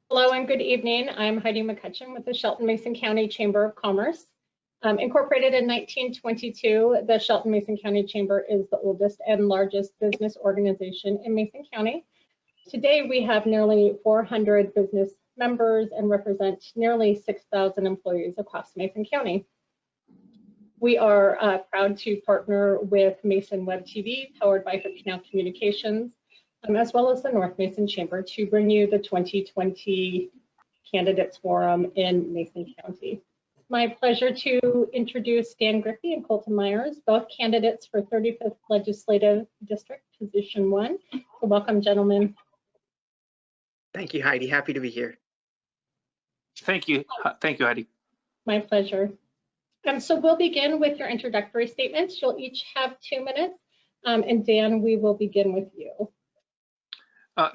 Hello and good evening. I'm Heidi McCutcheon with the Shelton-Mason County Chamber of Commerce. Incorporated in 1922, the Shelton-Mason County Chamber is the oldest and largest business organization in Mason County. Today, we have nearly 400 business members and represent nearly 6,000 employees across Mason County. We are proud to partner with Mason Web TV, powered by Hood Canal Communications, as well as the North Mason Chamber, to bring you the 2020 Candidates Forum in Mason County. It's my pleasure to introduce Dan Griffey and Colton Myers, both candidates for 35th Legislative District, Position 1. So welcome, gentlemen. Thank you, Heidi. Happy to be here. Thank you. Thank you, Heidi. My pleasure. So we'll begin with your introductory statements. You'll each have 2 minutes. And Dan, we will begin with you.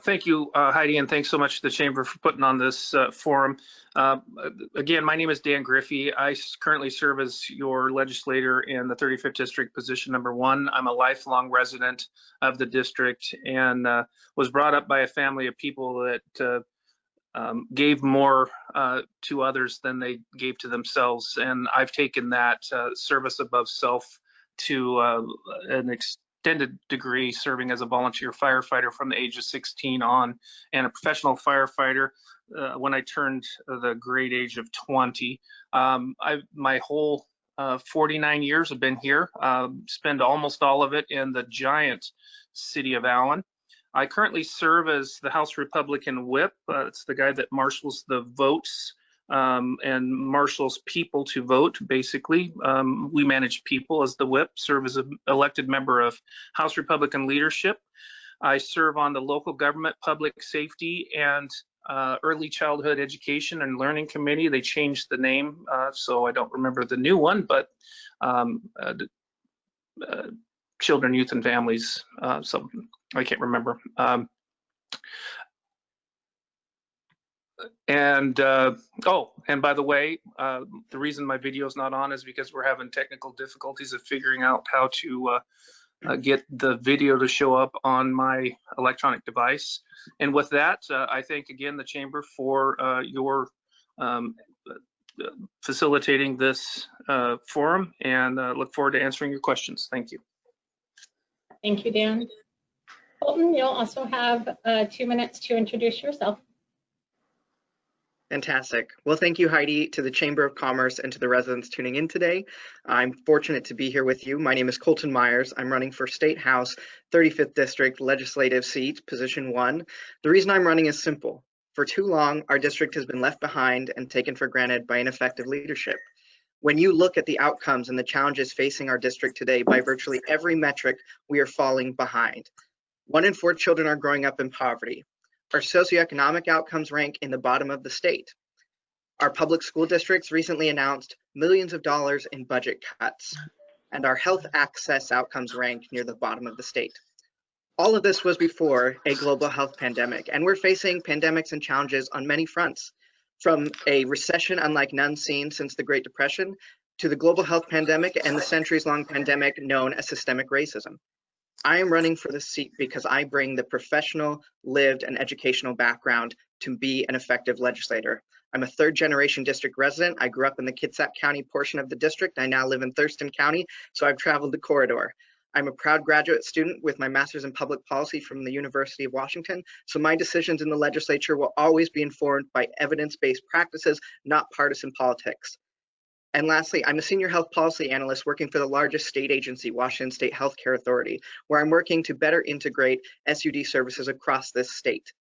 Thank you, Heidi, and thanks so much to the Chamber for putting on this forum. Again, my name is Dan Griffey. I currently serve as your legislator in the 35th District, Position Number 1. I'm a lifelong resident of the district and was brought up by a family of people that gave more to others than they gave to themselves. And I've taken that service above self to an extended degree, serving as a volunteer firefighter from the age of 16 on, and a professional firefighter when I turned the great age of 20. My whole 49 years have been here, spend almost all of it in the giant city of Allen. I currently serve as the House Republican Whip. It's the guy that marshals the votes and marshals people to vote, basically. We manage people as the Whip, serve as an elected member of House Republican leadership. I serve on the local government, public safety, and early childhood education and learning committee. They changed the name, so I don't remember the new one, but children, youth, and families, so I can't remember. And by the way, the reason my video is not on is because we're having technical difficulties of figuring out how to get the video to show up on my electronic device. And with that, I thank again the Chamber for your facilitating this forum, and look forward to answering your questions. Thank you. Thank you, Dan. Colton, you'll also have 2 minutes to introduce yourself. Fantastic. Well, thank you, Heidi, to the Chamber of Commerce and to the residents tuning in today. I'm fortunate to be here with you. My name is Colton Myers. I'm running for State House 35th District Legislative Seat, Position 1. The reason I'm running is simple. For too long, our district has been left behind and taken for granted by ineffective leadership. When you look at the outcomes and the challenges facing our district today, by virtually every metric, we are falling behind. 1 in 4 children are growing up in poverty. Our socioeconomic outcomes rank in the bottom of the state. Our public school districts recently announced millions of dollars in budget cuts, and our health access outcomes rank near the bottom of the state. All of this was before a global health pandemic, and we're facing pandemics and challenges on many fronts, from a recession unlike none seen since the Great Depression to the global health pandemic and the centuries-long pandemic known as systemic racism. I am running for this seat because I bring the professional, lived, and educational background to be an effective legislator. I'm a 3rd-generation district resident. I grew up in the Kitsap County portion of the district. I now live in Thurston County, so I've traveled the corridor. I'm a proud graduate student with my master's in public policy from the University of Washington, so my decisions in the legislature will always be informed by evidence-based practices, not partisan politics. And lastly, I'm a senior health policy analyst working for the largest state agency, Washington State Healthcare Authority, where I'm working to better integrate SUD services across this state.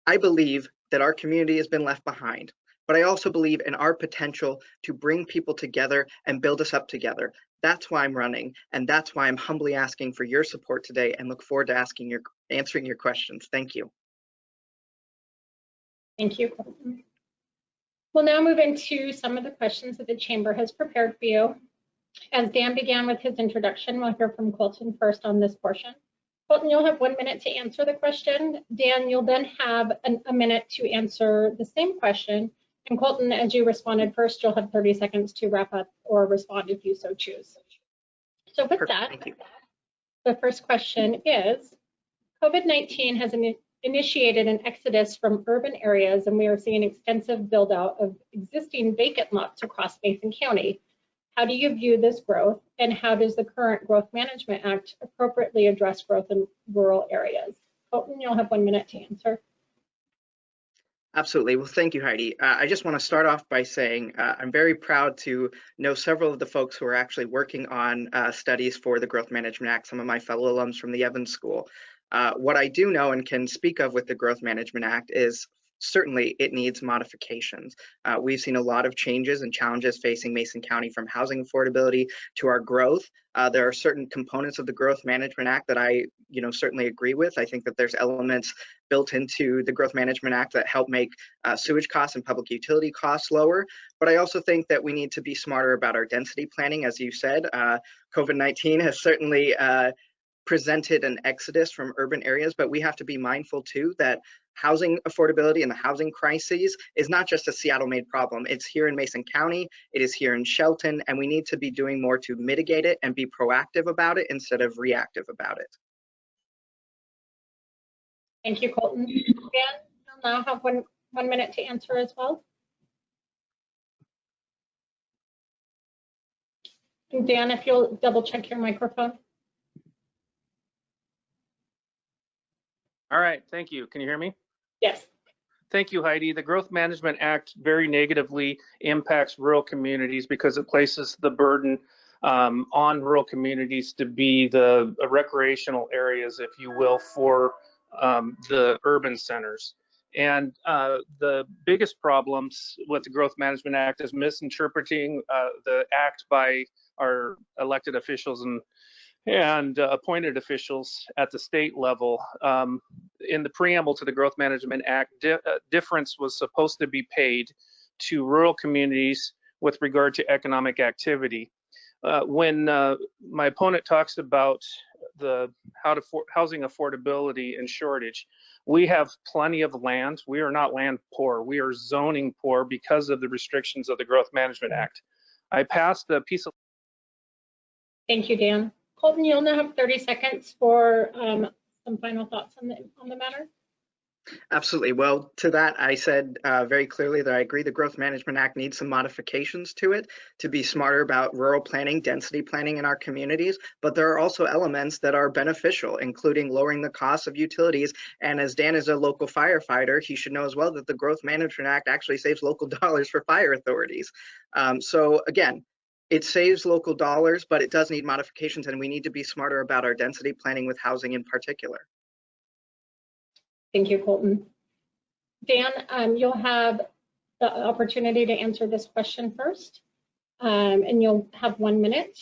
I believe that our community has been left behind, but I also believe in our potential to bring people together and build us up together. That's why I'm running, and that's why I'm humbly asking for your support today and look forward to answering your questions. Thank you. Thank you, Colton. We'll now move into some of the questions that the Chamber has prepared for you. As Dan began with his introduction, we'll hear from Colton first on this portion. Colton, you'll have 1 minute to answer the question. Dan, you'll then have a minute to answer the same question. And Colton, as you responded first, you'll have 30 seconds to wrap up or respond if you so choose. So with Perfect. that, Thank you. the first question is, COVID-19 has initiated an exodus from urban areas, and we are seeing extensive build out of existing vacant lots across Mason County. How do you view this growth, and how does the current Growth Management Act appropriately address growth in rural areas? Colton, you'll have 1 minute to answer. Absolutely. Well, thank you, Heidi. I just want to start off by saying I'm very proud to know several of the folks who are actually working on studies for the Growth Management Act, some of my fellow alums from the Evans School. What I do know and can speak of with the Growth Management Act is certainly it needs modifications. We've seen a lot of changes and challenges facing Mason County, from housing affordability to our growth. There are certain components of the Growth Management Act that I certainly agree with. I think that there's elements built into the Growth Management Act that help make sewage costs and public utility costs lower. But I also think that we need to be smarter about our density planning. As you said, COVID-19 has certainly presented an exodus from urban areas, but we have to be mindful too that housing affordability and the housing crises is not just a Seattle-made problem. It's here in Mason County, it is here in Shelton, and we need to be doing more to mitigate it and be proactive about it instead of reactive about it. Thank you, Colton. Dan, you'll now have one minute to answer as well. And Dan, if you'll double check your microphone. All right, thank you. Can you hear me? Yes. Thank you, Heidi. The Growth Management Act very negatively impacts rural communities because it places the burden on rural communities to be the recreational areas, if you will, for the urban centers. And the biggest problems with the Growth Management Act is misinterpreting the act by our elected officials and appointed officials at the state level. In the preamble to the Growth Management Act, difference was supposed to be paid to rural communities with regard to economic activity. When my opponent talks about the housing affordability and shortage, we have plenty of land. We are not land poor. We are zoning poor because of the restrictions of the Growth Management Act. I passed a piece of. Thank you, Dan. Colton, you'll now have 30 seconds for some final thoughts on the matter. Absolutely. Well, to that, I said very clearly that I agree the Growth Management Act needs some modifications to it to be smarter about rural planning, density planning in our communities. But there are also elements that are beneficial, including lowering the cost of utilities. And as Dan is a local firefighter, he should know as well that the Growth Management Act actually saves local dollars for fire authorities. So again, it saves local dollars, but it does need modifications, and we need to be smarter about our density planning with housing in particular. Thank you, Colton. Dan, you'll have the opportunity to answer this question first, and you'll have 1 minute.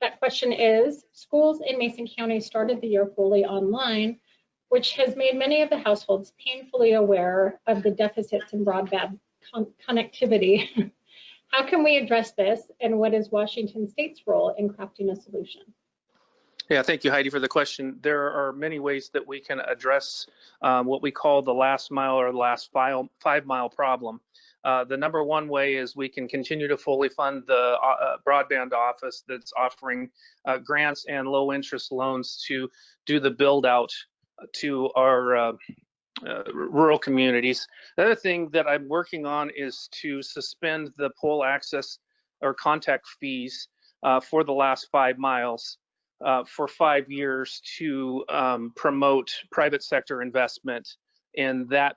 That question is, schools in Mason County started the year fully online, which has made many of the households painfully aware of the deficits in broadband connectivity. How can we address this, and what is Washington State's role in crafting a solution? Yeah, thank you, Heidi, for the question. There are many ways that we can address what we call the last mile or the last 5 mile problem. The number one way is we can continue to fully fund the broadband office that's offering grants and low interest loans to do the build out to our rural communities. The other thing that I'm working on is to suspend the pole access or contact fees for the last 5 miles for 5 years to promote private sector investment in that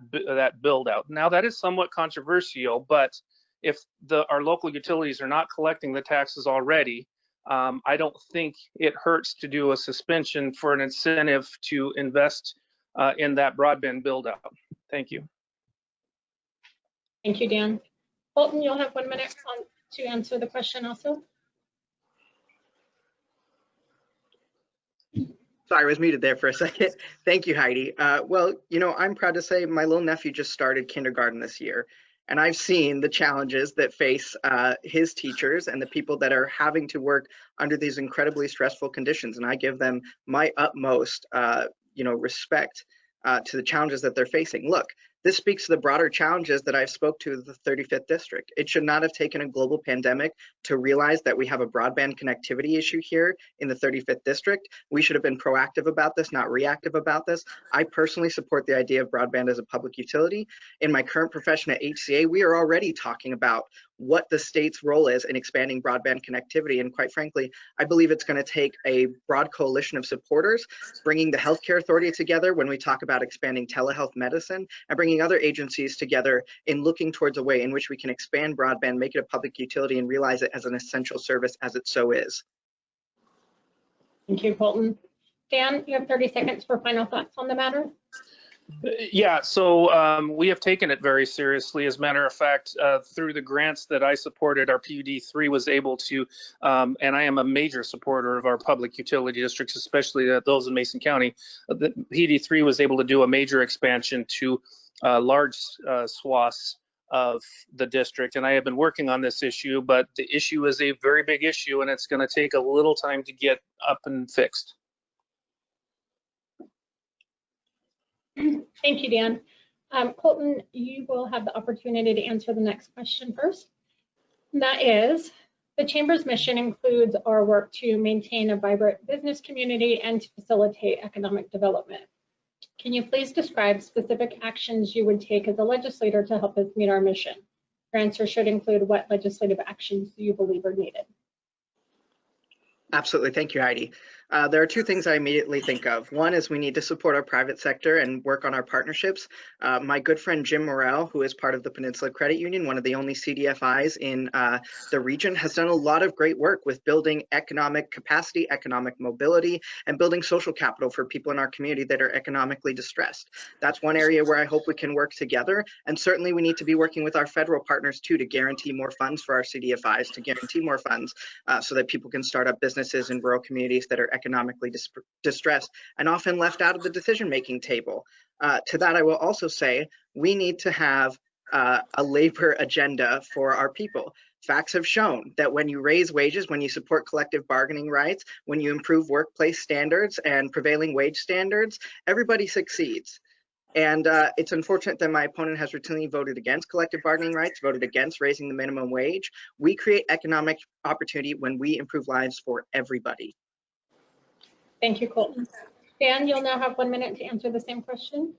build out. Now that is somewhat controversial, but if our local utilities are not collecting the taxes already, I don't think it hurts to do a suspension for an incentive to invest in that broadband build out. Thank you. Thank you, Dan. Colton, you'll have 1 minute to answer the question also. Sorry, I was muted there for a second. Thank you, Heidi. Well, I'm proud to say my little nephew just started kindergarten this year, and I've seen the challenges that face his teachers and the people that are having to work under these incredibly stressful conditions. And I give them my utmost, respect to the challenges that they're facing. Look, This speaks to the broader challenges that I've spoke to the 35th District. It should not have taken a global pandemic to realize that we have a broadband connectivity issue here in the 35th District. We should have been proactive about this, not reactive about this. I personally support the idea of broadband as a public utility. In my current profession at HCA, we are already talking about what the state's role is in expanding broadband connectivity. And quite frankly, I believe it's going to take a broad coalition of supporters, bringing the healthcare authority together when we talk about expanding telehealth medicine, and bringing other agencies together in looking towards a way in which we can expand broadband, make it a public utility, and realize it as an essential service as it so is. Thank you, Colton. Dan, you have 30 seconds for final thoughts on the matter. Yeah, so we have taken it very seriously. As a matter of fact, through the grants that I supported, our PUD3 was able to, and I am a major supporter of our public utility districts, especially those in Mason County. The PUD3 was able to do a major expansion to large swaths of the district, and I have been working on this issue, but the issue is a very big issue, and it's going to take a little time to get up and fixed. Thank you, Dan. Colton, you will have the opportunity to answer the next question first. And that is, the Chamber's mission includes our work to maintain a vibrant business community and to facilitate economic development. Can you please describe specific actions you would take as a legislator to help us meet our mission? Your answer should include what legislative actions you believe are needed. Absolutely. Thank you, Heidi. There are two things I immediately think of. One is we need to support our private sector and work on our partnerships. My good friend Jim Morrell, who is part of the Peninsula Credit Union, one of the only CDFIs in the region, has done a lot of great work with building economic capacity, economic mobility, and building social capital for people in our community that are economically distressed. That's one area where I hope we can work together. And certainly we need to be working with our federal partners too to guarantee more funds for our CDFIs, to guarantee more funds so that people can start up businesses in rural communities that are economically distressed and often left out of the decision-making table. To that, I will also say we need to have a labor agenda for our people. Facts have shown that when you raise wages, when you support collective bargaining rights, when you improve workplace standards and prevailing wage standards, everybody succeeds. And it's unfortunate that my opponent has routinely voted against collective bargaining rights, voted against raising the minimum wage. We create economic opportunity when we improve lives for everybody. Thank you, Colton. Dan, you'll now have 1 minute to answer the same question.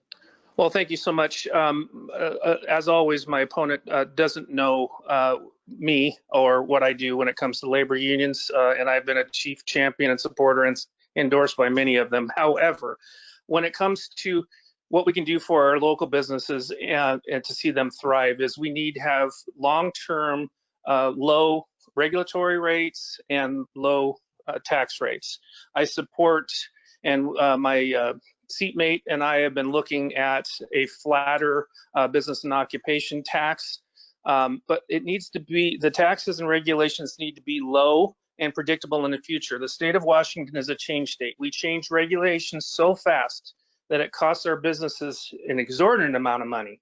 Well, thank you so much. As always, my opponent doesn't know me or what I do when it comes to labor unions, and I've been a chief champion and supporter and endorsed by many of them. However, when it comes to what we can do for our local businesses and to see them thrive is we need to have long-term low regulatory rates and low tax rates. I support, and my seatmate and I have been looking at a flatter business and occupation tax, but it needs to be, the taxes and regulations need to be low and predictable in the future. The state of Washington is a change state. We change regulations so fast that it costs our businesses an exorbitant amount of money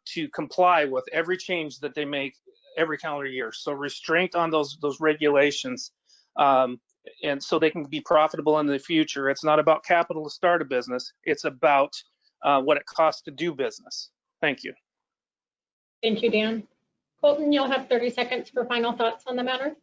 to comply with every change that they make every calendar year. So restraint on those regulations, and so they can be profitable in the future. It's not about capital to start a business. It's about what it costs to do business. Thank you. Thank you, Dan. Colton, you'll have 30 seconds for final thoughts on the matter.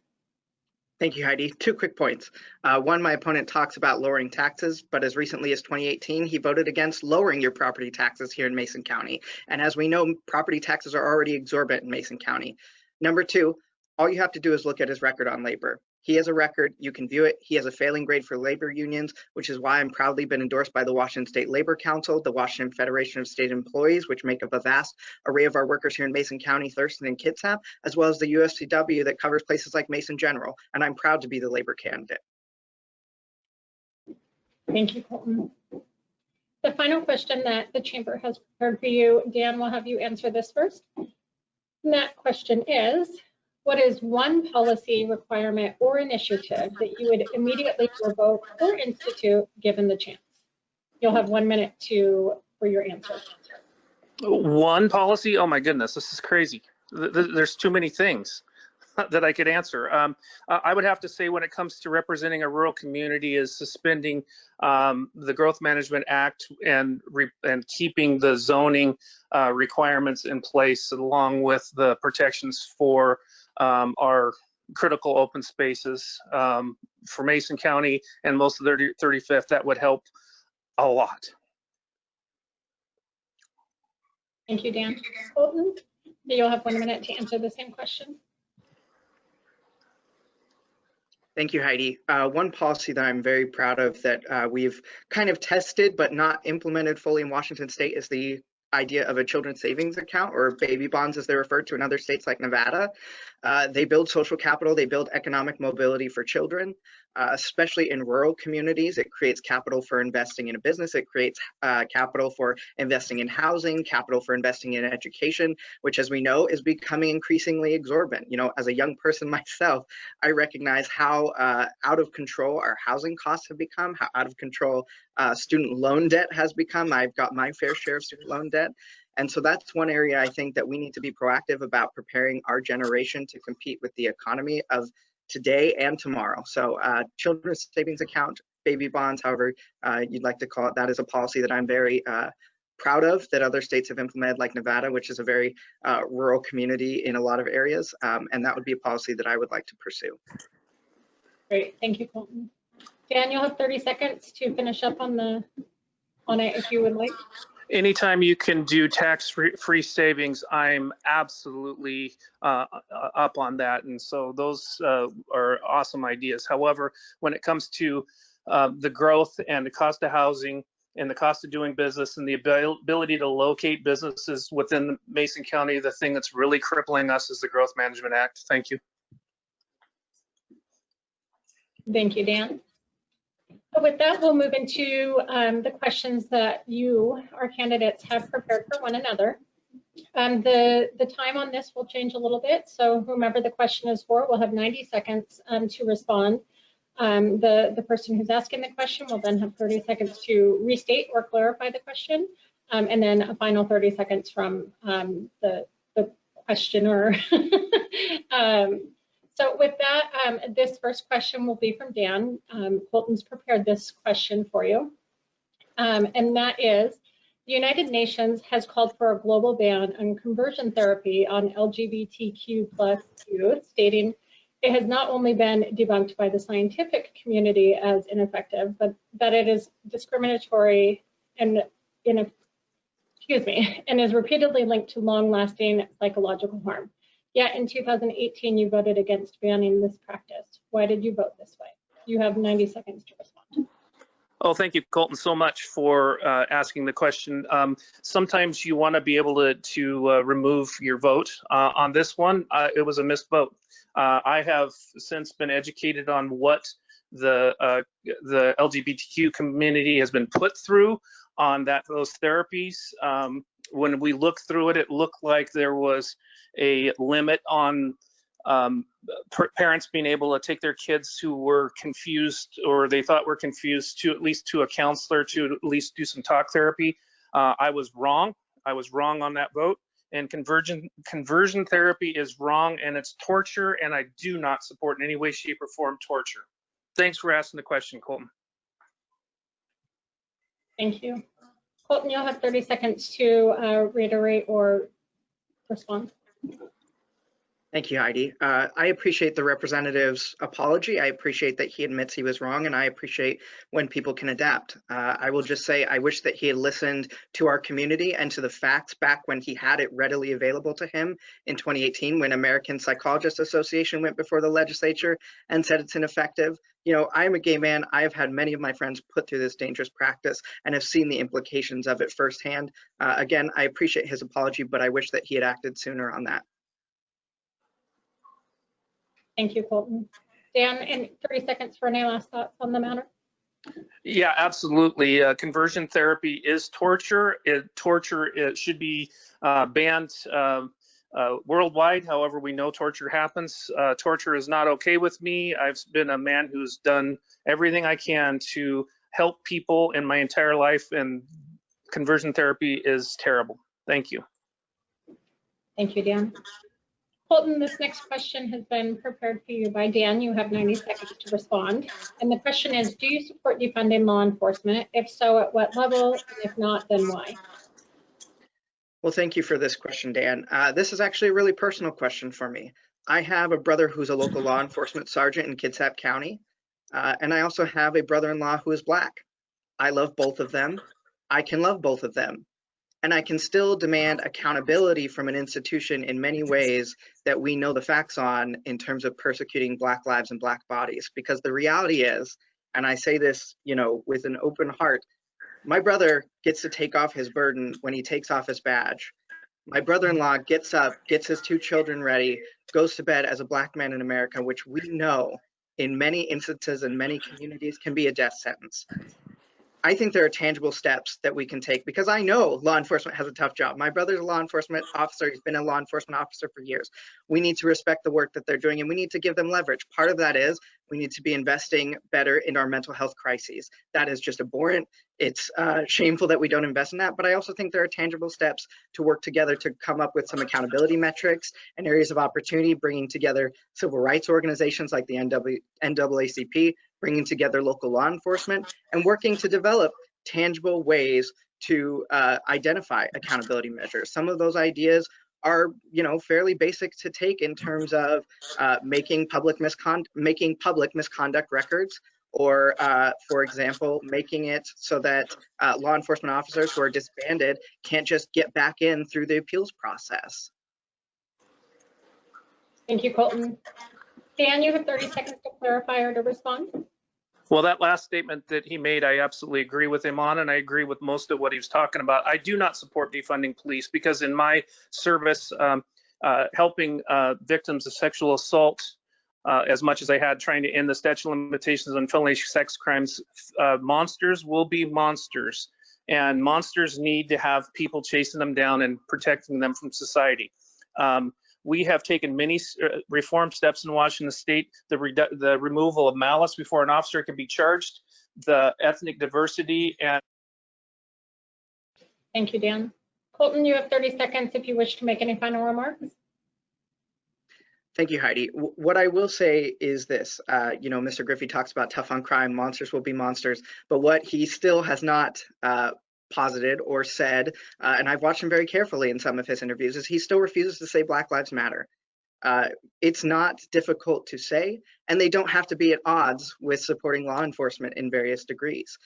Thank you, Heidi. Two quick points. One, my opponent talks about lowering taxes, but as recently as 2018, he voted against lowering your property taxes here in Mason County. And as we know, property taxes are already exorbitant in Mason County. Number two, all you have to do is look at his record on labor. He has a record, you can view it. He has a failing grade for labor unions, which is why I'm proudly been endorsed by the Washington State Labor Council, the Washington Federation of State Employees, which make up a vast array of our workers here in Mason County, Thurston, and Kitsap, as well as the USCW that covers places like Mason General. And I'm proud to be the labor candidate. Thank you, Colton. The final question that the Chamber has prepared for you, Dan, will have you answer this first. And that question is, what is one policy requirement or initiative that you would immediately revoke or institute given the chance? You'll have 1 minute for your answer. One policy? Oh my goodness, this is crazy. There's too many things. that I could answer. I would have to say when it comes to representing a rural community is suspending the Growth Management Act and keeping the zoning requirements in place, along with the protections for our critical open spaces for Mason County and most of the 35th. That would help a lot. Thank you, Dan. Colton, you'll have 1 minute to answer the same question. Thank you, Heidi. One policy that I'm very proud of that we've kind of tested but not implemented fully in Washington State is the idea of a children's savings account, or baby bonds as they're referred to in other states like Nevada. They build social capital, they build economic mobility for children, especially in rural communities. It creates capital for investing in a business, it creates capital for investing in housing, capital for investing in education, which, as we know, is becoming increasingly exorbitant. You know, as a young person myself, I recognize how out of control our housing costs have become, how out of control student loan debt has become. I've got my fair share of student loan debt. And so that's one area I think that we need to be proactive about, preparing our generation to compete with the economy of today and tomorrow. So children's savings account, baby bonds, however you'd like to call it, that is a policy that I'm very proud of, that other states have implemented, like Nevada, which is a very rural community in a lot of areas. And that would be a policy that I would like to pursue. Great, thank you, Colton. Dan, you'll have 30 seconds to finish up on it if you would like. Anytime you can do tax-free savings, I'm absolutely up on that. And so those are awesome ideas. However, when it comes to the growth and the cost of housing and the cost of doing business and the ability to locate businesses within Mason County, the thing that's really crippling us is the Growth Management Act. Thank you. Thank you, Dan. With that, we'll move into the questions that you, our candidates, have prepared for one another. The time on this will change a little bit, so whomever the question is for will have 90 seconds to respond. The person who's asking the question will then have 30 seconds to restate or clarify the question, and then a final 30 seconds from the questioner. So with that, this first question will be from Dan. Colton's prepared this question for you, and that is, the United Nations has called for a global ban on conversion therapy on LGBTQ+ youth, stating it has not only been debunked by the scientific community as ineffective, but that it is discriminatory and is repeatedly linked to long-lasting psychological harm. Yet in 2018, you voted against banning this practice. Why did you vote this way? You have 90 seconds to respond. Oh, thank you, Colton, so much for asking the question. Sometimes you want to be able to remove your vote. On this one, it was a missed vote. I have since been educated on what the LGBTQ community has been put through on those therapies. When we looked through it, it looked like there was a limit on parents being able to take their kids who were confused or they thought were confused to at least to a counselor to at least do some talk therapy. I was wrong. I was wrong on that vote. And conversion therapy is wrong, and it's torture, and I do not support in any way, shape, or form torture. Thanks for asking the question, Colton. Thank you. Colton, you'll have 30 seconds to reiterate or respond. Thank you, Heidi. I appreciate the representative's apology. I appreciate that he admits he was wrong, and I appreciate when people can adapt. I will just say I wish that he had listened to our community and to the facts back when he had it readily available to him in 2018, when American Psychologists Association went before the legislature and said it's ineffective. You know, I'm a gay man. I have had many of my friends put through this dangerous practice and have seen the implications of it firsthand. Again, I appreciate his apology, but I wish that he had acted sooner on that. Thank you, Colton. Dan, and 30 seconds for any last thoughts on the matter. Yeah, absolutely. Conversion therapy is torture. It should be banned worldwide. However, we know torture happens. Torture is not okay with me. I've been a man who's done everything I can to help people in my entire life, and conversion therapy is terrible. Thank you. Thank you, Dan. Colton, this next question has been prepared for you by Dan. You have 90 seconds to respond. And the question is, do you support defunding law enforcement? If so, at what level? And if not, then why? Well, thank you for this question, Dan. This is actually a really personal question for me. I have a brother who's a local law enforcement sergeant in Kitsap County, and I also have a brother-in-law who is Black. I love both of them. I can love both of them. And I can still demand accountability from an institution in many ways that we know the facts on in terms of persecuting Black lives and Black bodies. Because the reality is, and I say this, with an open heart, my brother gets to take off his burden when he takes off his badge. My brother-in-law gets up, gets his 2 children ready, goes to bed as a Black man in America, which we know in many instances in many communities can be a death sentence. I think there are tangible steps that we can take because I know law enforcement has a tough job. My brother's a law enforcement officer. He's been a law enforcement officer for years. We need to respect the work that they're doing and we need to give them leverage. Part of that is we need to be investing better in our mental health crises. That is just abhorrent. It's shameful that we don't invest in that, but I also think there are tangible steps to work together to come up with some accountability metrics and areas of opportunity, bringing together civil rights organizations like the NAACP, bringing together local law enforcement, and working to develop tangible ways to identify accountability measures. Some of those ideas are, fairly basic to take in terms of making public misconduct records, or, for example, making it so that law enforcement officers who are disbanded can't just get back in through the appeals process. Thank you, Colton. Dan, you have 30 seconds to clarify or to respond. Well, that last statement that he made, I absolutely agree with him on, and I agree with most of what he was talking about. I do not support defunding police because in my service, helping victims of sexual assault, as much as I had trying to end the statute of limitations on felony sex crimes, monsters will be monsters, and monsters need to have people chasing them down and protecting them from society. We have taken many reform steps in Washington State, the removal of malice before an officer can be charged, the ethnic diversity, and... Thank you, Dan. Colton, you have 30 seconds if you wish to make any final remarks. Thank you, Heidi. What I will say is this, Mr. Griffey talks about tough on crime, monsters will be monsters, but what he still has not posited or said, and I've watched him very carefully in some of his interviews, is he still refuses to say Black Lives Matter. It's not difficult to say, and they don't have to be at odds with supporting law enforcement in various degrees.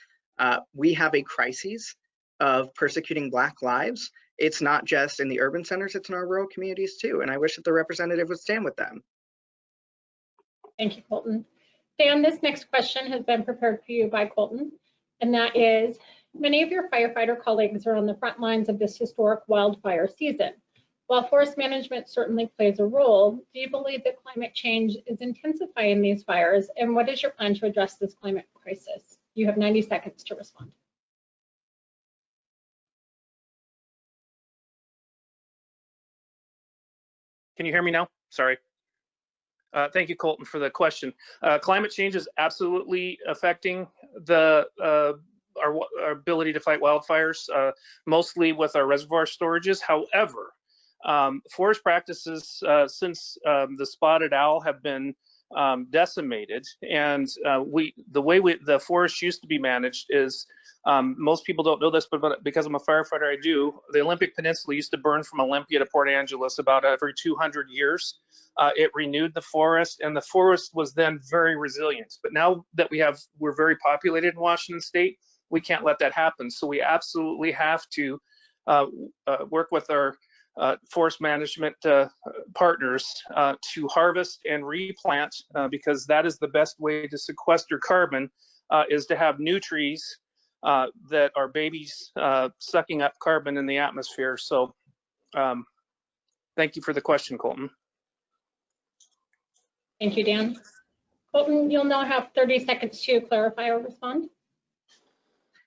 We have a crisis of persecuting Black lives. It's not just in the urban centers, it's in our rural communities too, and I wish that the representative would stand with them. Thank you, Colton. Dan, this next question has been prepared for you by Colton, and that is, many of your firefighter colleagues are on the front lines of this historic wildfire season. While forest management certainly plays a role, do you believe that climate change is intensifying these fires? And what is your plan to address this climate crisis? You have 90 seconds to respond. Can you hear me now? Sorry. Thank you, Colton, for the question. Climate change is absolutely affecting our ability to fight wildfires, mostly with our reservoir storages. However, forest practices since the spotted owl have been decimated, and the way the forest used to be managed is, most people don't know this, but because I'm a firefighter, I do. The Olympic Peninsula used to burn from Olympia to Port Angeles about every 200 years. It renewed the forest, and the forest was then very resilient. But now that we're very populated in Washington State, we can't let that happen. So we absolutely have to work with our forest management partners to harvest and replant, because that is the best way to sequester carbon, is to have new trees that are babies sucking up carbon in the atmosphere. So thank you for the question, Colton. Thank you, Dan. Colton, you'll now have 30 seconds to clarify or respond.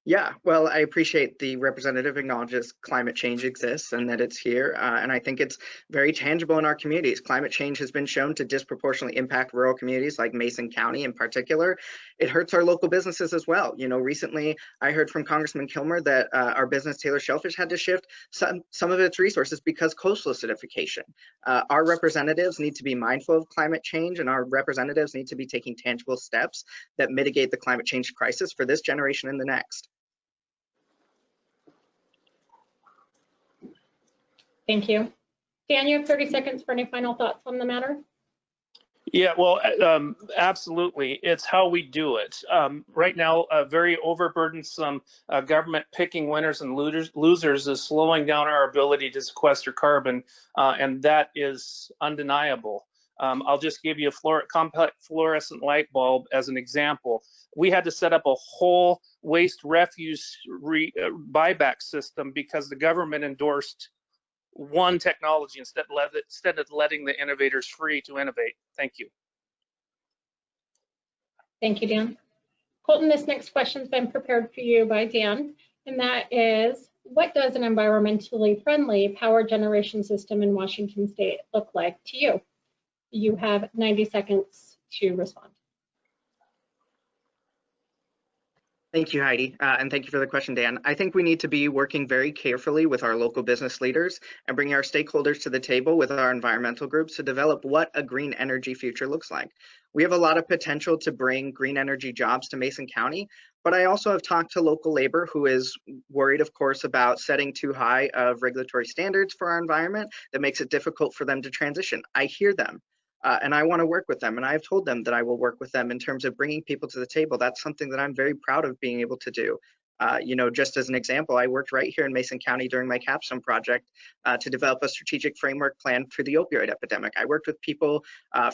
Yeah, well, I appreciate the representative acknowledges climate change exists and that it's here. And I think it's very tangible in our communities. Climate change has been shown to disproportionately impact rural communities like Mason County in particular. It hurts our local businesses as well. You know, recently I heard from Congressman Kilmer that our business Taylor Shellfish had to shift some of its resources because coastal acidification. Our representatives need to be mindful of climate change, and our representatives need to be taking tangible steps that mitigate the climate change crisis for this generation and the next. Thank you. Dan, you have 30 seconds for any final thoughts on the matter. Yeah, well, absolutely. It's how we do it. Right now, a very overburdensome government picking winners and losers is slowing down our ability to sequester carbon, and that is undeniable. I'll just give you a compact fluorescent light bulb as an example. We had to set up a whole waste refuse buyback system because the government endorsed one technology instead of letting the innovators free to innovate. Thank you. Thank you, Dan. Colton, this next question has been prepared for you by Dan, and that is, what does an environmentally friendly power generation system in Washington State look like to you? You have 90 seconds to respond. Thank you, Heidi, and thank you for the question, Dan. I think we need to be working very carefully with our local business leaders and bringing our stakeholders to the table with our environmental groups to develop what a green energy future looks like. We have a lot of potential to bring green energy jobs to Mason County, but I also have talked to local labor who is worried, of course, about setting too high of regulatory standards for our environment that makes it difficult for them to transition. I hear them. And I want to work with them. And I've told them that I will work with them in terms of bringing people to the table. That's something that I'm very proud of being able to do. You know, just as an example, I worked right here in Mason County during my capstone project to develop a strategic framework plan for the opioid epidemic. I worked with people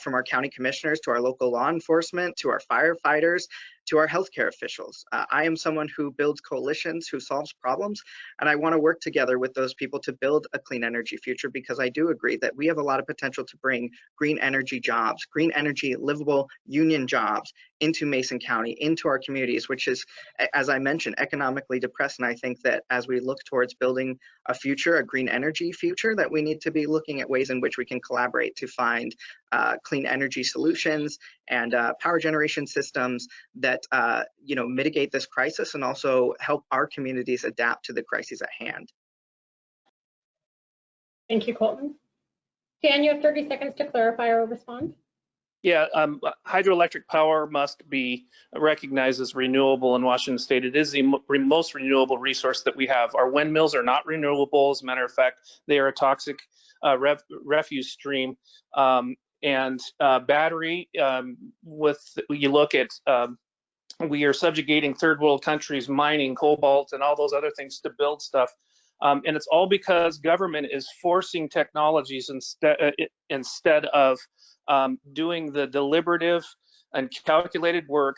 from our county commissioners to our local law enforcement, to our firefighters, to our healthcare officials. I am someone who builds coalitions, who solves problems, and I want to work together with those people to build a clean energy future, because I do agree that we have a lot of potential to bring green energy jobs, green energy livable union jobs into Mason County, into our communities, which is, as I mentioned, economically depressed. And I think that as we look towards building a future, a green energy future, that we need to be looking at ways in which we can collaborate to find clean energy solutions and power generation systems that you know, mitigate this crisis and also help our communities adapt to the crises at hand. Thank you, Colton. Dan, you have 30 seconds to clarify or respond. Yeah, hydroelectric power must be recognized as renewable in Washington State. It is the most renewable resource that we have. Our windmills are not renewable. As a matter of fact, they are a toxic refuse stream. And battery, you look at, we are subjugating third world countries, mining cobalt and all those other things to build stuff. And it's all because government is forcing technologies instead of doing the deliberative and calculated work.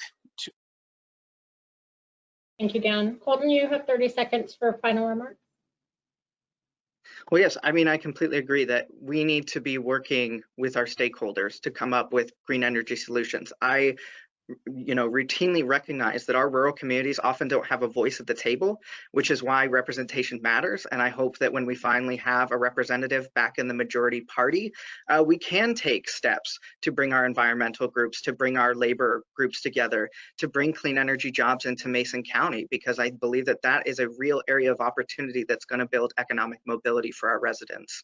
Thank you, Dan. Colton, you have 30 seconds for final remarks. Well, yes, I mean, I completely agree that we need to be working with our stakeholders to come up with green energy solutions. I routinely recognize that our rural communities often don't have a voice at the table, which is why representation matters. And I hope that when we finally have a representative back in the majority party, we can take steps to bring our environmental groups, to bring our labor groups together, to bring clean energy jobs into Mason County, because I believe that that is a real area of opportunity that's going to build economic mobility for our residents.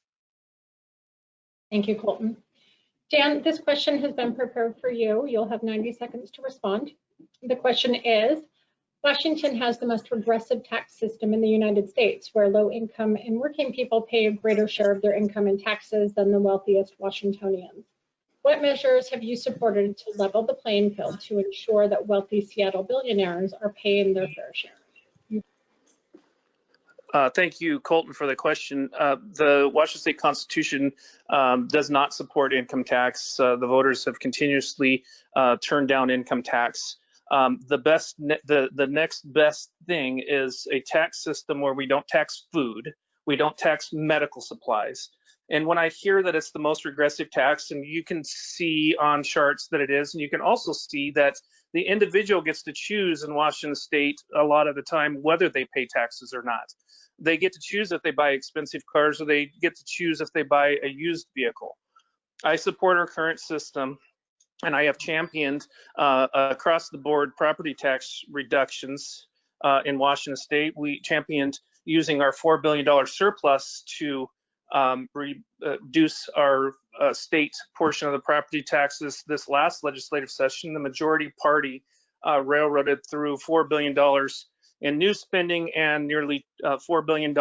Thank you, Colton. Dan, this question has been prepared for you. You'll have 90 seconds to respond. The question is, Washington has the most regressive tax system in the United States, where low income and working people pay a greater share of their income in taxes than the wealthiest Washingtonians. What measures have you supported to level the playing field to ensure that wealthy Seattle billionaires are paying their fair share? Thank you, Colton, for the question. The Washington State Constitution does not support income tax. The voters have continuously turned down income tax. The next best thing is a tax system where we don't tax food, we don't tax medical supplies. And when I hear that it's the most regressive tax, and you can see on charts that it is, and you can also see that The individual gets to choose in Washington state a lot of the time whether they pay taxes or not. They get to choose if they buy expensive cars, or they get to choose if they buy a used vehicle. I support our current system, and I have championed across the board property tax reductions in Washington state. We championed using our $4 billion surplus to reduce our state portion of the property taxes. This last legislative session, the majority party railroaded through $4 billion in new spending and nearly $4 billion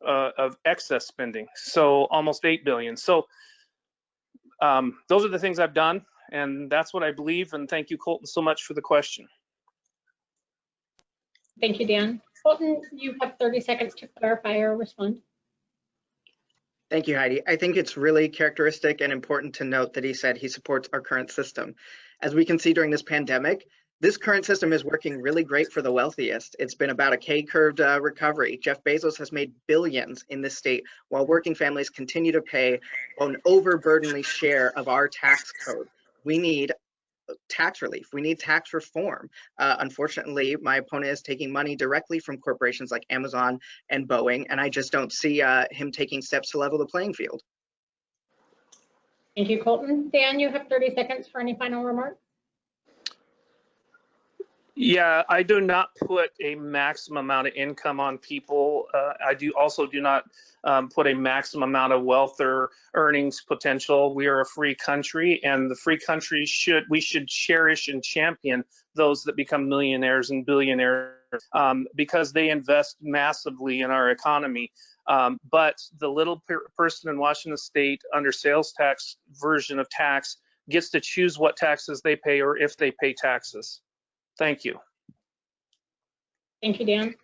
of excess spending, so almost $8 billion. So those are the things I've done, and that's what I believe. And thank you, Colton, so much for the question. Thank you, Dan. Colton, you have 30 seconds to clarify or respond. Thank you, Heidi. I think it's really characteristic and important to note that he said he supports our current system. As we can see during this pandemic, this current system is working really great for the wealthiest. It's been about a K-curved recovery. Jeff Bezos has made billions in this state, while working families continue to pay an overburdened share of our tax code. We need tax relief. We need tax reform. Unfortunately, my opponent is taking money directly from corporations like Amazon and Boeing, and I just don't see him taking steps to level the playing field. Thank you, Colton. Dan, you have 30 seconds for any final remarks. Yeah, I do not put a maximum amount of income on people. I also do not put a maximum amount of wealth or earnings potential. We are a free country, and the free country we should cherish and champion those that become millionaires and billionaires because they invest massively in our economy. But the little person in Washington state under sales tax version of tax gets to choose what taxes they pay or if they pay taxes. Thank you. Thank you, Dan.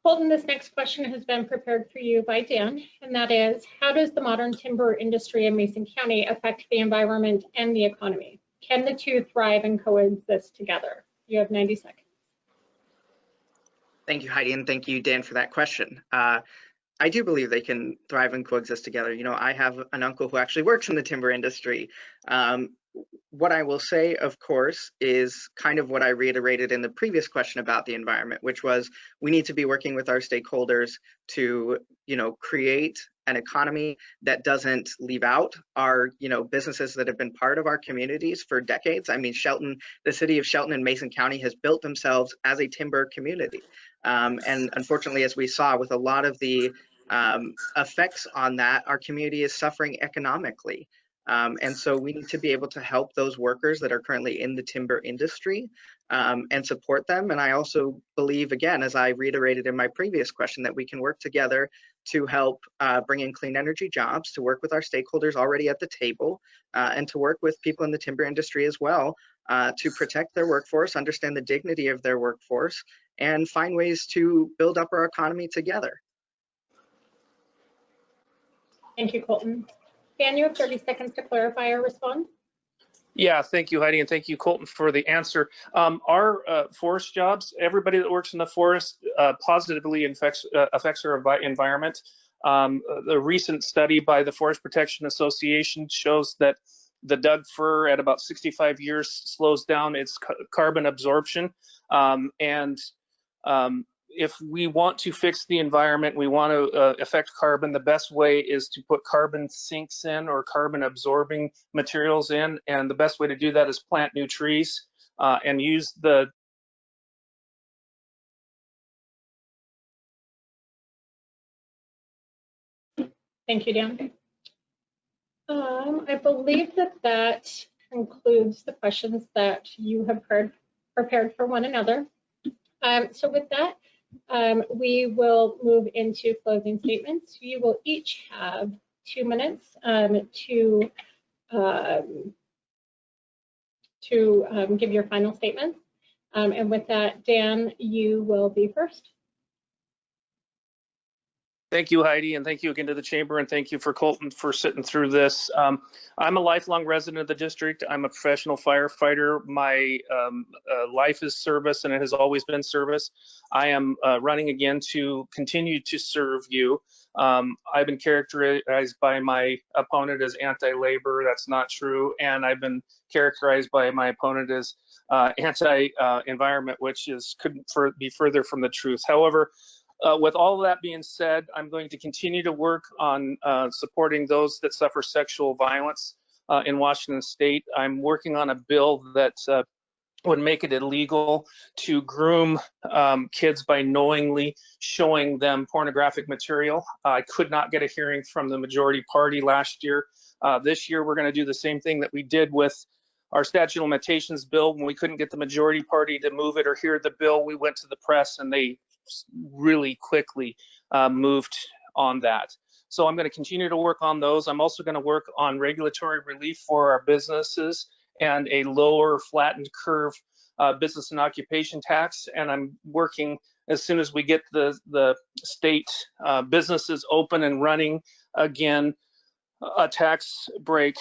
Colton, this next question has been prepared for you by Dan, and that is, how does the modern timber industry in Mason County affect the environment and the economy? Can the two thrive and coexist together? You have 90 seconds. Thank you, Heidi, and thank you, Dan, for that question. I do believe they can thrive and coexist together. You know, I have an uncle who actually works in the timber industry. What I will say, of course, is kind of what I reiterated in the previous question about the environment, which was we need to be working with our stakeholders to, you know, create an economy that doesn't leave out our, you know, businesses that have been part of our communities for decades. I mean, the city of Shelton and Mason County has built themselves as a timber community. And unfortunately, as we saw with a lot of the effects on that, our community is suffering economically. And so we need to be able to help those workers that are currently in the timber industry and support them. And I also believe, again, as I reiterated in my previous question, that we can work together to help bring in clean energy jobs, to work with our stakeholders already at the table, and to work with people in the timber industry as well to protect their workforce, understand the dignity of their workforce, and find ways to build up our economy together. Thank you, Colton. Dan, you have 30 seconds to clarify or respond. Yeah, thank you, Heidi, and thank you, Colton, for the answer. Our forest jobs, everybody that works in the forest positively affects our environment. The recent study by the Forest Protection Association shows that the Doug fir at about 65 years slows down its carbon absorption. If we want to fix the environment, we want to affect carbon, the best way is to put carbon sinks in or carbon absorbing materials in. And the best way to do that is plant new trees and use the Thank you, Dan. I believe that concludes the questions that you have prepared for one another. So with that, we will move into closing statements. You will each have 2 minutes to give your final statements. And with that, Dan, you will be first. Thank you, Heidi, and thank you again to the Chamber, and thank you for Colton for sitting through this. I'm a lifelong resident of the district. I'm a professional firefighter. My life is service, and it has always been service. I am running again to continue to serve you. I've been characterized by my opponent as anti-labor. That's not true. And I've been characterized by my opponent as anti-environment, which couldn't be further from the truth. However, with all of that being said, I'm going to continue to work on supporting those that suffer sexual violence in Washington State. I'm working on a bill that would make it illegal to groom kids by knowingly showing them pornographic material. I could not get a hearing from the majority party last year. This year, we're going to do the same thing that we did with our statute of limitations bill. When we couldn't get the majority party to move it or hear the bill, we went to the press and they really quickly moved on that. So I'm going to continue to work on those. I'm also going to work on regulatory relief for our businesses and a lower flattened curve business and occupation tax. And I'm working as soon as we get the state businesses open and running again, a tax break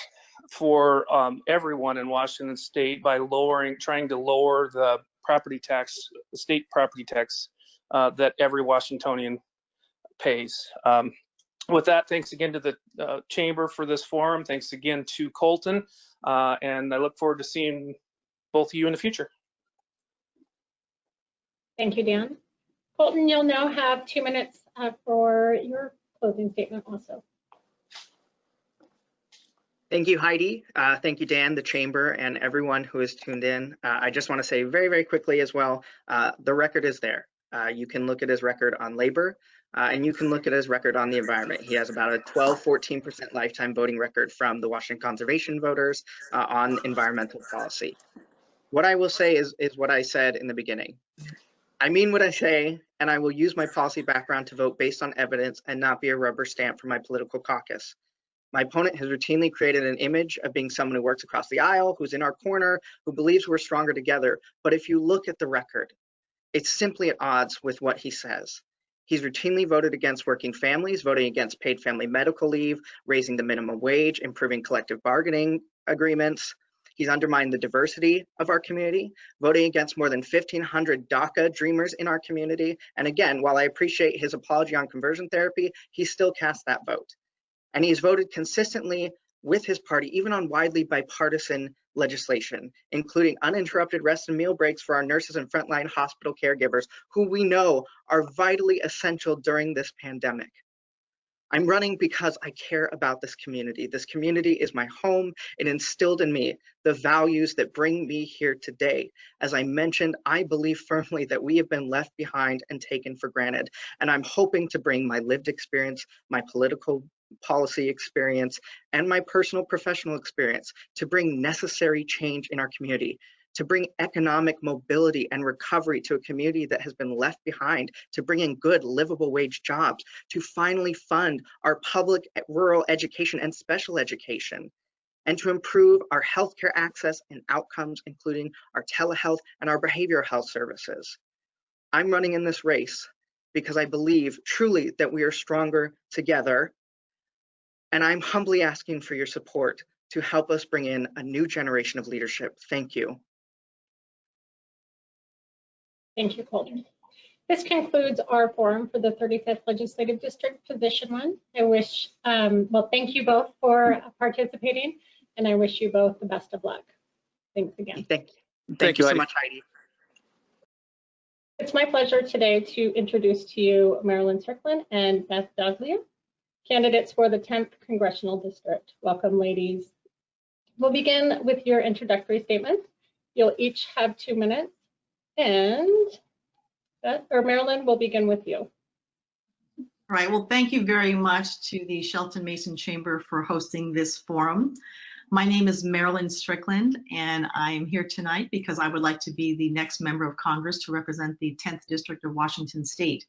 for everyone in Washington State by trying to lower the property tax, the state property tax that every Washingtonian pays. With that, thanks again to the Chamber for this forum. Thanks again to Colton, and I look forward to seeing both of you in the future. Thank you, Dan. Colton, you'll now have 2 minutes for your closing statement also. Thank you, Heidi. Thank you, Dan, the Chamber, and everyone who has tuned in. I just want to say very, very quickly as well, the record is there. You can look at his record on labor, and you can look at his record on the environment. He has about a 12–14% lifetime voting record from the Washington Conservation voters on environmental policy. What I will say is what I said in the beginning. I mean what I say, and I will use my policy background to vote based on evidence and not be a rubber stamp for my political caucus. My opponent has routinely created an image of being someone who works across the aisle, who's in our corner, who believes we're stronger together. But if you look at the record, it's simply at odds with what he says. He's routinely voted against working families, voting against paid family medical leave, raising the minimum wage, improving collective bargaining agreements. He's undermined the diversity of our community, voting against more than 1,500 DACA dreamers in our community. And again, while I appreciate his apology on conversion therapy, he still cast that vote. And he's voted consistently with his party, even on widely bipartisan legislation, including uninterrupted rest and meal breaks for our nurses and frontline hospital caregivers, who we know are vitally essential during this pandemic. I'm running because I care about this community. This community is my home. It instilled in me the values that bring me here today. As I mentioned, I believe firmly that we have been left behind and taken for granted. And I'm hoping to bring my lived experience, my political policy experience, and my personal professional experience to bring necessary change in our community, to bring economic mobility and recovery to a community that has been left behind, to bring in good livable wage jobs, to finally fund our public rural education and special education, and to improve our healthcare access and outcomes, including our telehealth and our behavioral health services. I'm running in this race because I believe truly that we are stronger together, and I'm humbly asking for your support to help us bring in a new generation of leadership. Thank you. Thank you, Colton. This concludes our forum for the 35th Legislative District, Position 1. I wish, well, thank you both for participating, and I wish you both the best of luck. Thanks again. Thank you so much, Heidi. It's my pleasure today to introduce to you Marilyn Strickland and Beth Daglia, candidates for the 10th Congressional District. Welcome, ladies. We'll begin with your introductory statements. You'll each have 2 minutes. And Marilyn, we'll begin with you. All right, well, thank you very much to the Shelton-Mason Chamber for hosting this forum. My name is Marilyn Strickland, and I'm here tonight because I would like to be the next member of Congress to represent the 10th District of Washington State.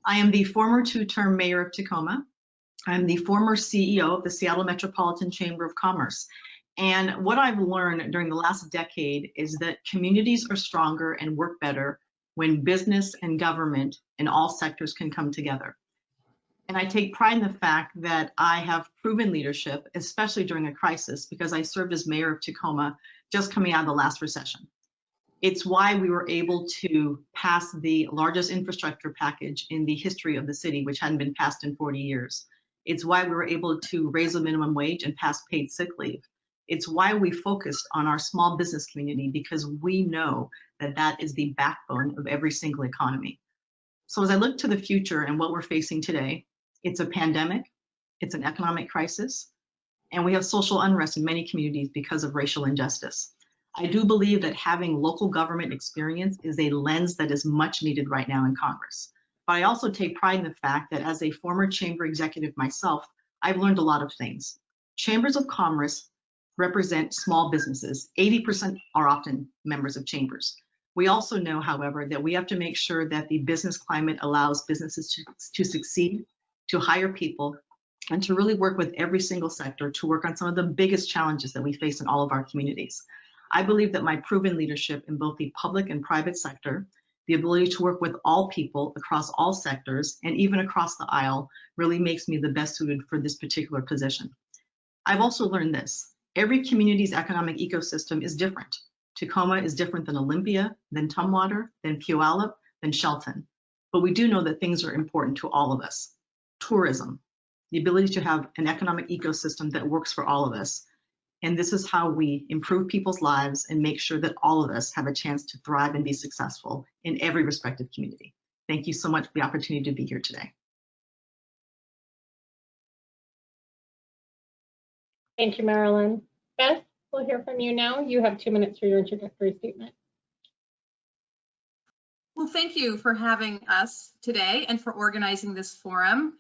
I am the former 2-term mayor of Tacoma. I'm the former CEO of the Seattle Metropolitan Chamber of Commerce. And what I've learned during the last decade is that communities are stronger and work better when business and government in all sectors can come together. And I take pride in the fact that I have proven leadership, especially during a crisis, because I served as mayor of Tacoma just coming out of the last recession. It's why we were able to pass the largest infrastructure package in the history of the city, which hadn't been passed in 40 years. It's why we were able to raise the minimum wage and pass paid sick leave. It's why we focused on our small business community, because we know that that is the backbone of every single economy. So as I look to the future and what we're facing today, it's a pandemic, it's an economic crisis, and we have social unrest in many communities because of racial injustice. I do believe that having local government experience is a lens that is much needed right now in Congress. But I also take pride in the fact that as a former chamber executive myself, I've learned a lot of things. Chambers of commerce represent small businesses. 80% are often members of chambers. We also know, however, that we have to make sure that the business climate allows businesses to succeed, to hire people, and to really work with every single sector to work on some of the biggest challenges that we face in all of our communities. I believe that my proven leadership in both the public and private sector, the ability to work with all people across all sectors and even across the aisle, really makes me the best suited for this particular position. I've also learned this: every community's economic ecosystem is different. Tacoma is different than Olympia, than Tumwater, than Puyallup, than Shelton. But we do know that things are important to all of us. Tourism, the ability to have an economic ecosystem that works for all of us. And this is how we improve people's lives and make sure that all of us have a chance to thrive and be successful in every respective community. Thank you so much for the opportunity to be here today. Thank you, Marilyn. Beth, we'll hear from you now. You have 2 minutes for your introductory statement. Well, thank you for having us today and for organizing this forum.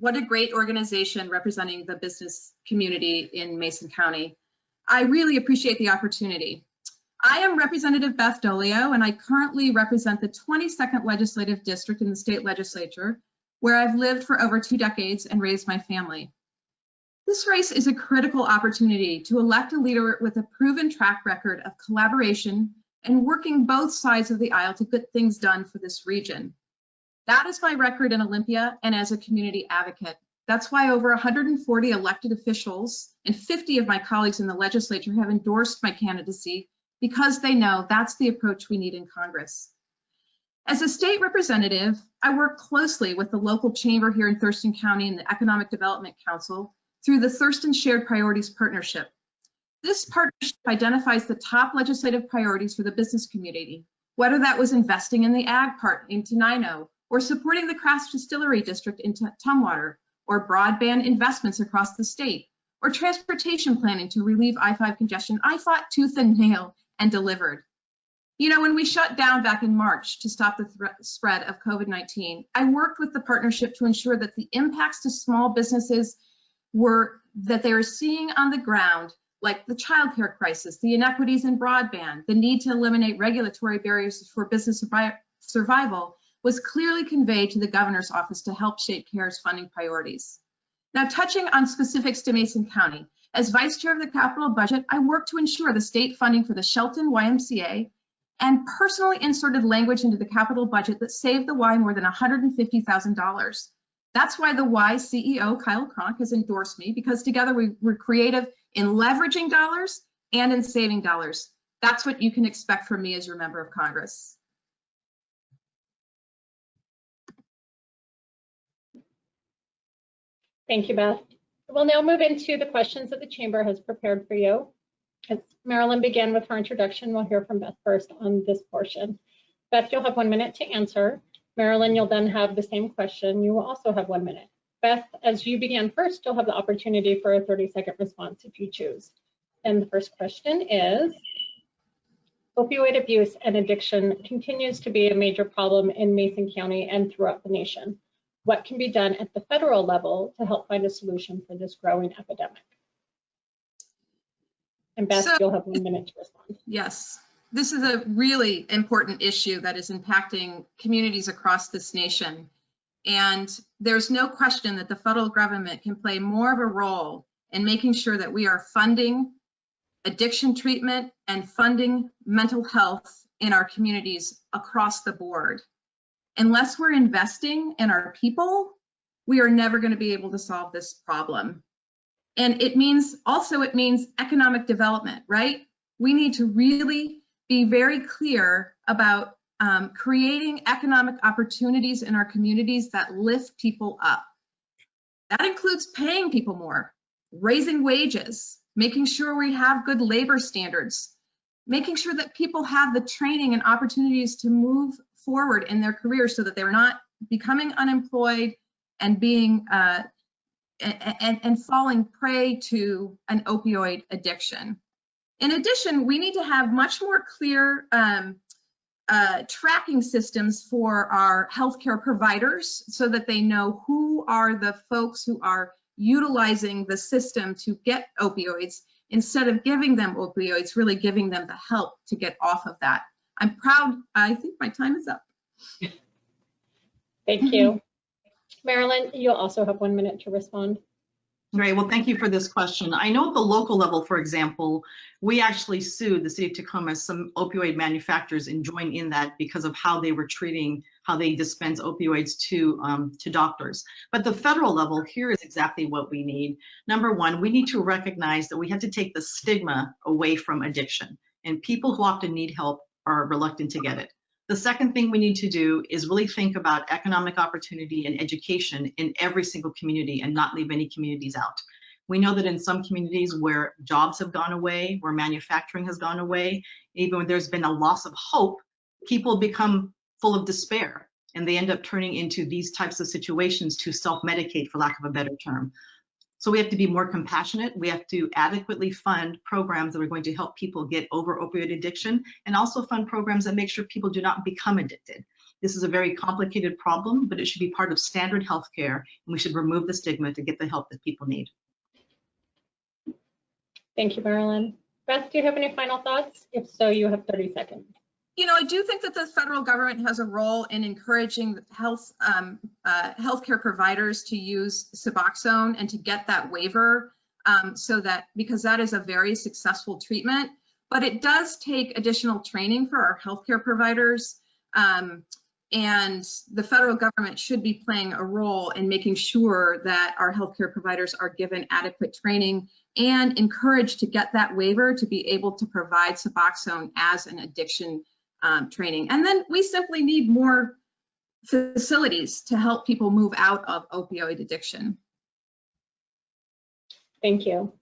What a great organization representing the business community in Mason County. I really appreciate the opportunity. I am Representative Beth Dolio, and I currently represent the 22nd Legislative District in the state legislature, where I've lived for over 2 decades and raised my family. This race is a critical opportunity to elect a leader with a proven track record of collaboration and working both sides of the aisle to get things done for this region. That is my record in Olympia and as a community advocate. That's why over 140 elected officials and 50 of my colleagues in the legislature have endorsed my candidacy, because they know that's the approach we need in Congress. As a state representative, I work closely with the local chamber here in Thurston County and the Economic Development Council through the Thurston Shared Priorities Partnership. This partnership identifies the top legislative priorities for the business community, whether that was investing in the ag part in Tenino, or supporting the Craft Distillery District in Tumwater, or broadband investments across the state, or transportation planning to relieve I-5 congestion. I fought tooth and nail and delivered. You know, when we shut down back in March to stop the spread of COVID-19, I worked with the partnership to ensure that the impacts to small businesses that they are seeing on the ground, like the childcare crisis, the inequities in broadband, the need to eliminate regulatory barriers for business survival, was clearly conveyed to the governor's office to help shape CARE's funding priorities. Now, touching on specifics to Mason County, as vice chair of the capital budget, I worked to ensure the state funding for the Shelton YMCA and personally inserted language into the capital budget that saved the Y more than $150,000. That's why the Y CEO, Kyle Cronk, has endorsed me, because together we're creative in leveraging dollars and in saving dollars. That's what you can expect from me as your member of Congress. Thank you, Beth. We'll now move into the questions that the chamber has prepared for you. As Marilyn began with her introduction, we'll hear from Beth first on this portion. Beth, you'll have 1 minute to answer. Marilyn, you'll then have the same question. You will also have 1 minute. Beth, as you begin first, you'll have the opportunity for a 30-second response if you choose. And the first question is, opioid abuse and addiction continues to be a major problem in Mason County and throughout the nation. What can be done at the federal level to help find a solution for this growing epidemic? And Beth, you'll have 1 minute to respond. Yes, this is a really important issue that is impacting communities across this nation. And there's no question that the federal government can play more of a role in making sure that we are funding addiction treatment and funding mental health in our communities across the board. Unless we're investing in our people, we are never going to be able to solve this problem. And it means economic development, right? We need to really be very clear about creating economic opportunities in our communities that lift people up. That includes paying people more, raising wages, making sure we have good labor standards, making sure that people have the training and opportunities to move forward in their careers so that they're not becoming unemployed and being and falling prey to an opioid addiction. In addition, we need to have much more clear tracking systems for our healthcare providers so that they know who are the folks who are utilizing the system to get opioids, instead of giving them opioids, really giving them the help to get off of that. I'm proud. I think my time is up. Thank you. Marilyn, you'll also have 1 minute to respond. Great. Well, thank you for this question. I know at the local level, for example, we actually sued the city of Tacoma, some opioid manufacturers, and joined in that because of how they were treating, how they dispense opioids to doctors. But the federal level, here is exactly what we need. Number one, we need to recognize that we have to take the stigma away from addiction, and people who often need help are reluctant to get it. The second thing we need to do is really think about economic opportunity and education in every single community and not leave any communities out. We know that in some communities where jobs have gone away, where manufacturing has gone away, even when there's been a loss of hope, people become full of despair and they end up turning into these types of situations to self-medicate, for lack of a better term. So we have to be more compassionate. We have to adequately fund programs that are going to help people get over opioid addiction, and also fund programs that make sure people do not become addicted. This is a very complicated problem, but it should be part of standard health care, and we should remove the stigma to get the help that people need. Thank you, Marilyn. Beth, do you have any final thoughts? If so, you have 30 seconds. You know, I do think that the federal government has a role in encouraging healthcare providers to use Suboxone and to get that waiver, because that is a very successful treatment. But it does take additional training for our healthcare providers, and the federal government should be playing a role in making sure that our healthcare providers are given adequate training and encouraged to get that waiver to be able to provide Suboxone as an addiction training. And then we simply need more facilities to help people move out of opioid addiction. Thank you.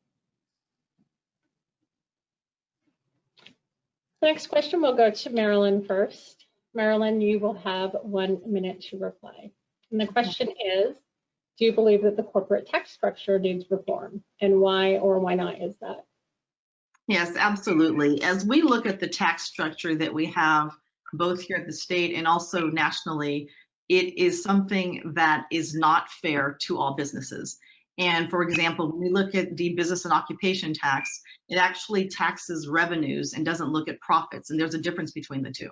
The next question will go to Marilyn first. Marilyn, you will have 1 minute to reply. And the question is, do you believe that the corporate tax structure needs reform? And why or why not is that? Yes, absolutely. As we look at the tax structure that we have, both here at the state and also nationally, it is something that is not fair to all businesses. And for example, when we look at the business and occupation tax, it actually taxes revenues and doesn't look at profits. And there's a difference between the two.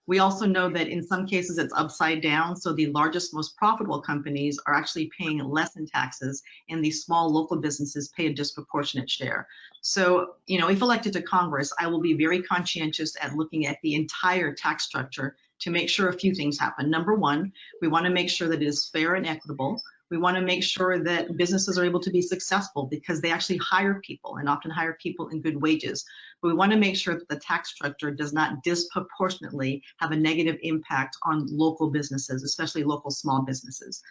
We also know that in some cases it's upside down. So the largest, most profitable companies are actually paying less in taxes, and these small local businesses pay a disproportionate share. So, you know, if elected to Congress, I will be very conscientious at looking at the entire tax structure to make sure a few things happen. Number one, we want to make sure that it is fair and equitable. We want to make sure that businesses are able to be successful because they actually hire people and often hire people in good wages. But we want to make sure that the tax structure does not disproportionately have a negative impact on local businesses, especially local small businesses.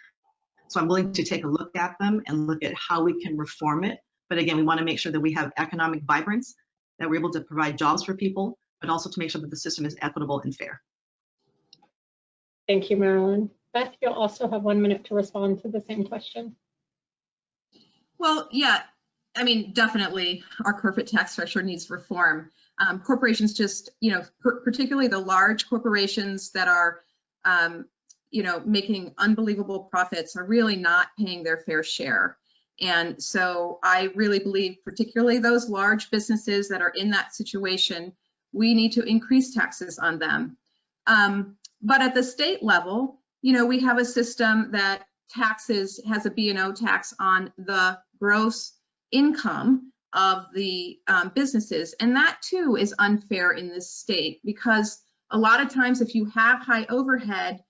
So I'm willing to take a look at them and look at how we can reform it. But again, we want to make sure that we have economic vibrance, that we're able to provide jobs for people, but also to make sure that the system is equitable and fair. Thank you, Marilyn. Beth, you'll also have 1 minute to respond to the same question. Well, yeah, I mean, definitely our corporate tax structure needs reform. Corporations just, you know, particularly the large corporations that are, you know, making unbelievable profits are really not paying their fair share. And so I really believe, particularly those large businesses that are in that situation, we need to increase taxes on them. But at the state level, you know, we have a system that has a B&O tax on the gross income of the businesses. And that too is unfair in this state, because a lot of times if you have high overhead,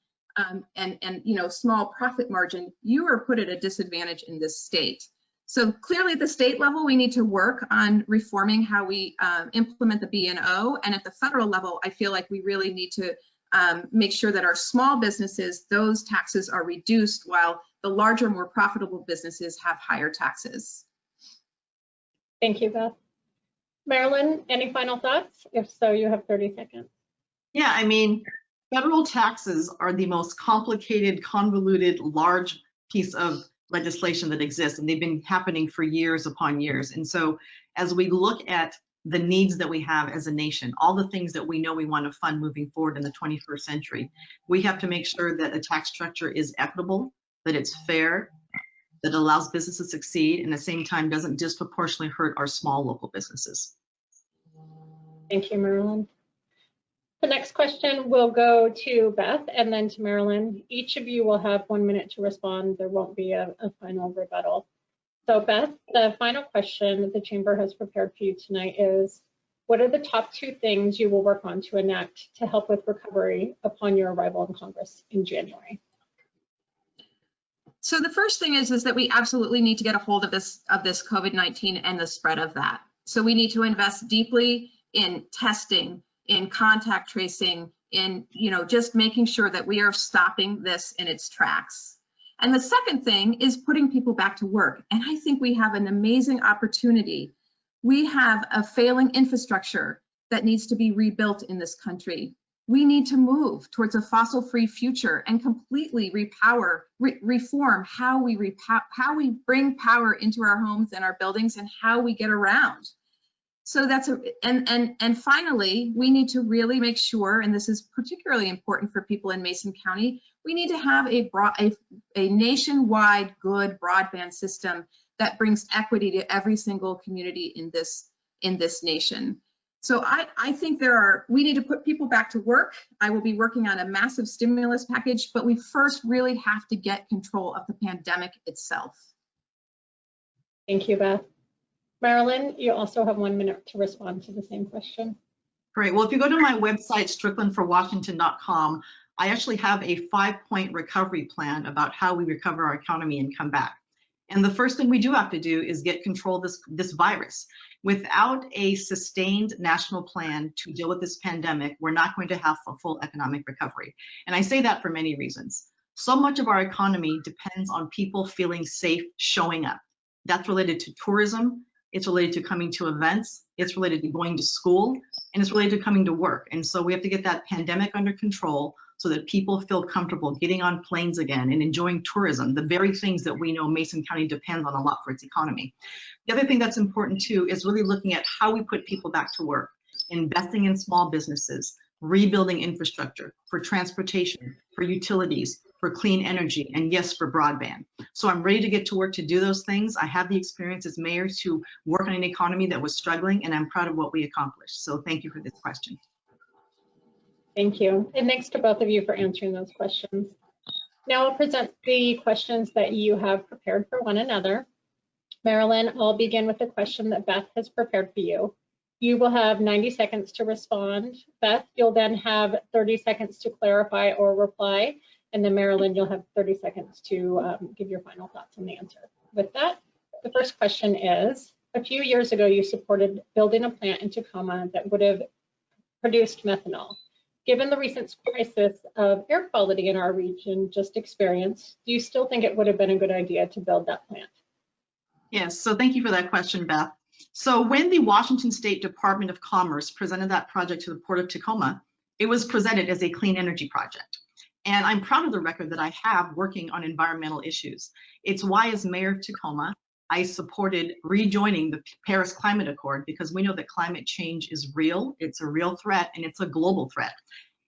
and small profit margin, you are put at a disadvantage in this state. So clearly at the state level, we need to work on reforming how we implement the B&O. And at the federal level, I feel like we really need to make sure that our small businesses, those taxes are reduced while the larger, more profitable businesses have higher taxes. Thank you, Beth. Marilyn, any final thoughts? If so, you have 30 seconds. Yeah, I mean, federal taxes are the most complicated, convoluted, large piece of legislation that exists, and they've been happening for years upon years. And so as we look at the needs that we have as a nation, all the things that we know we want to fund moving forward in the 21st century, we have to make sure that the tax structure is equitable, that it's fair, that allows businesses to succeed, and at the same time doesn't disproportionately hurt our small local businesses. Thank you, Marilyn. The next question will go to Beth and then to Marilyn. Each of you will have 1 minute to respond. There won't be a final rebuttal. So Beth, the final question that the Chamber has prepared for you tonight is, what are the top 2 things you will work on to enact to help with recovery upon your arrival in Congress in January? So the first thing is that we absolutely need to get a hold of this COVID-19 and the spread of that. So we need to invest deeply in testing, in contact tracing, in just making sure that we are stopping this in its tracks. And the second thing is putting people back to work. And I think we have an amazing opportunity. We have a failing infrastructure that needs to be rebuilt in this country. We need to move towards a fossil-free future and completely reform how we bring power into our homes and our buildings and how we get around. So and finally, we need to really make sure, and this is particularly important for people in Mason County, we need to have a nationwide good broadband system that brings equity to every single community in this nation. So I think we need to put people back to work. I will be working on a massive stimulus package, but we first really have to get control of the pandemic itself. Thank you, Beth. Marilyn, you also have 1 minute to respond to the same question. Great. Well, if you go to my website, stricklandforwashington.com, I actually have a 5-point recovery plan about how we recover our economy and come back. And the first thing we do have to do is get control of this virus. Without a sustained national plan to deal with this pandemic, we're not going to have a full economic recovery. And I say that for many reasons. So much of our economy depends on people feeling safe showing up. That's related to tourism. It's related to coming to events, it's related to going to school, and it's related to coming to work. And so we have to get that pandemic under control so that people feel comfortable getting on planes again and enjoying tourism, the very things that we know Mason County depends on a lot for its economy. The other thing that's important too is really looking at how we put people back to work, investing in small businesses, rebuilding infrastructure for transportation, for utilities, for clean energy, and yes, for broadband. So I'm ready to get to work to do those things. I have the experience as mayor to work on an economy that was struggling, and I'm proud of what we accomplished. So thank you for this question. Thank you. And thanks to both of you for answering those questions. Now I'll present the questions that you have prepared for one another. Marilyn, I'll begin with the question that Beth has prepared for you. You will have 90 seconds to respond. Beth, you'll then have 30 seconds to clarify or reply. And then Marilyn, you'll have 30 seconds to give your final thoughts on the answer. With that, the first question is, a few years ago, you supported building a plant in Tacoma that would have produced methanol. Given the recent crisis of air quality in our region just experienced, do you still think it would have been a good idea to build that plant? Yes, so thank you for that question, Beth. So when the Washington State Department of Commerce presented that project to the Port of Tacoma, it was presented as a clean energy project. And I'm proud of the record that I have working on environmental issues. It's why, as mayor of Tacoma, I supported rejoining the Paris Climate Accord, because we know that climate change is real, it's a real threat, and it's a global threat.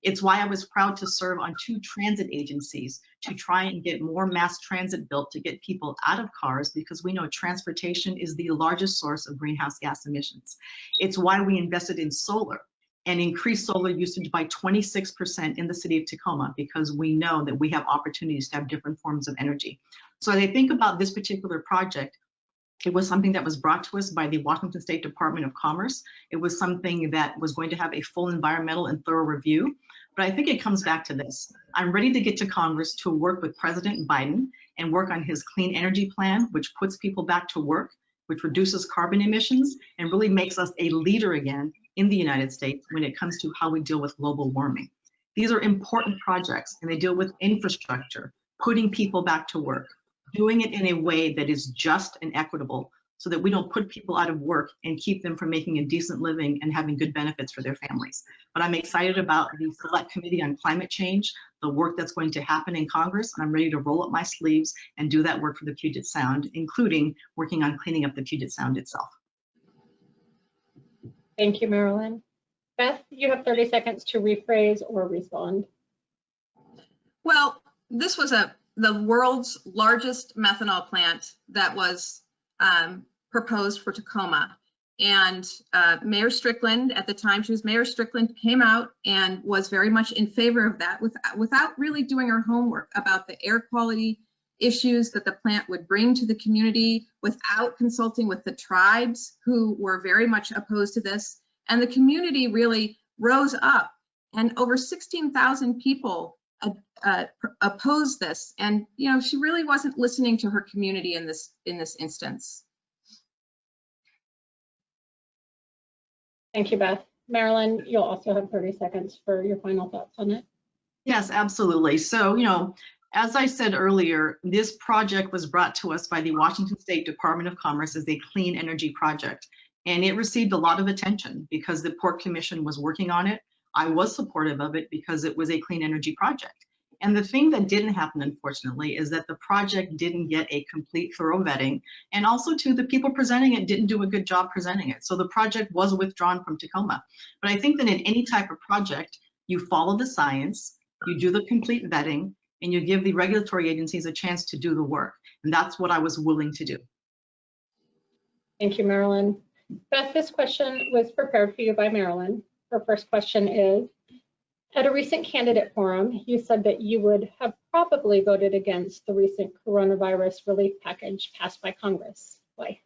It's why I was proud to serve on 2 transit agencies to try and get more mass transit built to get people out of cars, because we know transportation is the largest source of greenhouse gas emissions. It's why we invested in solar and increased solar usage by 26% in the city of Tacoma, because we know that we have opportunities to have different forms of energy. So as I think about this particular project, it was something that was brought to us by the Washington State Department of Commerce. It was something that was going to have a full environmental and thorough review. But I think it comes back to this. I'm ready to get to Congress to work with President Biden and work on his clean energy plan, which puts people back to work, which reduces carbon emissions and really makes us a leader again in the United States when it comes to how we deal with global warming. These are important projects, and they deal with infrastructure, putting people back to work, doing it in a way that is just and equitable so that we don't put people out of work and keep them from making a decent living and having good benefits for their families. But I'm excited about the Select Committee on Climate Change, the work that's going to happen in Congress, and I'm ready to roll up my sleeves and do that work for the Puget Sound, including working on cleaning up the Puget Sound itself. Thank you, Marilyn. Beth, you have 30 seconds to rephrase or respond. Well, this was the world's largest methanol plant that was proposed for Tacoma. And Mayor Strickland, at the time she was Mayor Strickland, came out and was very much in favor of that without really doing her homework about the air quality issues that the plant would bring to the community, without consulting with the tribes who were very much opposed to this. And the community really rose up, and over 16,000 people opposed this. And she really wasn't listening to her community in this instance. Thank you, Beth. Marilyn, you'll also have 30 seconds for your final thoughts on it. Yes, absolutely. So, as I said earlier, this project was brought to us by the Washington State Department of Commerce as a clean energy project. And it received a lot of attention because the Port Commission was working on it. I was supportive of it because it was a clean energy project. And the thing that didn't happen, unfortunately, is that the project didn't get a complete thorough vetting. And also, too, the people presenting it didn't do a good job presenting it. So the project was withdrawn from Tacoma. But I think that in any type of project, you follow the science, you do the complete vetting, and you give the regulatory agencies a chance to do the work. And that's what I was willing to do. Thank you, Marilyn. Beth, this question was prepared for you by Marilyn. Her first question is, at a recent candidate forum, you said that you would have probably voted against the recent coronavirus relief package passed by Congress. Why?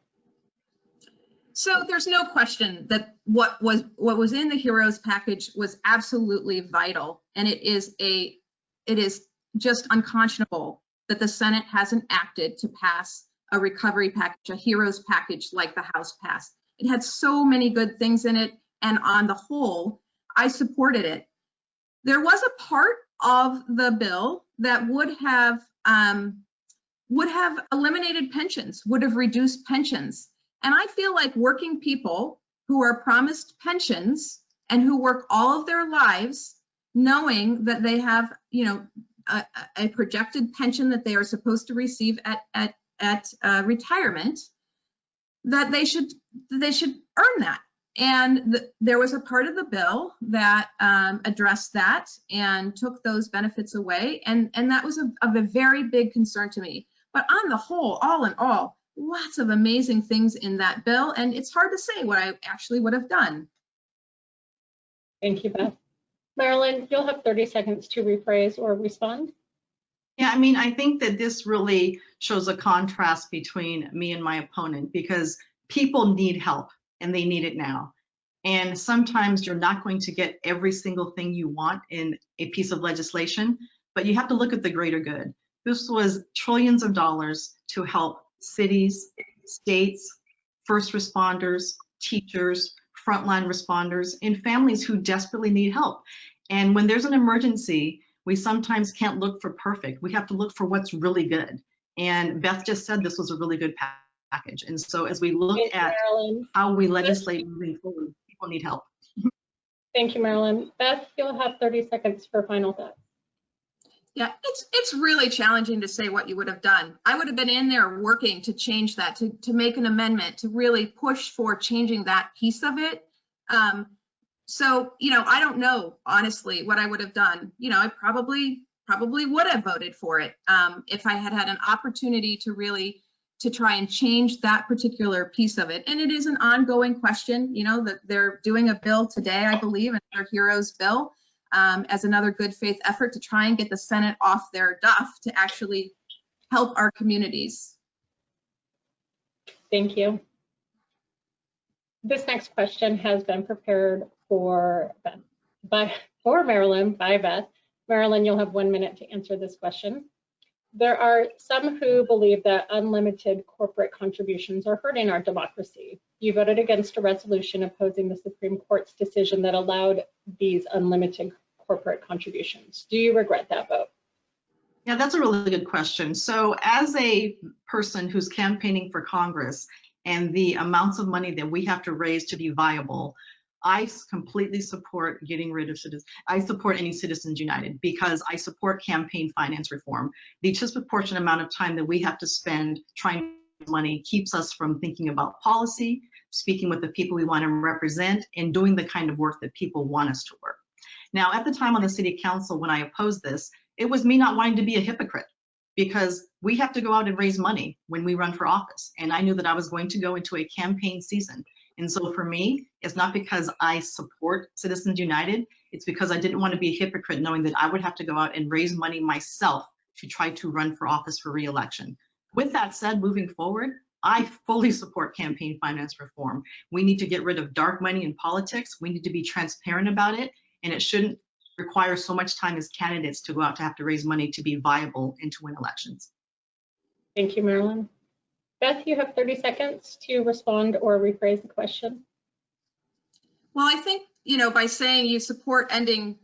So there's no question that what was in the HEROES package was absolutely vital, and it is just unconscionable that the Senate hasn't acted to pass a recovery package, a HEROES package like the House passed. It had so many good things in it, and on the whole, I supported it. There was a part of the bill that would have eliminated pensions, would have reduced pensions. And I feel like working people who are promised pensions and who work all of their lives, knowing that they have, a projected pension that they are supposed to receive at retirement, that they should earn that. And there was a part of the bill that addressed that and took those benefits away. And that was of a very big concern to me. But on the whole, all in all, lots of amazing things in that bill. And it's hard to say what I actually would have done. Thank you, Beth. Marilyn, you'll have 30 seconds to rephrase or respond. Yeah, I think that this really shows a contrast between me and my opponent, because people need help and they need it now. And sometimes you're not going to get every single thing you want in a piece of legislation, but you have to look at the greater good. This was trillions of dollars to help cities, states, first responders, teachers, frontline responders, and families who desperately need help. And when there's an emergency, we sometimes can't look for perfect. We have to look for what's really good. And Beth just said this was a really good package. And so as we look at how we legislate moving forward, people need help. Thank you, Marilyn. Beth, you'll have 30 seconds for final thoughts. Yeah, it's really challenging to say what you would have done. I would have been in there working to change that, to make an amendment, to really push for changing that piece of it. So, I don't know, honestly, what I would have done. I probably would have voted for it if I had had an opportunity to try and change that particular piece of it. And it is an ongoing question, that they're doing a bill today, I believe, another HEROES bill, as another good faith effort to try and get the Senate off their duff to actually help our communities. Thank you. This next question has been prepared for Beth by for Marilyn by Beth. Marilyn, you'll have 1 minute to answer this question. There are some who believe that unlimited corporate contributions are hurting our democracy. You voted against a resolution opposing the Supreme Court's decision that allowed these unlimited corporate contributions. Do you regret that vote? Yeah, that's a really good question. So as a person who's campaigning for Congress and the amounts of money that we have to raise to be viable, I completely support getting rid of citizens. I support any Citizens United because I support campaign finance reform. The disproportionate amount of time that we have to spend trying to raise money keeps us from thinking about policy, speaking with the people we want to represent, and doing the kind of work that people want us to work. Now, at the time on the City Council when I opposed this, it was me not wanting to be a hypocrite because we have to go out and raise money when we run for office. And I knew that I was going to go into a campaign season. And so for me, it's not because I support Citizens United, it's because I didn't want to be a hypocrite knowing that I would have to go out and raise money myself to try to run for office for re-election. With that said, moving forward, I fully support campaign finance reform. We need to get rid of dark money in politics. We need to be transparent about it, and it shouldn't require so much time as candidates to go out to have to raise money to be viable and to win elections. Thank you, Marilyn. Beth, you have 30 seconds to respond or rephrase the question. Well, I think, by saying you support ending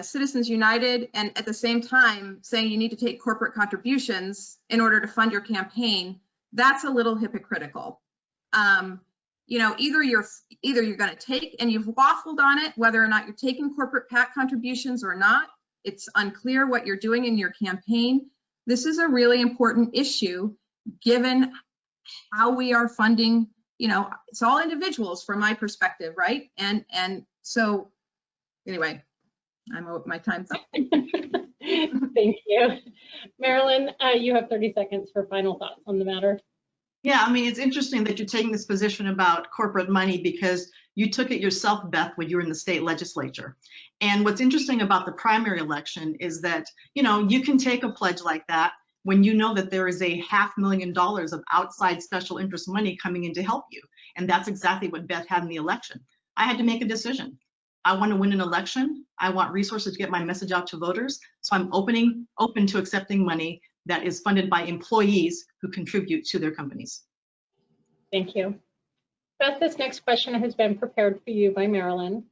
Citizens United and at the same time saying you need to take corporate contributions in order to fund your campaign, that's a little hypocritical. Either you're going to take, and you've waffled on it, whether or not you're taking corporate PAC contributions or not. It's unclear what you're doing in your campaign. This is a really important issue given how we are funding, it's all individuals from my perspective, right? And so anyway, my time's up. Thank you. Marilyn, you have 30 seconds for final thoughts on the matter. Yeah, I mean, it's interesting that you're taking this position about corporate money because you took it yourself, Beth, when you were in the state legislature. And what's interesting about the primary election is that, you can take a pledge like that when you know that there is a $500,000 of outside special interest money coming in to help you. And that's exactly what Beth had in the election. I had to make a decision. I want to win an election. I want resources to get my message out to voters. So I'm open to accepting money that is funded by employees who contribute to their companies. Thank you. Beth, this next question has been prepared for you by Marilyn,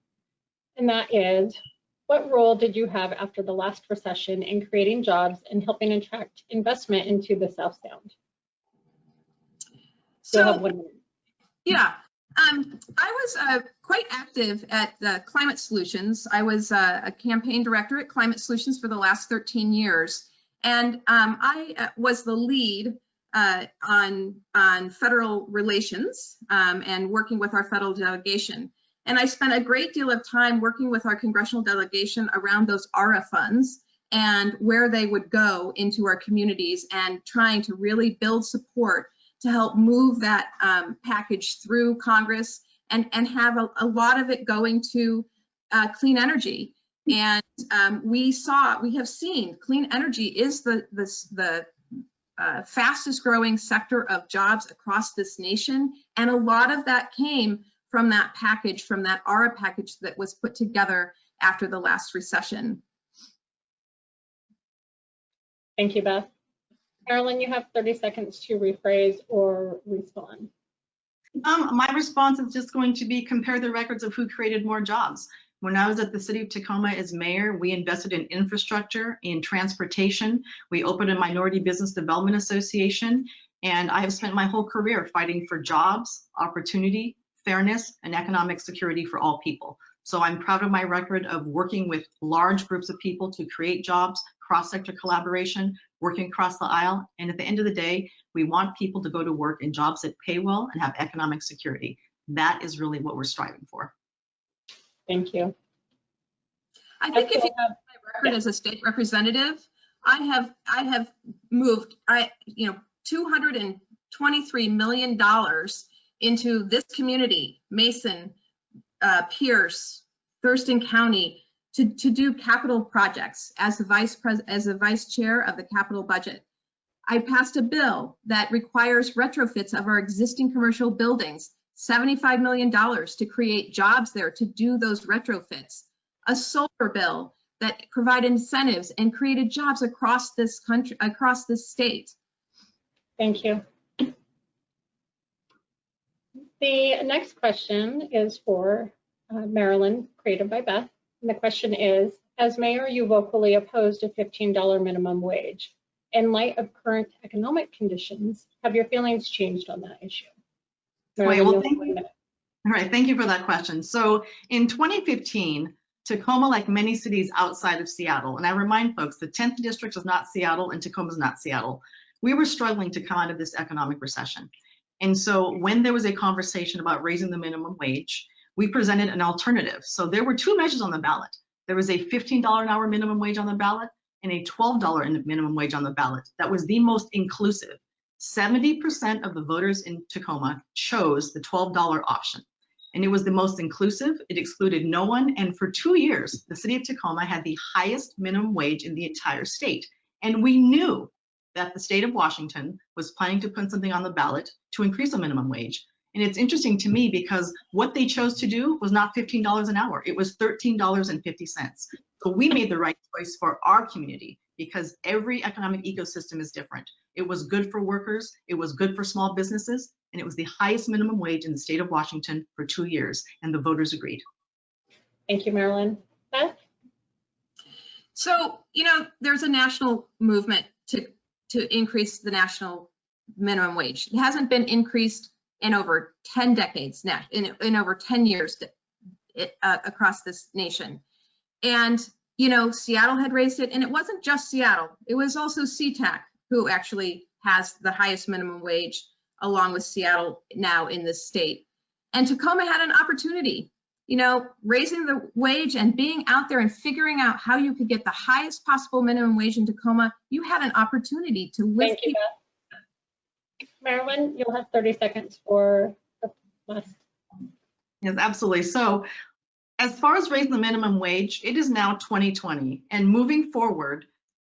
and that is, what role did you have after the last recession in creating jobs and helping attract investment into the South Sound? So, have 1 minute. Yeah, I was quite active at Climate Solutions. I was a campaign director at Climate Solutions for the last 13 years. And I was the lead on federal relations and working with our federal delegation. And I spent a great deal of time working with our congressional delegation around those ARA funds and where they would go into our communities and trying to really build support to help move that package through Congress and have a lot of it going to clean energy. And we have seen clean energy is the fastest growing sector of jobs across this nation. And a lot of that came from that package, from that ARA package that was put together after the last recession. Thank you, Beth. Marilyn, you have 30 seconds to rephrase or respond. My response is just going to be compare the records of who created more jobs. When I was at the city of Tacoma as mayor, we invested in infrastructure, in transportation. We opened a minority business development association, and I have spent my whole career fighting for jobs, opportunity, fairness, and economic security for all people. So I'm proud of my record of working with large groups of people to create jobs, cross-sector collaboration, working across the aisle. And at the end of the day, we want people to go to work in jobs that pay well and have economic security. That is really what we're striving for. Thank you. I think if you have my record as a state representative, I have moved $223 million into this community, Mason, Pierce, Thurston County, to do capital projects as the vice chair of the capital budget. I passed a bill that requires retrofits of our existing commercial buildings, $75 million to create jobs there to do those retrofits. a solar bill that provided incentives and created jobs across this country, across this state. Thank you. The next question is for Marilyn, created by Beth. And the question is, as mayor, you vocally opposed a $15 minimum wage. In light of current economic conditions, have your feelings changed on that issue? Marilyn, Well, you'll thank have 1 you. minute. All right, thank you for that question. So in 2015, Tacoma, like many cities outside of Seattle, and I remind folks, the 10th district is not Seattle and Tacoma is not Seattle. We were struggling to come out of this economic recession. And so when there was a conversation about raising the minimum wage, we presented an alternative. So there were two measures on the ballot. There was a $15 an hour minimum wage on the ballot and a $12 minimum wage on the ballot. That was the most inclusive. 70% of the voters in Tacoma chose the $12 option. And it was the most inclusive. It excluded no one. And for 2 years, the city of Tacoma had the highest minimum wage in the entire state. And we knew that the state of Washington was planning to put something on the ballot to increase the minimum wage. And it's interesting to me because what they chose to do was not $15 an hour. It was $13.50. So we made the right choice for our community because every economic ecosystem is different. It was good for workers, it was good for small businesses, and it was the highest minimum wage in the state of Washington for 2 years, and the voters agreed. Thank you, Marilyn. Beth? So, you know, there's a national movement to increase the national minimum wage. It hasn't been increased in over 10 decades now, in over 10 years across this nation. And, you know, Seattle had raised it, and it wasn't just Seattle. It was also SeaTac, who actually has the highest minimum wage along with Seattle now in this state. And Tacoma had an opportunity, you know, raising the wage and being out there and figuring out how you could get the highest possible minimum wage in Tacoma. You had an opportunity to lift Thank you, people. Beth. Marilyn, you'll have 30 seconds for the last. Yes, absolutely. So as far as raising the minimum wage, it is now 2020. And moving forward,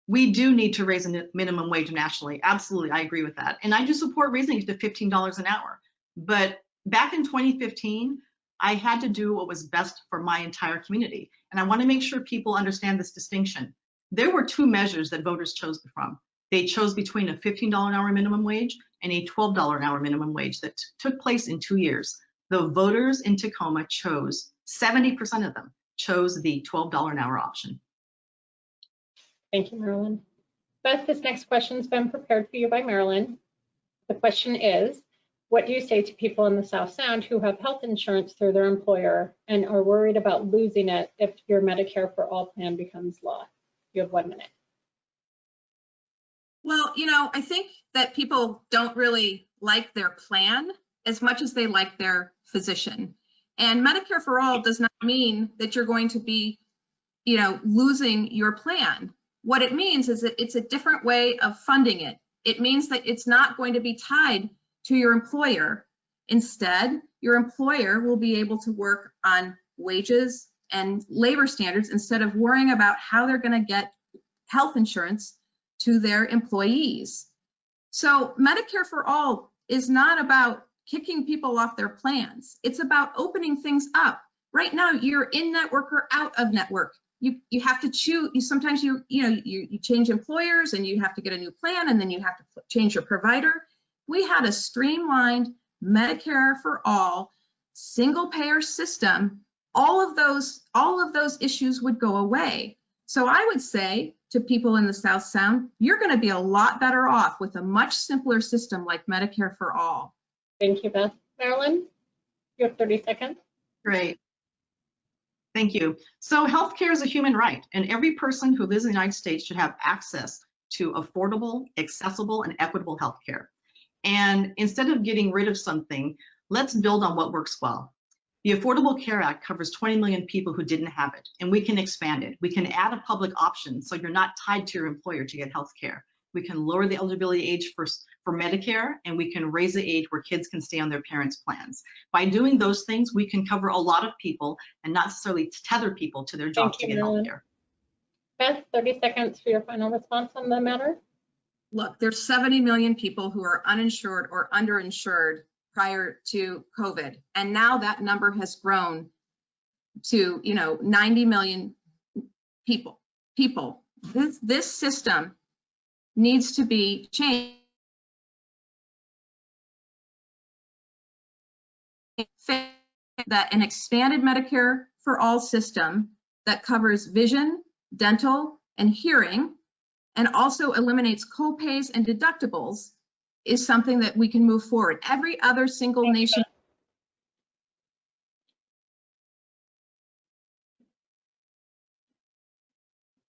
we do need to raise the minimum wage nationally. Absolutely, I agree with that. And I do support raising it to $15 an hour. But back in 2015, I had to do what was best for my entire community. And I want to make sure people understand this distinction. There were two measures that voters chose from. They chose between a $15 an hour minimum wage and a $12 an hour minimum wage that took place in 2 years. The voters in Tacoma chose, 70% of them chose the $12 an hour option. Thank you, Marilyn. Beth, this next question's been prepared for you by Marilyn. The question is, what do you say to people in the South Sound who have health insurance through their employer and are worried about losing it if your Medicare for All plan becomes law? You have 1 minute. Well, you know, I think that people don't really like their plan as much as they like their physician. And Medicare for All does not mean that you're going to be, you know, losing your plan. What it means is that it's a different way of funding it. It means that it's not going to be tied to your employer. Instead, your employer will be able to work on wages and labor standards instead of worrying about how they're going to get health insurance to their employees. So Medicare for All is not about kicking people off their plans. It's about opening things up. Right now, you're in network or out of network. You have to choose. Sometimes you change employers and you have to get a new plan, and then you have to change your provider. We had a streamlined Medicare for All single payer system. All of those issues would go away. So I would say to people in the South Sound, you're going to be a lot better off with a much simpler system like Medicare for All. Thank you, Beth. Marilyn, you have 30 seconds. Great. Thank you. So healthcare is a human right, and every person who lives in the United States should have access to affordable, accessible, and equitable healthcare. And instead of getting rid of something, let's build on what works well. The Affordable Care Act covers 20 million people who didn't have it, and we can expand it. We can add a public option so you're not tied to your employer to get healthcare. We can lower the eligibility age for Medicare, and we can raise the age where kids can stay on their parents' plans. By doing those things, we can cover a lot of people and not necessarily tether people to their jobs to get healthcare. Beth, 30 seconds for your final response on the matter. Look, there's 70 million people who are uninsured or underinsured prior to COVID. And now that number has grown to, 90 million people. This system needs to be changed. That an expanded Medicare for all system that covers vision, dental, and hearing, and also eliminates co-pays and deductibles is something that we can move forward. Every other single nation.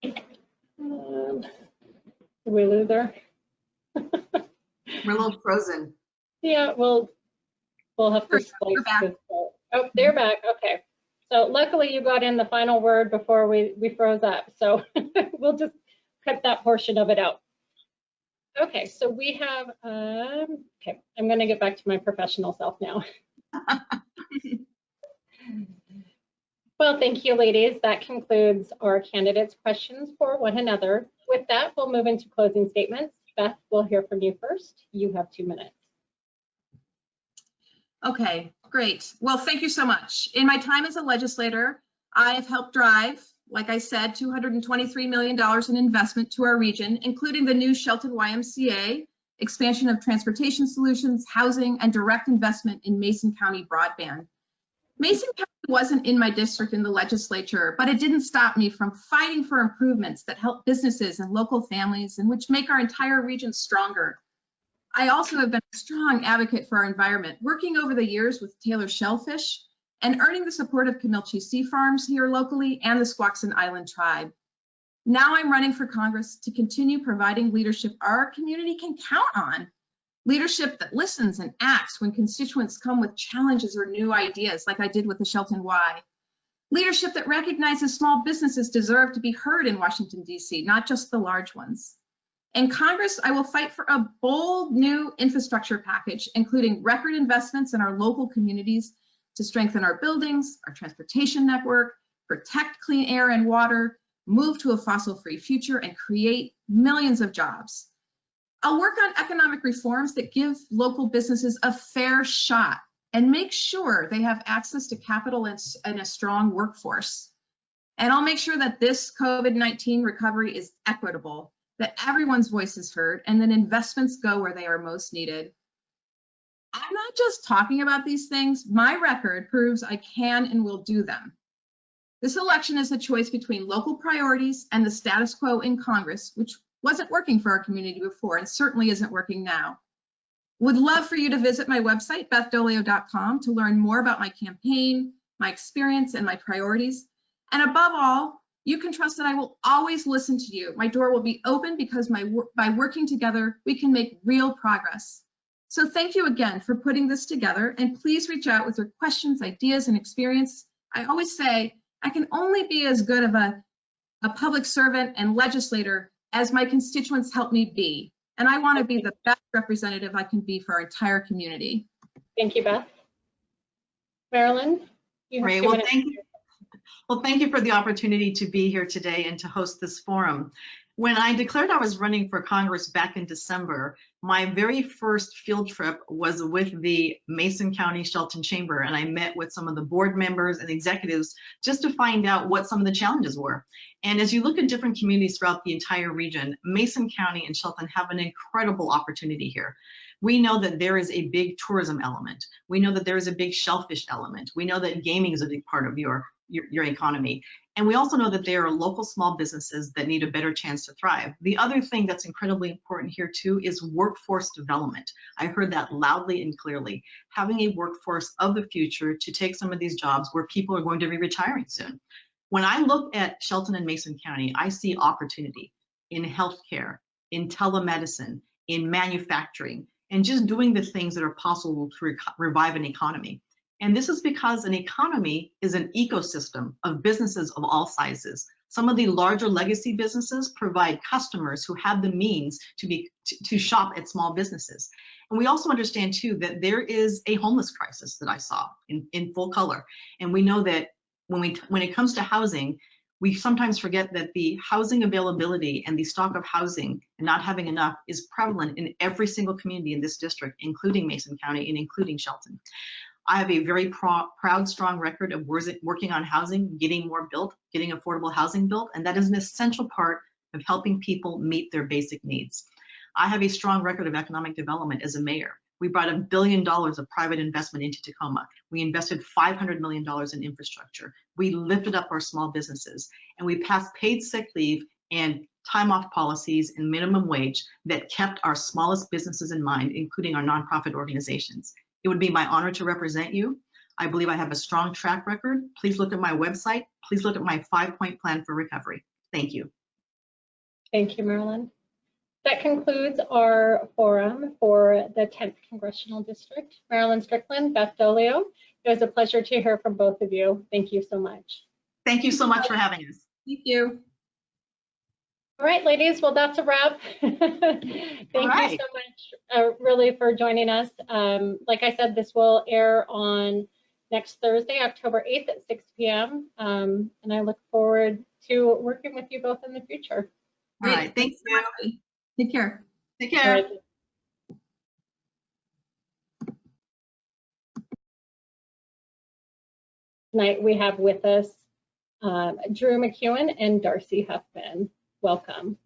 Did we lose her? We're a little frozen. Yeah, we'll have to splice this. Oh, they're back. Okay. So luckily you got in the final word before we froze up. So we'll just cut that portion of it out. Okay, so we have, okay, I'm going to get back to my professional self now. Well, thank you, ladies. That concludes our candidates' questions for one another. With that, we'll move into closing statements. Beth, we'll hear from you first. You have 2 minutes. Okay, great. Well, thank you so much. In my time as a legislator, I have helped drive, like I said, $223 million in investment to our region, including the new Shelton YMCA, expansion of transportation solutions, housing, and direct investment in Mason County broadband. Mason County wasn't in my district in the legislature, but it didn't stop me from fighting for improvements that help businesses and local families and which make our entire region stronger. I also have been a strong advocate for our environment, working over the years with Taylor Shellfish and earning the support of Camilchi Sea Farms here locally and the Squaxin Island tribe. Now I'm running for Congress to continue providing leadership our community can count on. Leadership that listens and acts when constituents come with challenges or new ideas, like I did with the Shelton Y. Leadership that recognizes small businesses deserve to be heard in Washington, D.C., not just the large ones. In Congress, I will fight for a bold new infrastructure package, including record investments in our local communities to strengthen our buildings, our transportation network, protect clean air and water, move to a fossil-free future, and create millions of jobs. I'll work on economic reforms that give local businesses a fair shot and make sure they have access to capital and a strong workforce. And I'll make sure that this COVID-19 recovery is equitable, that everyone's voice is heard, and that investments go where they are most needed. I'm not just talking about these things. My record proves I can and will do them. This election is a choice between local priorities and the status quo in Congress, which wasn't working for our community before and certainly isn't working now. Would love for you to visit my website, bethdoleo.com, to learn more about my campaign, my experience, and my priorities. And above all, you can trust that I will always listen to you. My door will be open because by working together, we can make real progress. So thank you again for putting this together, and please reach out with your questions, ideas, and experience. I always say I can only be as good of a public servant and legislator as my constituents help me be. And I want to be the best representative I can be for our entire community. Thank you, Beth. Marilyn, you have 2 minutes. Thank you for the opportunity to be here today and to host this forum. When I declared I was running for Congress back in December, my very first field trip was with the Mason County Shelton Chamber, and I met with some of the board members and executives just to find out what some of the challenges were. And as you look at different communities throughout the entire region, Mason County and Shelton have an incredible opportunity here. We know that there is a big tourism element. We know that there is a big shellfish element. We know that gaming is a big part of your economy. And we also know that there are local small businesses that need a better chance to thrive. The other thing that's incredibly important here too is workforce development. I heard that loudly and clearly. Having a workforce of the future to take some of these jobs where people are going to be retiring soon. When I look at Shelton and Mason County, I see opportunity in healthcare, in telemedicine, in manufacturing, and just doing the things that are possible to revive an economy. And this is because an economy is an ecosystem of businesses of all sizes. Some of the larger legacy businesses provide customers who have the means to shop at small businesses. And we also understand too that there is a homeless crisis that I saw in full color. And we know that when it comes to housing, we sometimes forget that the housing availability and the stock of housing and not having enough is prevalent in every single community in this district, including Mason County and including Shelton. I have a very proud, strong record of working on housing, getting more built, getting affordable housing built, and that is an essential part of helping people meet their basic needs. I have a strong record of economic development as a mayor. We brought $1 billion of private investment into Tacoma. We invested $500 million in infrastructure. We lifted up our small businesses, and we passed paid sick leave and time off policies and minimum wage that kept our smallest businesses in mind, including our nonprofit organizations. It would be my honor to represent you. I believe I have a strong track record. Please look at my website. Please look at my 5-point plan for recovery. Thank you. Thank you, Marilyn. That concludes our forum for the 10th Congressional District. Marilyn Strickland, Beth Dolio, it was a pleasure to hear from both of you. Thank you so much. Thank you so much for having us. Thank you. All right, ladies, well, that's a wrap. Thank you so much, really, for joining us. Like I said, this will air on next Thursday, October 8th at 6 p.m. And I look forward to working with you both in the future. All right, thanks. Take care. Take care. Right. Tonight we have with us Drew McEwen and Darcy Huffman. Welcome.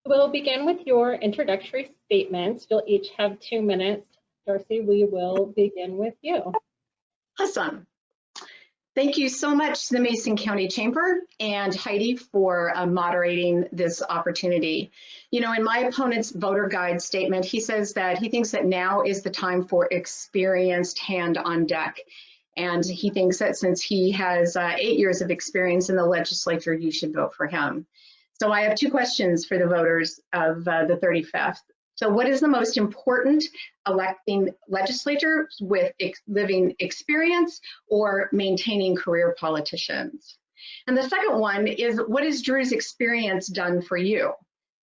We'll begin with your introductory statements. You'll each have 2 minutes. Darcy, we will begin with you. Awesome. Thank you so much to the Mason County Chamber and Heidi for moderating this opportunity. You know, in my opponent's voter guide statement, he says that he thinks that now is the time for experienced hand on deck. And he thinks that since he has 8 years of experience in the legislature, you should vote for him. So I have 2 questions for the voters of the 35th. So what is the most important, electing legislators with living experience or maintaining career politicians? And the second one is, what has Drew's experience done for you?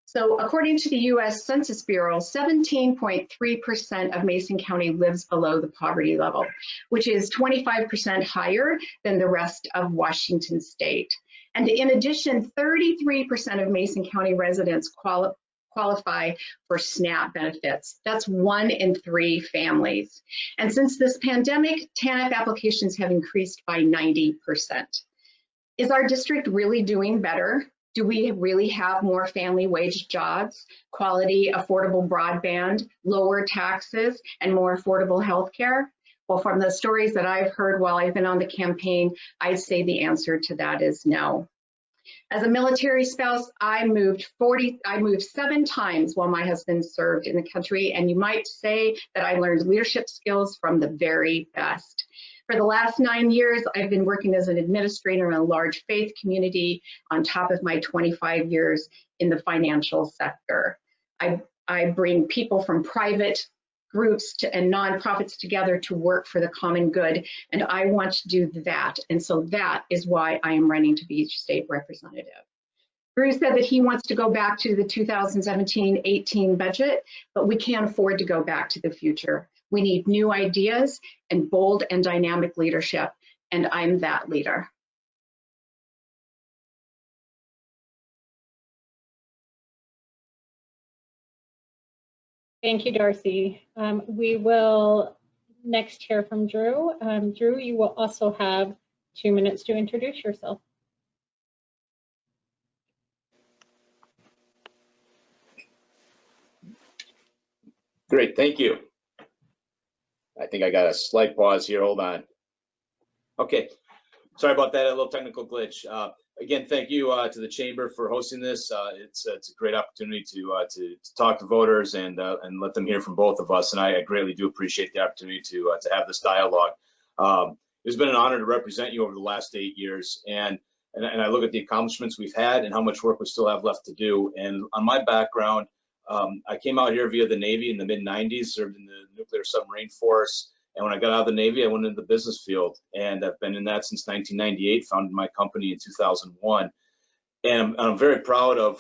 So according to the US Census Bureau, 17.3% of Mason County lives below the poverty level, which is 25% higher than the rest of Washington state. And in addition, 33% of Mason County residents qualify for SNAP benefits. That's 1 in 3 families. And since this pandemic, TANF applications have increased by 90%. Is our district really doing better? Do we really have more family wage jobs, quality, affordable broadband, lower taxes, and more affordable health care? Well, from the stories that I've heard while I've been on the campaign, I'd say the answer to that is no. As a military spouse, I moved 7 times while my husband served in the country, and you might say that I learned leadership skills from the very best. For the last 9 years, I've been working as an administrator in a large faith community on top of my 25 years in the financial sector. I bring people from private groups and nonprofits together to work for the common good, and I want to do that. And so that is why I am running to be state representative. Drew said that he wants to go back to the 2017-18 budget, but we can't afford to go back to the future. We need new ideas and bold and dynamic leadership, and I'm that leader. Thank you, Darcy. We will next hear from Drew. Drew, you will also have 2 minutes to introduce yourself. Great, thank you. I think I got a slight pause here, hold on. Okay, sorry about that, a little technical glitch. Again, thank you to the Chamber for hosting this. It's a great opportunity to talk to voters and let them hear from both of us, and I greatly do appreciate the opportunity to have this dialogue. It's been an honor to represent you over the last 8 years, and I look at the accomplishments we've had and how much work we still have left to do. And on my background, I came out here via the Navy in the mid-90s, served in the nuclear submarine force, and when I got out of the Navy, I went into the business field, and I've been in that since 1998, founded my company in 2001. And I'm very proud of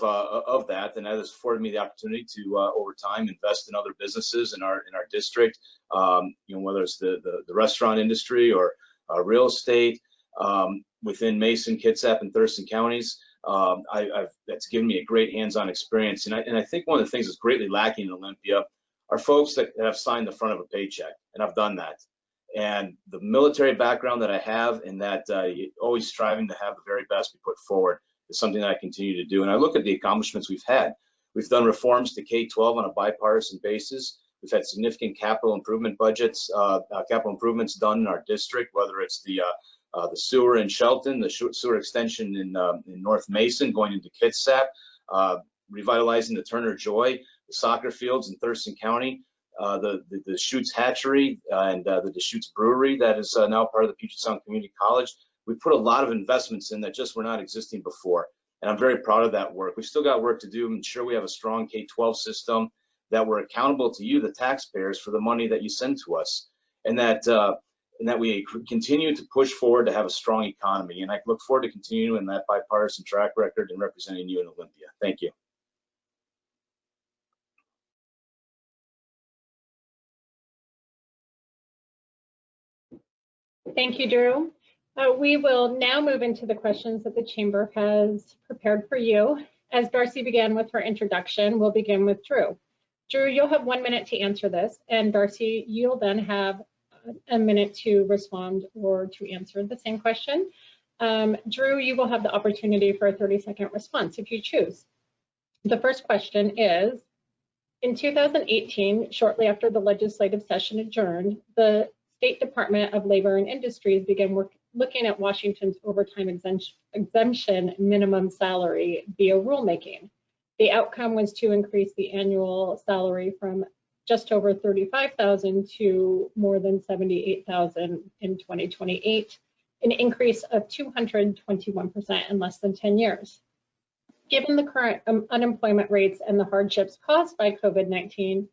that, and that has afforded me the opportunity to, over time, invest in other businesses in our district, you know, whether it's the restaurant industry or real estate within Mason, Kitsap, and Thurston counties. That's given me a great hands-on experience, and I think one of the things that's greatly lacking in Olympia are folks that have signed the front of a paycheck, and I've done that. And the military background that I have, and that always striving to have the very best we put forward, is something that I continue to do. And I look at the accomplishments we've had. We've done reforms to K-12 on a bipartisan basis. We've had significant capital improvement budgets, capital improvements done in our district, whether it's the sewer in Shelton, the sewer extension in North Mason, going into Kitsap, revitalizing the Turner Joy, the soccer fields in Thurston County, the Deschutes Hatchery and the Deschutes Brewery that is now part of the Puget Sound Community College. We put a lot of investments in that just were not existing before. And I'm very proud of that work. We've still got work to do. Ensure we have a strong K-12 system, that we're accountable to you, the taxpayers, for the money that you send to us, and that we continue to push forward to have a strong economy. And I look forward to continuing that bipartisan track record and representing you in Olympia. Thank you. Thank you, Drew. We will now move into the questions that the Chamber has prepared for you. As Darcy began with her introduction, we'll begin with Drew. Drew, you'll have 1 minute to answer this, and Darcy, you'll then have a minute to respond or to answer the same question. Drew, you will have the opportunity for a 30-second response if you choose. The first question is, in 2018, shortly after the legislative session adjourned, the State Department of Labor and Industries began looking at Washington's overtime exemption minimum salary via rulemaking. The outcome was to increase the annual salary from just over $35,000 to more than $78,000 in 2028, an increase of 221% in less than 10 years. Given the current unemployment rates and the hardships caused by COVID-19,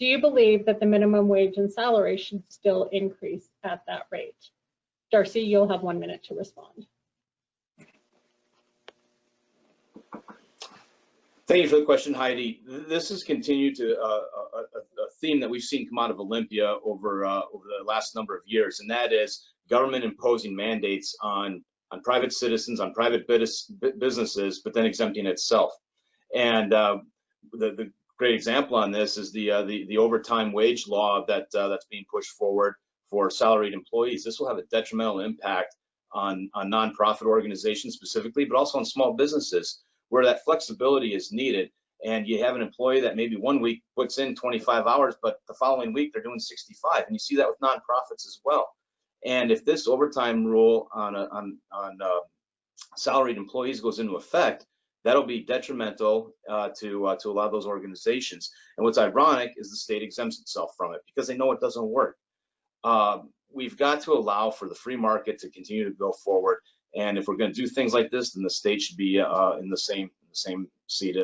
do you believe that the minimum wage and salary should still increase at that rate? Darcy, you'll have 1 minute to respond. Thank you for the question, Heidi. This has continued to a theme that we've seen come out of Olympia over the last number of years, and that is government imposing mandates on private citizens, on private businesses, but then exempting itself. And the great example on this is the overtime wage law that's being pushed forward for salaried employees. This will have a detrimental impact on nonprofit organizations specifically, but also on small businesses, where that flexibility is needed. And you have an employee that maybe 1 week puts in 25 hours, but the following week they're doing 65. And you see that with nonprofits as well. And if this overtime rule on salaried employees goes into effect, that'll be detrimental to a lot of those organizations. And what's ironic is the state exempts itself from it because they know it doesn't work. We've got to allow for the free market to continue to go forward. And if we're going to do things like this, then the state should be in the same seat.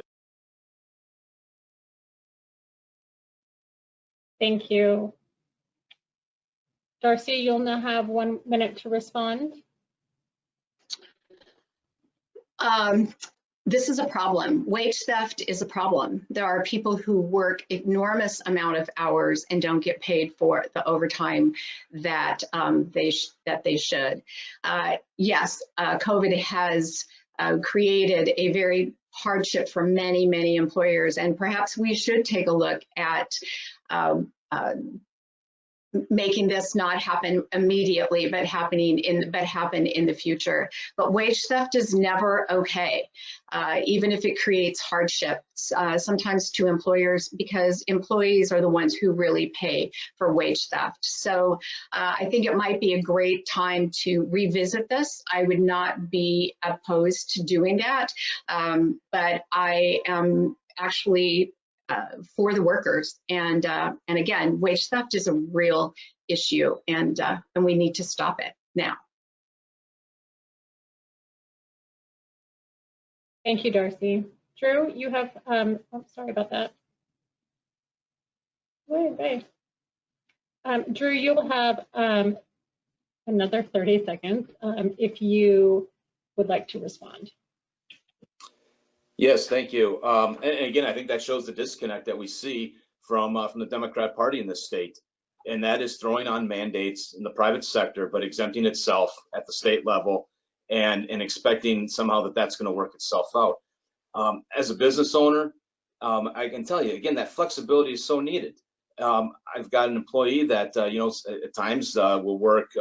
Thank you. Darcy, you'll now have 1 minute to respond. This is a problem. Wage theft is a problem. There are people who work enormous amount of hours and don't get paid for the overtime that they should. Yes, COVID has created a very hardship for many, many employers, and perhaps we should take a look at making this not happen immediately, but happen in the future. But wage theft is never okay, even if it creates hardships sometimes to employers, because employees are the ones who really pay for wage theft. So I think it might be a great time to revisit this. I would not be opposed to doing that, but I am actually for the workers, and again, wage theft is a real issue, and we need to stop it now. Thank you, Darcy. Drew, you have, I'm sorry about that. Wait. Drew, you will have another 30 seconds if you would like to respond. Yes, thank you. And again, I think that shows the disconnect that we see from the Democrat Party in this state, and that is throwing on mandates in the private sector, but exempting itself at the state level, and expecting somehow that that's going to work itself out. As a business owner, I can tell you again that flexibility is so needed. I've got an employee that, at times will work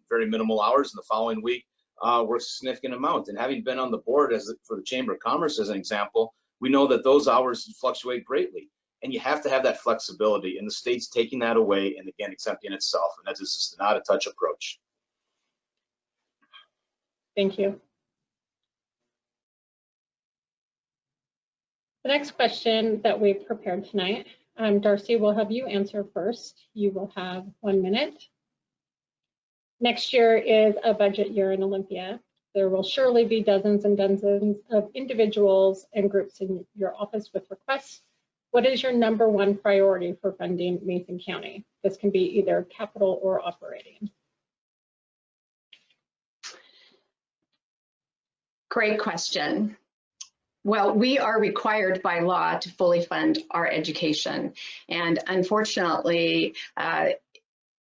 very minimal hours, and the following week works a significant amount. And having been on the board for the Chamber of Commerce as an example, we know that those hours fluctuate greatly. And you have to have that flexibility, and the state's taking that away and again exempting itself, and that is just not a touch approach. Thank you. The next question that we've prepared tonight, Darcy, we'll have you answer first. You will have 1 minute. Next year is a budget year in Olympia. There will surely be dozens and dozens of individuals and groups in your office with requests. What is your #1 priority for funding Mason County? This can be either capital or operating. Great question. Well, we are required by law to fully fund our education. And unfortunately,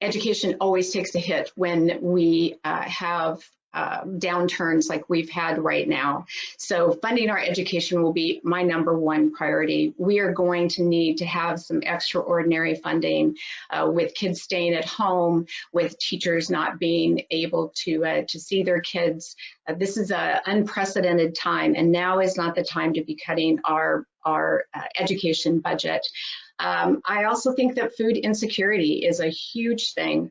education always takes a hit when we have downturns like we've had right now. So funding our education will be my #1 priority. We are going to need to have some extraordinary funding with kids staying at home, with teachers not being able to see their kids. This is an unprecedented time, and now is not the time to be cutting our education budget. I also think that food insecurity is a huge thing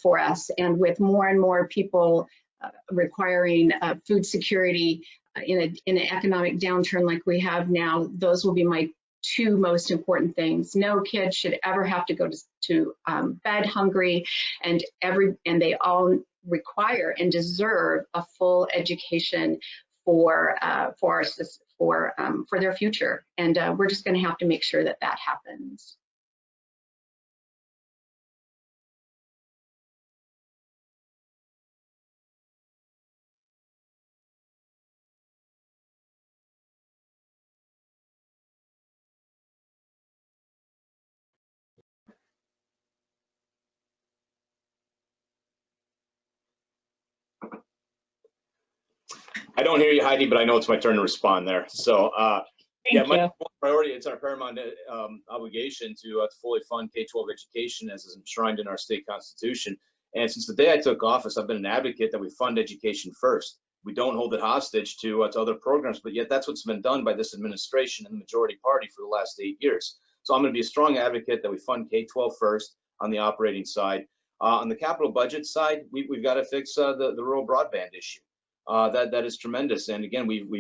for us, and with more and more people requiring food security in an economic downturn like we have now, those will be my 2 most important things. No kid should ever have to go to bed hungry, and they all require and deserve a full education for their future, and we're just going to have to make sure that that happens. I don't hear you, Heidi, but I know it's my turn to respond there. So, my priority, it's our paramount obligation to fully fund K-12 education as is enshrined in our state constitution. And since the day I took office, I've been an advocate that we fund education first. We don't hold it hostage to other programs, but yet that's what's been done by this administration and the majority party for the last 8 years. So I'm going to be a strong advocate that we fund K-12 first on the operating side. On the capital budget side, we've got to fix the rural broadband issue. That is tremendous, and again, we've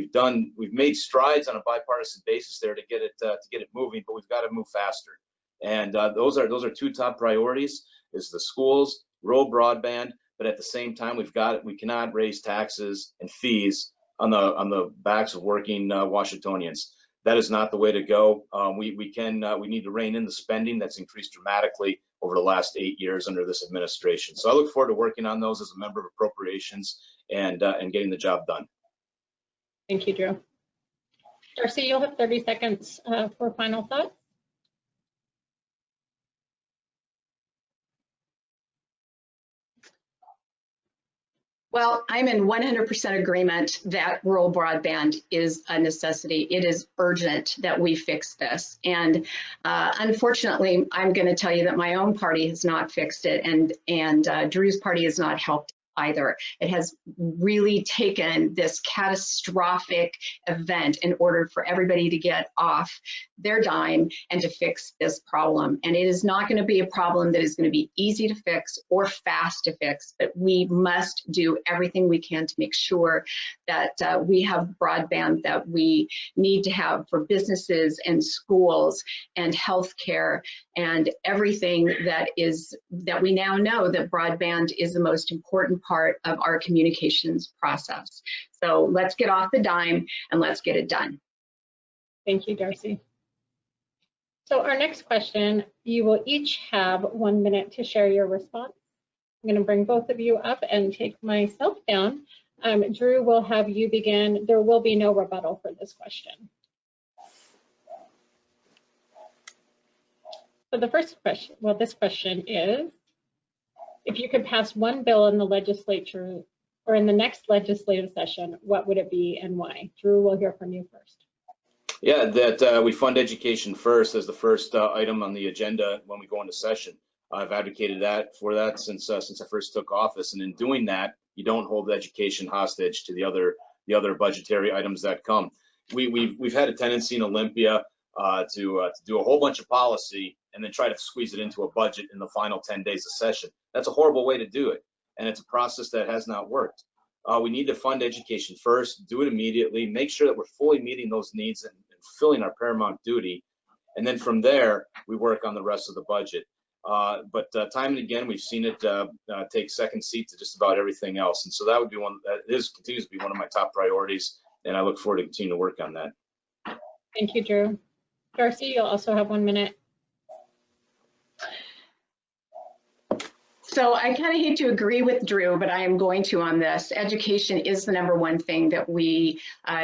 made strides on a bipartisan basis there to get it moving, but we've got to move faster. And those are 2 top priorities: is the schools, rural broadband, but at the same time, we cannot raise taxes and fees on the backs of working Washingtonians. That is not the way to go. We need to rein in the spending that's increased dramatically over the last 8 years under this administration. So I look forward to working on those as a member of appropriations and getting the job done. Thank you, Drew. Darcy, you'll have 30 seconds for final thoughts. Well, I'm in 100% agreement that rural broadband is a necessity. It is urgent that we fix this. And unfortunately, I'm going to tell you that my own party has not fixed it, and Drew's party has not helped either. It has really taken this catastrophic event in order for everybody to get off their dime and to fix this problem. And it is not going to be a problem that is going to be easy to fix or fast to fix, but we must do everything we can to make sure that we have broadband that we need to have for businesses and schools and healthcare and everything that we now know that broadband is the most important part of our communications process. So let's get off the dime and let's get it done. Thank you, Darcy. So our next question, you will each have 1 minute to share your response. I'm going to bring both of you up and take myself down. Drew, will have you begin. There will be no rebuttal for this question. So the first question, well, this question is, if you could pass one bill in the legislature or in the next legislative session, what would it be and why? Drew, we'll hear from you first. Yeah, that we fund education first as the first item on the agenda when we go into session. I've advocated for that since I first took office, and in doing that, you don't hold education hostage to the other budgetary items that come. We've had a tendency in Olympia to do a whole bunch of policy and then try to squeeze it into a budget in the final 10 days of session. That's a horrible way to do it, and it's a process that has not worked. We need to fund education first, do it immediately, make sure that we're fully meeting those needs and fulfilling our paramount duty. And then from there, we work on the rest of the budget. But time and again, we've seen it take second seat to just about everything else. And so that would be continues to be one of my top priorities. And I look forward to continue to work on that. Thank you, Drew. Darcy, you'll also have 1 minute. So I kind of hate to agree with Drew, but I am going to on this. Education is the #1 thing that we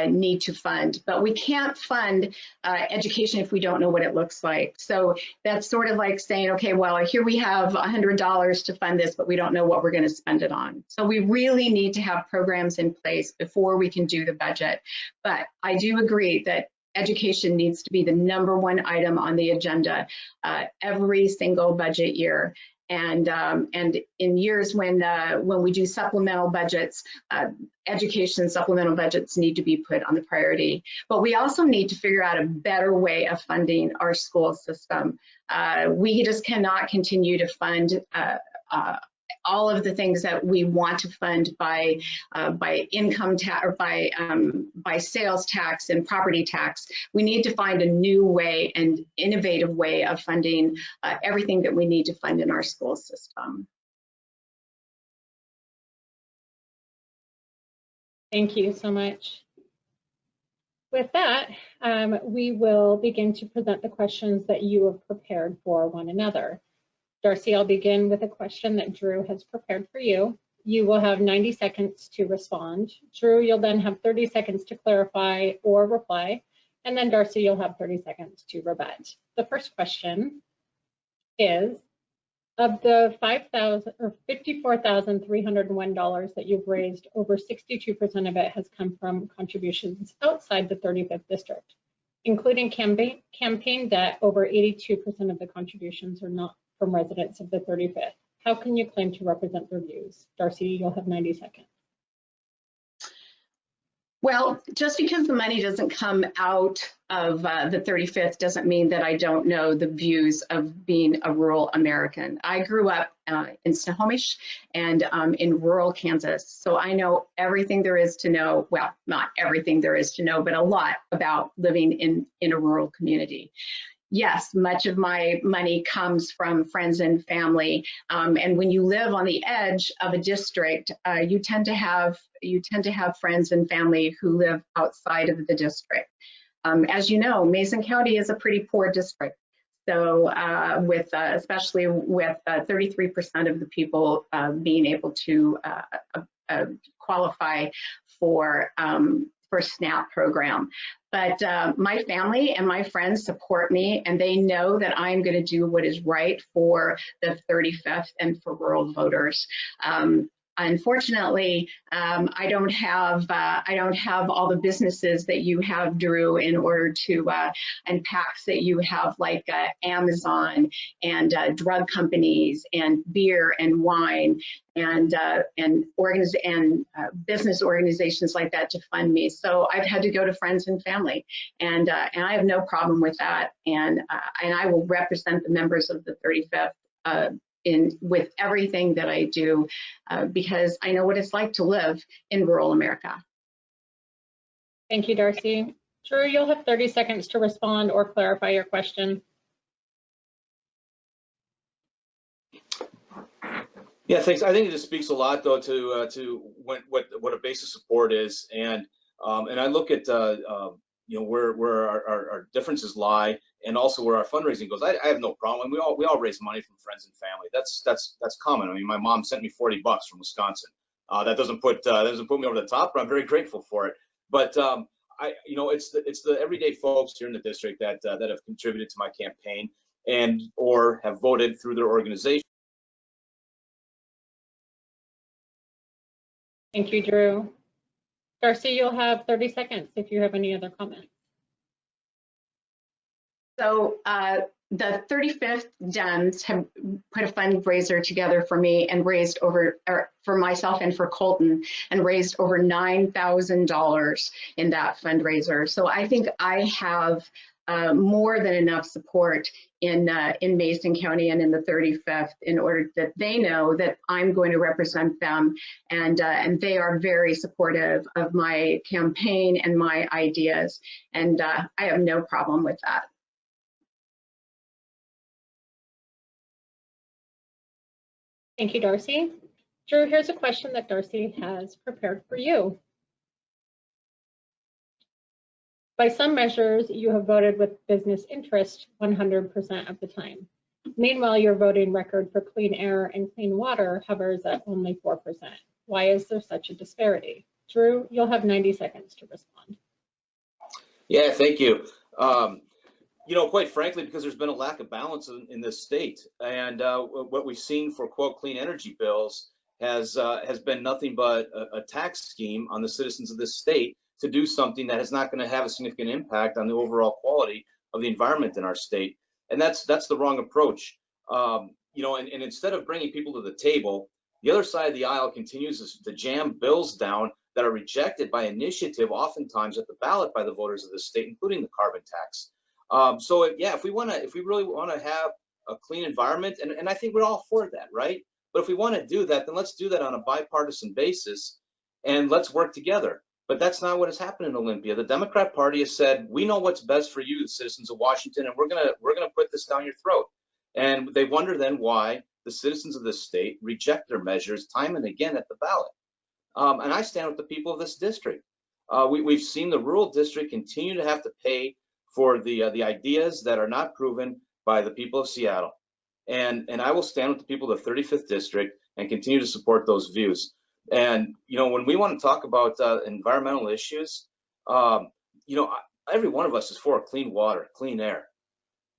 need to fund, but we can't fund education if we don't know what it looks like. So that's sort of like saying, okay, well, here we have $100 to fund this, but we don't know what we're going to spend it on. So we really need to have programs in place before we can do the budget. But I do agree that education needs to be the #1 item on the agenda every single budget year. And in years when we do supplemental budgets, education supplemental budgets need to be put on the priority. But we also need to figure out a better way of funding our school system. We just cannot continue to fund all of the things that we want to fund by income tax or by sales tax and property tax. We need to find a new way and innovative way of funding everything that we need to fund in our school system. Thank you so much. With that, we will begin to present the questions that you have prepared for one another. Darcy, I'll begin with a question that Drew has prepared for you. You will have 90 seconds to respond. Drew, you'll then have 30 seconds to clarify or reply. And then Darcy, you'll have 30 seconds to rebut. The first question is, of the $54,301 that you've raised, over 62% of it has come from contributions outside the 35th district, including campaign debt. Over 82% of the contributions are not from residents of the 35th. How can you claim to represent their views? Darcy, you'll have 90 seconds. Well, just because the money doesn't come out of the 35th doesn't mean that I don't know the views of being a rural American. I grew up in Snohomish and in rural Kansas, so I know everything there is to know. Well, not everything there is to know, but a lot about living in a rural community. Yes, much of my money comes from friends and family, and when you live on the edge of a district, you tend to have friends and family who live outside of the district. As you know, Mason County is a pretty poor district. So especially with 33% of the people being able to qualify for SNAP program. But my family and my friends support me, and they know that I'm going to do what is right for the 35th and for rural voters. Unfortunately, I don't have all the businesses that you have, Drew, in order to and PACs that you have, like Amazon and drug companies and beer and wine and business organizations like that to fund me. So I've had to go to friends and family, and I have no problem with that. And I will represent the members of the 35th. With everything that I do, because I know what it's like to live in rural America. Thank you, Darcy. Drew, you'll have 30 seconds to respond or clarify your question. Yeah, thanks. I think it just speaks a lot, though, to what a base of support is, and I look at where our differences lie, and also where our fundraising goes. I have no problem. We all raise money from friends and family. That's common. I mean, my mom sent me $40 from Wisconsin. That doesn't put me over the top, but I'm very grateful for it. But it's the everyday folks here in the district that have contributed to my campaign or have voted through their organization. Thank you, Drew. Darcy, you'll have 30 seconds if you have any other comments. So the 35th Dems have put a fundraiser together for me and raised over, or for myself and for Colton, and raised over $9,000 in that fundraiser. So I think I have more than enough support in Mason County and in the 35th in order that they know that I'm going to represent them, and they are very supportive of my campaign and my ideas, and I have no problem with that. Thank you, Darcy. Drew, here's a question that Darcy has prepared for you. By some measures, you have voted with business interest 100% of the time. Meanwhile, your voting record for clean air and clean water hovers at only 4%. Why is there such a disparity? Drew, you'll have 90 seconds to respond. Yeah, thank you. You know, quite frankly, because there's been a lack of balance in this state, and what we've seen for quote clean energy bills has been nothing but a tax scheme on the citizens of this state to do something that is not going to have a significant impact on the overall quality of the environment in our state, and that's the wrong approach. You know, and instead of bringing people to the table, the other side of the aisle continues to jam bills down that are rejected by initiative, oftentimes at the ballot by the voters of this state, including the carbon tax. So yeah, if we really want to have a clean environment, and I think we're all for that, right? But if we want to do that, then let's do that on a bipartisan basis, and let's work together. But that's not what has happened in Olympia. The Democrat Party has said, we know what's best for you, the citizens of Washington, and we're gonna put this down your throat. And they wonder then why the citizens of this state reject their measures time and again at the ballot. And I stand with the people of this district. We've seen the rural district continue to have to pay for the ideas that are not proven by the people of Seattle. And I will stand with the people of the 35th district and continue to support those views. And, you know, when we want to talk about environmental issues, you know, every one of us is for clean water, clean air.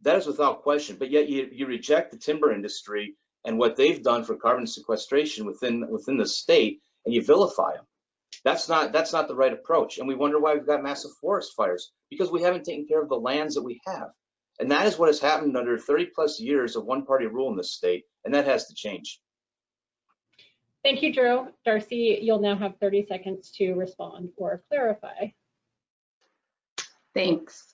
That is without question. But yet you reject the timber industry and what they've done for carbon sequestration within the state, and you vilify them. That's not the right approach. And we wonder why we've got massive forest fires, because we haven't taken care of the lands that we have. And that is what has happened under 30+ years of one-party rule in this state, and that has to change. Thank you, Drew. Darcy, you'll now have 30 seconds to respond or clarify. Thanks.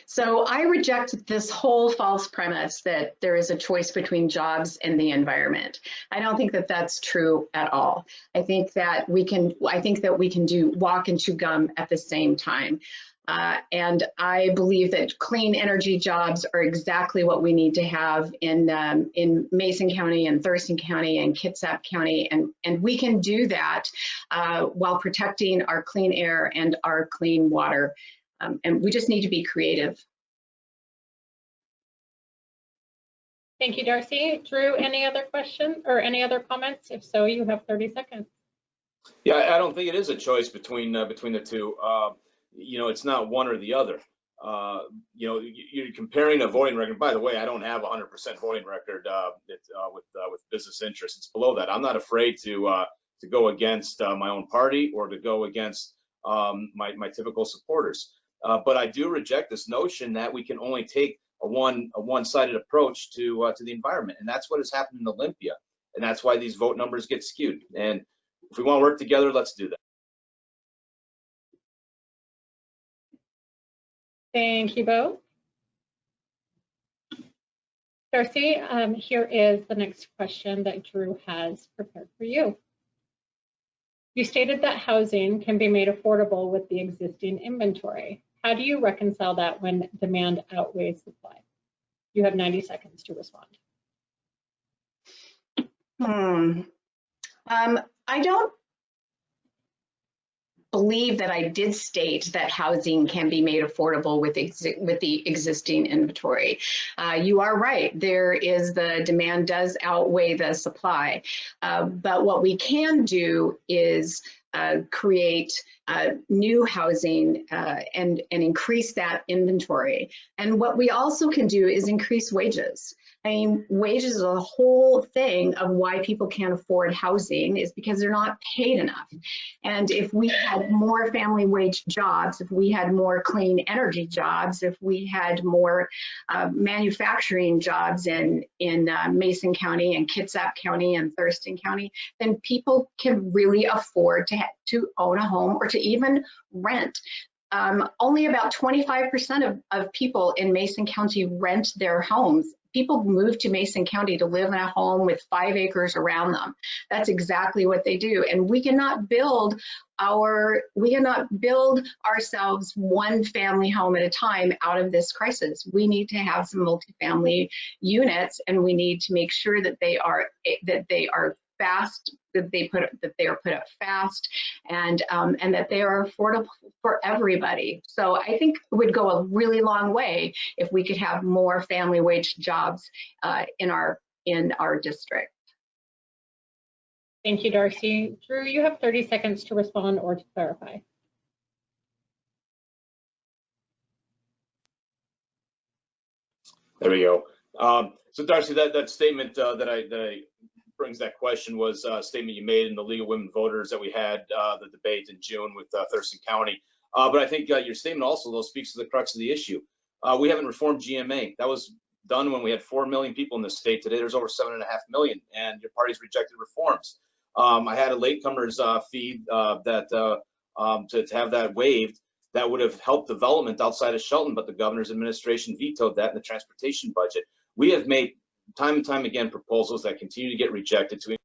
So I reject this whole false premise that there is a choice between jobs and the environment. I don't think that that's true at all. I think that we can do walk and chew gum at the same time. And I believe that clean energy jobs are exactly what we need to have in Mason County and Thurston County and Kitsap County. And we can do that while protecting our clean air and our clean water. And we just need to be creative. Thank you, Darcy. Drew, any other questions or any other comments? If so, you have 30 seconds. Yeah, I don't think it is a choice between the two. You know, it's not one or the other. You know, you're comparing a voting record. By the way, I don't have a 100% voting record with business interests. It's below that. I'm not afraid to go against my own party or to go against my typical supporters. But I do reject this notion that we can only take a one-sided approach to the environment, and that's what has happened in Olympia, and that's why these vote numbers get skewed. And if we want to work together, let's do that. Thank you both. Darcy, here is the next question that Drew has prepared for you. You stated that housing can be made affordable with the existing inventory. How do you reconcile that when demand outweighs supply? You have 90 seconds to respond. I don't believe that I did state that housing can be made affordable with the existing inventory. You are right. There is the demand does outweigh the supply. But what we can do is create new housing and increase that inventory. And what we also can do is increase wages. I mean, wages are the whole thing of why people can't afford housing, is because they're not paid enough. And if we had more family wage jobs, if we had more clean energy jobs, if we had more manufacturing jobs in Mason County and Kitsap County and Thurston County, then people can really afford to own a home or to even rent. Only about 25% of people in Mason County rent their homes. People move to Mason County to live in a home with 5 acres around them. That's exactly what they do. And we cannot build ourselves one family home at a time out of this crisis. We need to have some multifamily units, and we need to make sure that they are fast, that they are put up fast, and that they are affordable for everybody. So I think it would go a really long way if we could have more family wage jobs in our district. Thank you, Darcy. Drew, you have 30 seconds to respond or to clarify. There we go. So Darcy, that statement that I brings that question was a statement you made in the League of Women Voters that we had the debate in June with Thurston County. But I think your statement also, though, speaks to the crux of the issue. We haven't reformed GMA. That was done when we had 4 million people in this state. Today there's over 7.5 million, and your party's rejected reforms. I had a latecomers fee to have that waived. That would have helped development outside of Shelton, but the governor's administration vetoed that in the transportation budget. We have made time and time again proposals that continue to get rejected to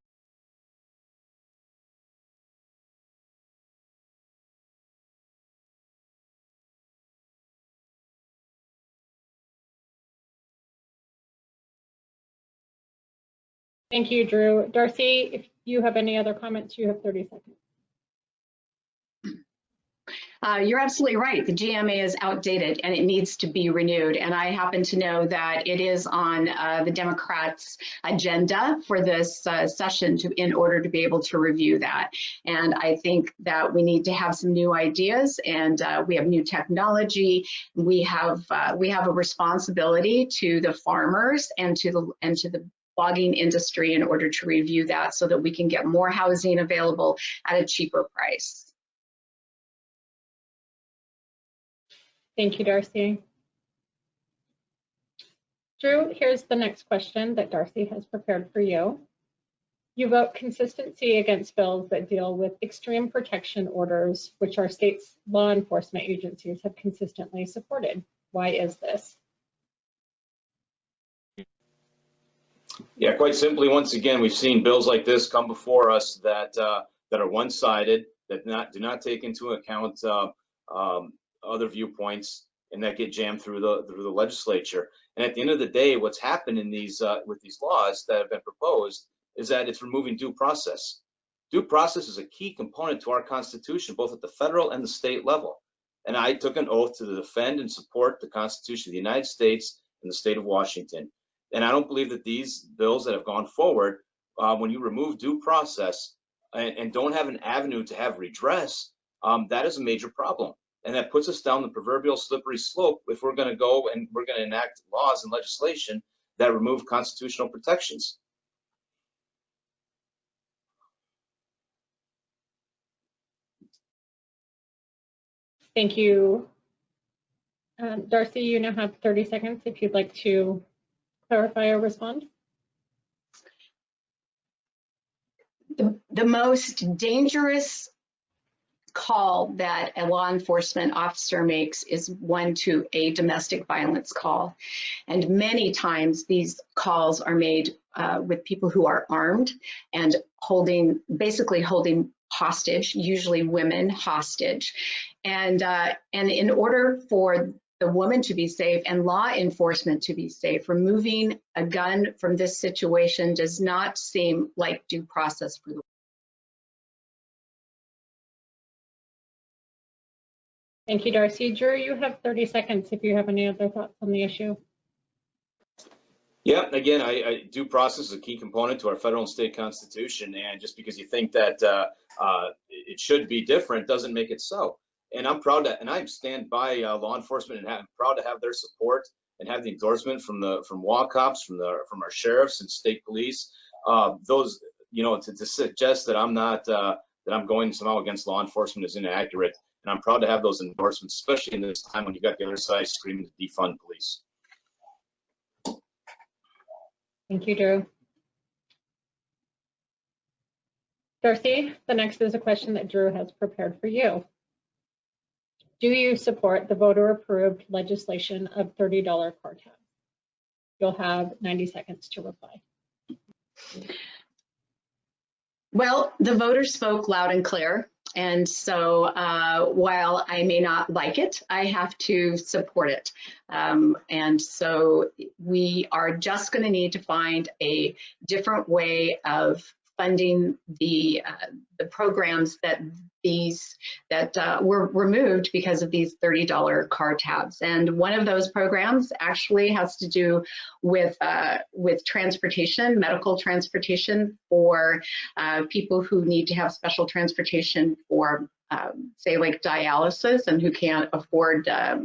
Thank you, Drew. Darcy, if you have any other comments, you have 30 seconds. You're absolutely right. The GMA is outdated and it needs to be renewed. And I happen to know that it is on the Democrats' agenda for this session in order to be able to review that. And I think that we need to have some new ideas, and we have new technology. We have a responsibility to the farmers and to the logging industry in order to review that so that we can get more housing available at a cheaper price. Thank you, Darcy. Drew, here's the next question that Darcy has prepared for you. You vote consistency against bills that deal with extreme protection orders, which our state's law enforcement agencies have consistently supported. Why is this? Yeah, quite simply, once again, we've seen bills like this come before us that are one-sided, that do not take into account other viewpoints, and that get jammed through the legislature. And at the end of the day, what's happened in these with these laws that have been proposed is that it's removing due process. Due process is a key component to our Constitution, both at the federal and the state level. And I took an oath to defend and support the Constitution of the United States and the state of Washington. And I don't believe that these bills that have gone forward, when you remove due process and don't have an avenue to have redress, that is a major problem. And that puts us down the proverbial slippery slope if we're going to go and we're going to enact laws and legislation that remove constitutional protections. Thank you. Darcy, you now have 30 seconds if you'd like to clarify or respond. The most dangerous call that a law enforcement officer makes is one to a domestic violence call. And many times these calls are made with people who are armed and basically holding hostage, usually women hostage. And in order for the woman to be safe and law enforcement to be safe, removing a gun from this situation does not seem like due process for the. Thank you, Darcy. Drew, you have 30 seconds if you have any other thoughts on the issue. Yeah, again, due process is a key component to our federal and state constitution, and just because you think that it should be different doesn't make it so. And I'm proud to, and I stand by law enforcement, and I'm proud to have their support and have the endorsement from WACOPS, from our sheriffs and state police. Those, you know, to suggest that I'm not that I'm going somehow against law enforcement is inaccurate. And I'm proud to have those endorsements, especially in this time when you got the other side screaming to defund police. Thank you, Drew. Darcy, the next is a question that Drew has prepared for you. Do you support the voter-approved legislation of $30 car tax? You'll have 90 seconds to reply. Well, the voters spoke loud and clear. And so while I may not like it, I have to support it. And so we are just going to need to find a different way of funding the programs that were removed because of these $30 car tabs. And one of those programs actually has to do with transportation, medical transportation for people who need to have special transportation for say like dialysis and who can't afford a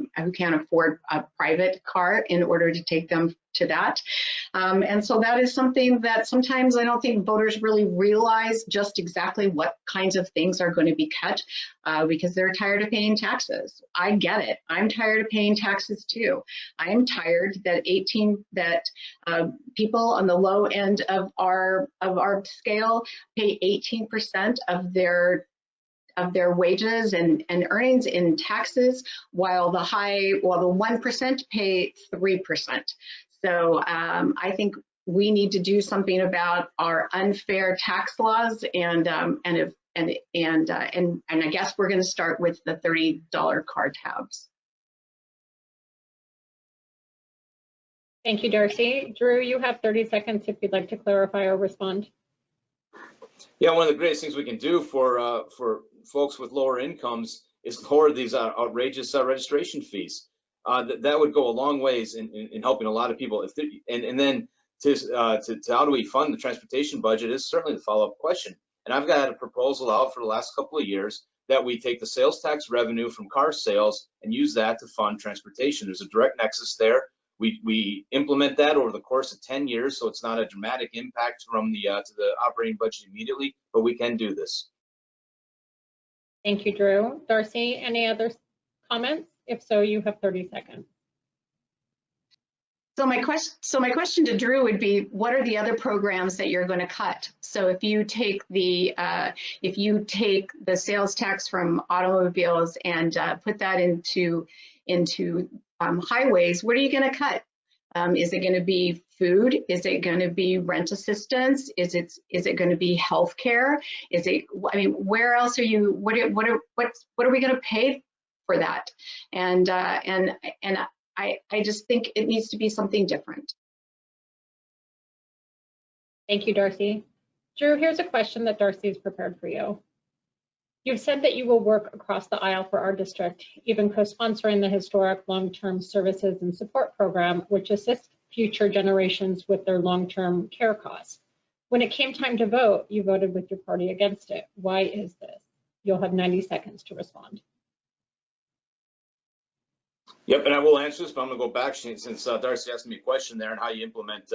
private car in order to take them to that. And so that is something that sometimes I don't think voters really realize just exactly what kinds of things are going to be cut because they're tired of paying taxes. I get it. I'm tired of paying taxes too. I am tired that people on the low end of our scale pay 18% of their wages and earnings in taxes, while the 1% pay 3%. So I think we need to do something about our unfair tax laws, and I guess we're going to start with the $30 car tabs. Thank you, Darcy. Drew, you have 30 seconds if you'd like to clarify or respond. Yeah, one of the greatest things we can do for folks with lower incomes is lower these outrageous registration fees. That would go a long ways in helping a lot of people. And then to how do we fund the transportation budget is certainly the follow-up question. And I've got a proposal out for the last couple of years that we take the sales tax revenue from car sales and use that to fund transportation. There's a direct nexus there. We implement that over the course of 10 years, so it's not a dramatic impact from to the operating budget immediately, but we can do this. Thank you, Drew. Darcy, any other comments? If so, you have 30 seconds. So my question to Drew would be, what are the other programs that you're going to cut? So if you take the sales tax from automobiles and put that into highways, what are you going to cut? Is it going to be food? Is it going to be rent assistance? Is it going to be health care? Where else are you? What are we going to pay for that? And I just think it needs to be something different. Thank you, Darcy. Drew, here's a question that Darcy has prepared for you. You've said that you will work across the aisle for our district, even co-sponsoring the historic long-term services and support program, which assists future generations with their long-term care costs. When it came time to vote, you voted with your party against it. Why is this? You'll have 90 seconds to respond. Yep, and I will answer this, but I'm going to go back since Darcy asked me a question there on how you implement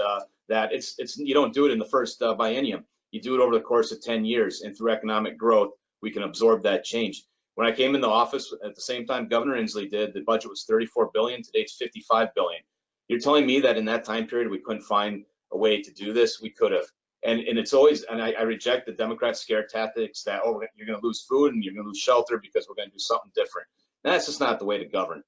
that. You don't do it in the first biennium. You do it over the course of 10 years, and through economic growth, we can absorb that change. When I came in the office at the same time Governor Inslee did, the budget was $34 billion. Today it's $55 billion. You're telling me that in that time period we couldn't find a way to do this? We could have. And it's always, and I reject the Democrat scare tactics that, oh, you're going to lose food and you're going to lose shelter because we're going to do something different. And that's just not the way to govern.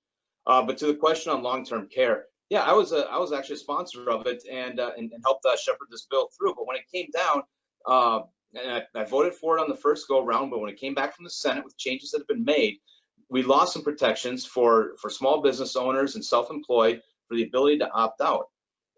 But to the question on long-term care, yeah, I was actually a sponsor of it and helped shepherd this bill through. But when it came down, and I voted for it on the first go around, but when it came back from the Senate with changes that have been made, we lost some protections for small business owners and self-employed for the ability to opt out,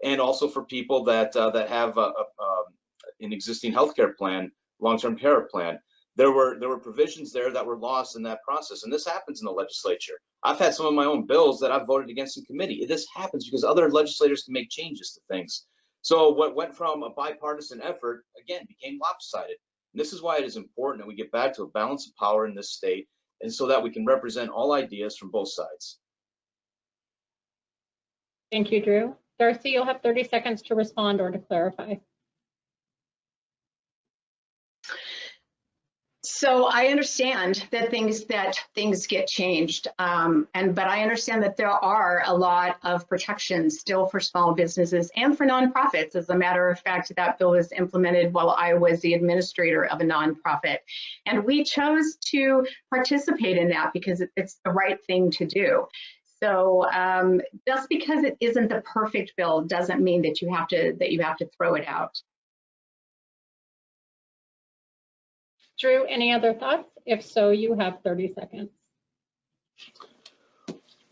and also for people that have an existing healthcare plan, long-term care plan. There were provisions there that were lost in that process, and this happens in the legislature. I've had some of my own bills that I've voted against in committee. This happens because other legislators can make changes to things. So what went from a bipartisan effort, again, became lopsided. And this is why it is important that we get back to a balance of power in this state, and so that we can represent all ideas from both sides. Thank you, Drew. Darcy, you'll have 30 seconds to respond or to clarify. So I understand that things get changed, but I understand that there are a lot of protections still for small businesses and for nonprofits. As a matter of fact, that bill was implemented while I was the administrator of a nonprofit, and we chose to participate in that because it's the right thing to do. So just because it isn't the perfect bill doesn't mean that you have to throw it out. Drew, any other thoughts? If so, you have 30 seconds.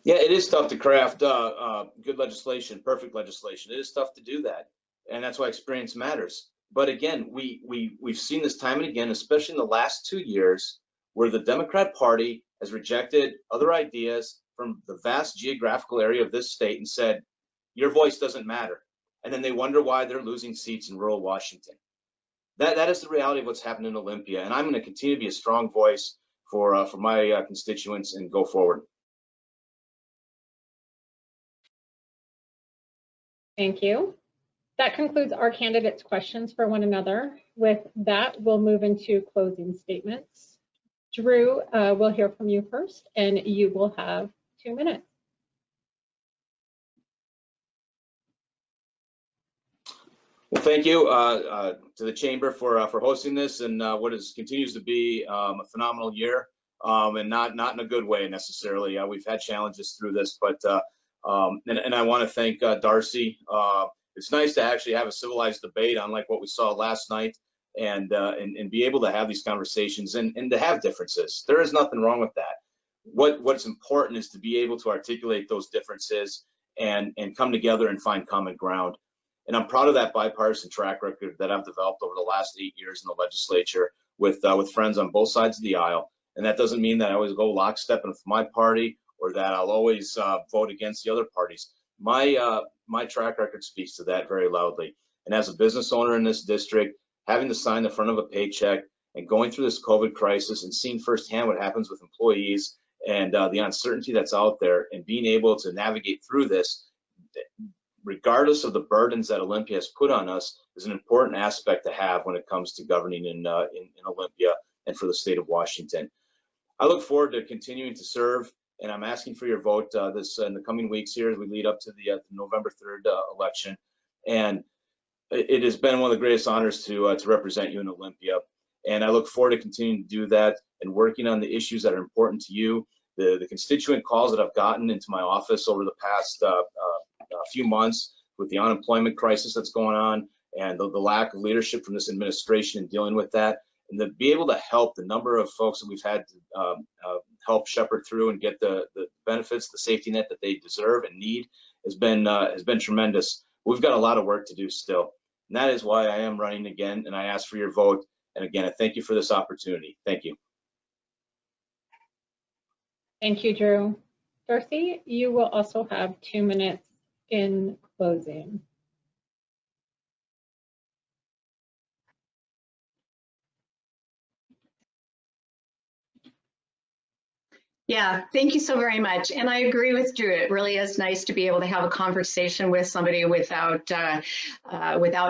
Yeah, it is tough to craft good legislation, perfect legislation. It is tough to do that, and that's why experience matters. But again, we've seen this time and again, especially in the last 2 years, where the Democrat Party has rejected other ideas from the vast geographical area of this state and said, your voice doesn't matter. And then they wonder why they're losing seats in rural Washington. That is the reality of what's happened in Olympia, and I'm going to continue to be a strong voice for my constituents and go forward. Thank you. That concludes our candidates' questions for one another. With that, we'll move into closing statements. Drew, we'll hear from you first, and you will have 2 minutes. Well, thank you to the Chamber for hosting this and what continues to be a phenomenal year, and not in a good way necessarily. We've had challenges through this, but and I want to thank Darcy. It's nice to actually have a civilized debate, unlike what we saw last night, and be able to have these conversations and to have differences. There is nothing wrong with that. What's important is to be able to articulate those differences and come together and find common ground. And I'm proud of that bipartisan track record that I've developed over the last 8 years in the legislature with friends on both sides of the aisle. And that doesn't mean that I always go lockstep with my party or that I'll always vote against the other parties. My track record speaks to that very loudly. And as a business owner in this district, having to sign the front of a paycheck and going through this COVID crisis and seeing firsthand what happens with employees and the uncertainty that's out there, and being able to navigate through this, regardless of the burdens that Olympia has put on us, is an important aspect to have when it comes to governing in Olympia and for the state of Washington. I look forward to continuing to serve, and I'm asking for your vote in the coming weeks here as we lead up to the November 3rd election. And it has been one of the greatest honors to represent you in Olympia. And I look forward to continuing to do that and working on the issues that are important to you. The constituent calls that I've gotten into my office over the past few months with the unemployment crisis that's going on and the lack of leadership from this administration in dealing with that, and to be able to help the number of folks that we've had to help shepherd through and get the benefits, the safety net that they deserve and need has been tremendous. We've got a lot of work to do still, and that is why I am running again, and I ask for your vote. And again, I thank you for this opportunity. Thank you. Thank you, Drew. Darcy, you will also have 2 minutes in closing. Yeah, thank you so very much. And I agree with Drew. It really is nice to be able to have a conversation with somebody without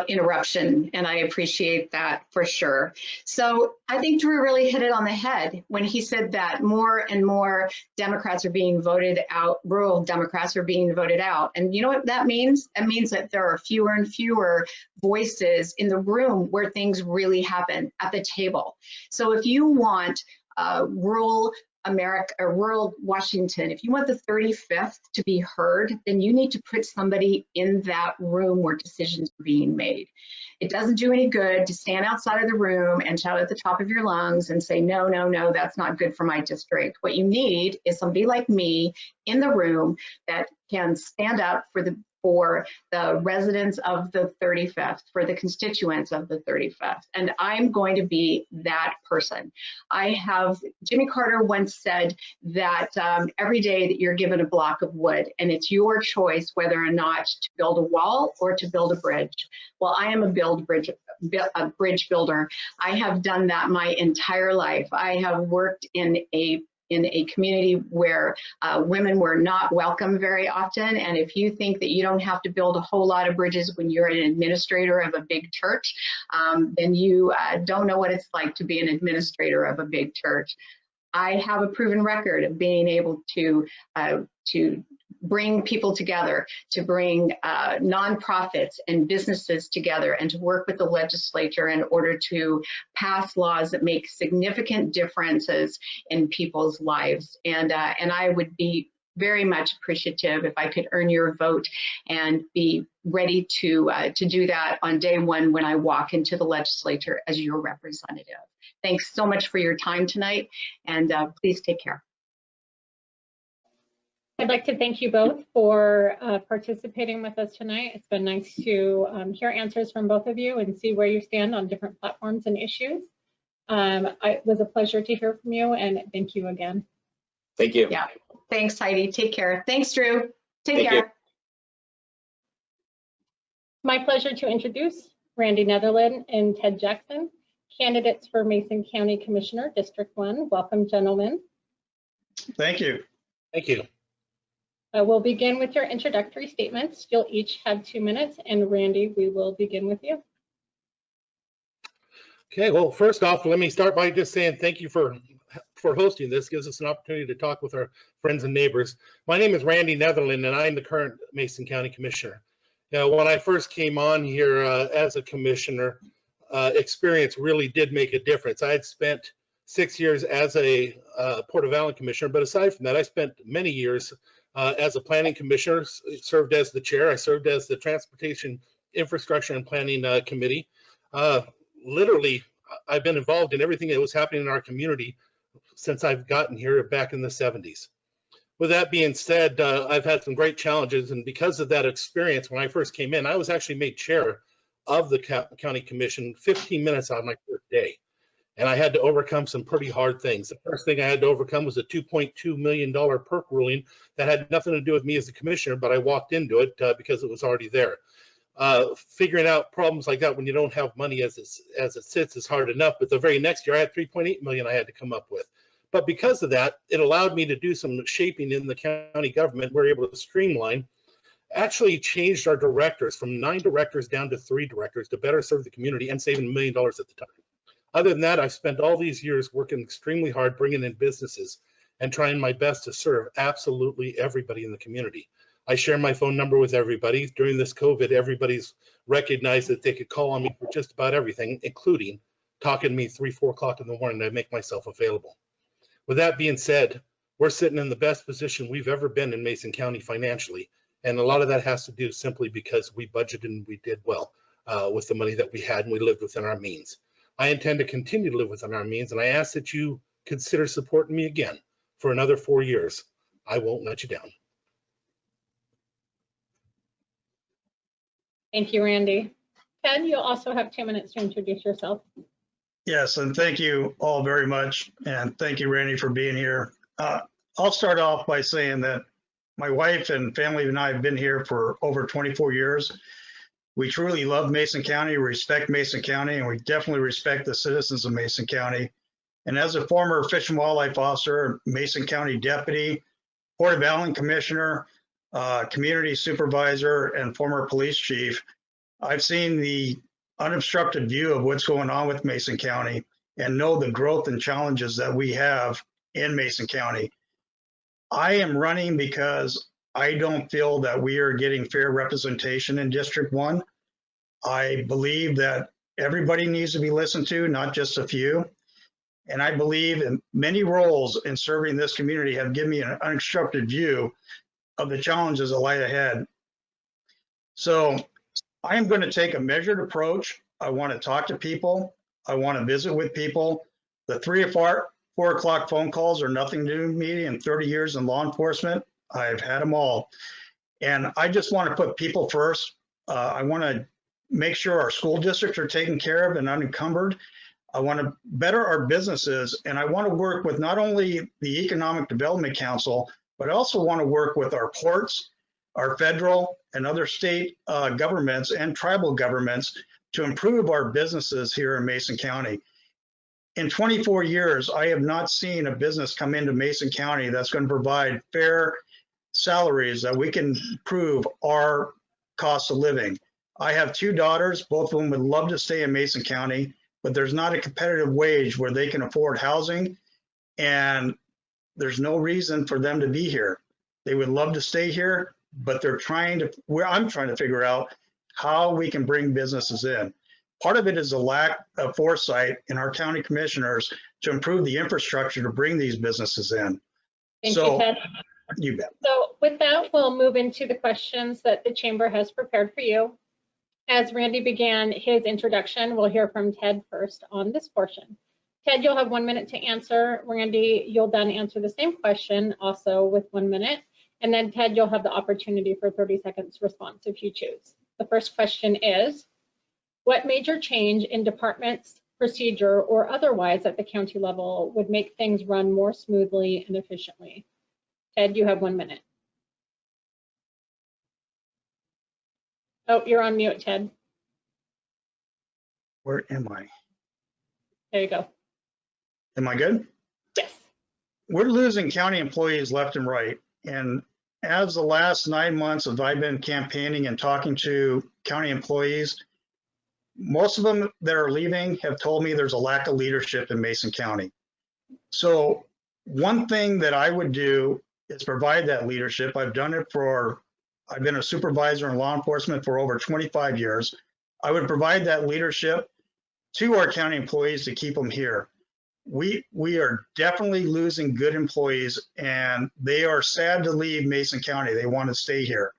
interruption. And I appreciate that for sure. So I think Drew really hit it on the head when he said that more and more Democrats are being voted out, rural Democrats are being voted out. And you know what that means? It means that there are fewer and fewer voices in the room where things really happen at the table. So if you want rural America or rural Washington, if you want the 35th to be heard, then you need to put somebody in that room where decisions are being made. It doesn't do any good to stand outside of the room and shout at the top of your lungs and say, no, no, no, that's not good for my district. What you need is somebody like me in the room that can stand up for the for the residents of the 35th, for the constituents of the 35th. And I'm going to be that person. Jimmy Carter once said that every day that you're given a block of wood, and it's your choice whether or not to build a wall or to build a bridge. Well, I am a bridge builder. I have done that my entire life. I have worked in a community where women were not welcome very often. And if you think that you don't have to build a whole lot of bridges when you're an administrator of a big church, then you don't know what it's like to be an administrator of a big church. I have a proven record of being able to bring people together, to bring nonprofits and businesses together, and to work with the legislature in order to pass laws that make significant differences in people's lives. And I would be very much appreciative if I could earn your vote and be ready to do that on day one when I walk into the legislature as your representative. Thanks so much for your time tonight, and please take care. I'd like to thank you both for participating with us tonight. It's been nice to hear answers from both of you and see where you stand on different platforms and issues. It was a pleasure to hear from you, and thank you again. Thank you. Yeah, thanks, Heidi. Take care. Thanks, Drew. Take Thank care. you. My pleasure to introduce Randy Netherland and Ted Jackson, candidates for Mason County Commissioner, District 1. Welcome, gentlemen. Thank you. Thank you. We'll begin with your introductory statements. You'll each have 2 minutes, and Randy, we will begin with you. Okay, well, first off, let me start by just saying thank you for hosting this. Gives us an opportunity to talk with our friends and neighbors. My name is Randy Netherland, and I'm the current Mason County Commissioner. When I first came on here as a commissioner, experience really did make a difference. I had spent 6 years as a Porter-Valley commissioner, but aside from that, I spent many years as a planning commissioner, served as the chair. I served as the Transportation Infrastructure and Planning Committee. Literally, I've been involved in everything that was happening in our community since I've gotten here back in the 70s. With that being said, I've had some great challenges, and because of that experience, when I first came in, I was actually made chair of the county commission 15 minutes on my first day. And I had to overcome some pretty hard things. The first thing I had to overcome was a $2.2 million perk ruling that had nothing to do with me as a commissioner, but I walked into it because it was already there. Figuring out problems like that when you don't have money as it sits is hard enough, but the very next year I had $3.8 million I had to come up with. But because of that, it allowed me to do some shaping in the county government. We're able to streamline, actually changed our directors from 9 directors down to 3 directors to better serve the community and saving $1 million at the time. Other than that, I've spent all these years working extremely hard, bringing in businesses and trying my best to serve absolutely everybody in the community. I share my phone number with everybody. During this COVID, everybody's recognized that they could call on me for just about everything, including talking to me 3, 4 o'clock in the morning. I make myself available. With that being said, we're sitting in the best position we've ever been in Mason County financially. And a lot of that has to do simply because we budgeted and we did well with the money that we had, and we lived within our means. I intend to continue to live within our means, and I ask that you consider supporting me again for another 4 years. I won't let you down. Thank you, Randy. Ted, you'll also have 2 minutes to introduce yourself. Yes, and thank you all very much. And thank you, Randy, for being here. I'll start off by saying that my wife and family and I have been here for over 24 years. We truly love Mason County, respect Mason County, and we definitely respect the citizens of Mason County. And as a former Fish and Wildlife Officer, Mason County Deputy, Porter-Valley Commissioner, Community Supervisor, and former Police Chief, I've seen the unobstructed view of what's going on with Mason County and know the growth and challenges that we have in Mason County. I am running because I don't feel that we are getting fair representation in District 1. I believe that everybody needs to be listened to, not just a few. And I believe in many roles in serving this community have given me an unobstructed view of the challenges that lie ahead. So I am going to take a measured approach. I want to talk to people. I want to visit with people. The 3 or 4 o'clock phone calls are nothing new to me in 30 years in law enforcement. I've had them all. And I just want to put people first. I want to make sure our school districts are taken care of and unencumbered. I want to better our businesses, and I want to work with not only the Economic Development Council, but I also want to work with our ports, our federal and other state governments and tribal governments to improve our businesses here in Mason County. In 24 years, I have not seen a business come into Mason County that's going to provide fair salaries that we can improve our cost of living. I have 2 daughters, both of them would love to stay in Mason County, but there's not a competitive wage where they can afford housing, and there's no reason for them to be here. They would love to stay here, but I'm trying to figure out how we can bring businesses in. Part of it is a lack of foresight in our county commissioners to improve the infrastructure to bring these businesses in. Thank you, Ted. You bet. So with that, we'll move into the questions that the chamber has prepared for you. As Randy began his introduction, we'll hear from Ted first on this portion. Ted, you'll have 1 minute to answer. Randy, you'll then answer the same question also with 1 minute. And then Ted, you'll have the opportunity for 30 seconds response if you choose. The first question is, what major change in departments, procedure, or otherwise at the county level would make things run more smoothly and efficiently? Ted, you have 1 minute. Oh, you're on mute, Ted. Where am I? There you go. Am I good? Yes. We're losing county employees left and right. And as the last 9 months of I've been campaigning and talking to county employees, most of them that are leaving have told me there's a lack of leadership in Mason County. So one thing that I would do is provide that leadership. I've been a supervisor in law enforcement for over 25 years. I would provide that leadership to our county employees to keep them here. We are definitely losing good employees, and they are sad to leave Mason County. They want to stay here.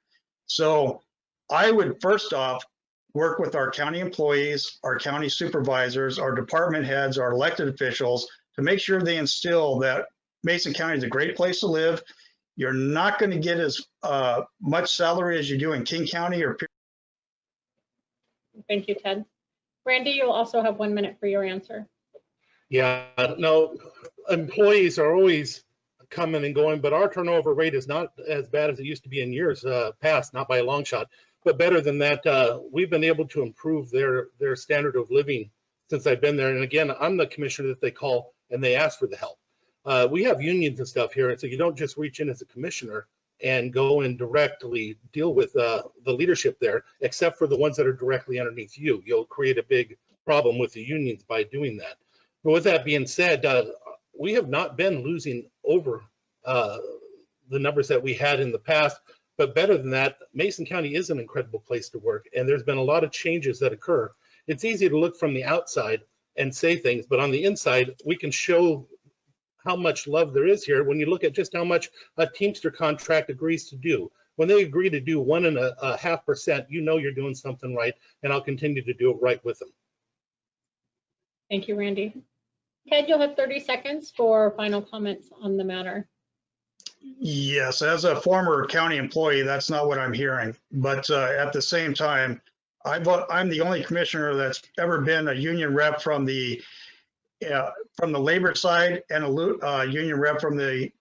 So I would first off work with our county employees, our county supervisors, our department heads, our elected officials to make sure they instill that Mason County is a great place to live. You're not going to get as much salary as you do in King County or. Thank you, Ted. Randy, you'll also have 1 minute for your answer. Yeah, no, employees are always coming and going, but our turnover rate is not as bad as it used to be in years past, not by a long shot, but better than that. We've been able to improve their standard of living since I've been there. And again, I'm the commissioner that they call and they ask for the help. We have unions and stuff here, and so you don't just reach in as a commissioner and go and directly deal with the leadership there, except for the ones that are directly underneath you. You'll create a big problem with the unions by doing that. But with that being said, we have not been losing over the numbers that we had in the past, but better than that, Mason County is an incredible place to work, and there's been a lot of changes that occur. It's easy to look from the outside and say things, but on the inside, we can show how much love there is here when you look at just how much a Teamster contract agrees to do. When they agree to do 1.5%, you know you're doing something right, and I'll continue to do it right with them. Thank you, Randy. Ted, you'll have 30 seconds for final comments on the matter. Yes, as a former county employee, that's not what I'm hearing. But at the same time, I'm the only commissioner that's ever been a union rep from the labor side and a union rep from the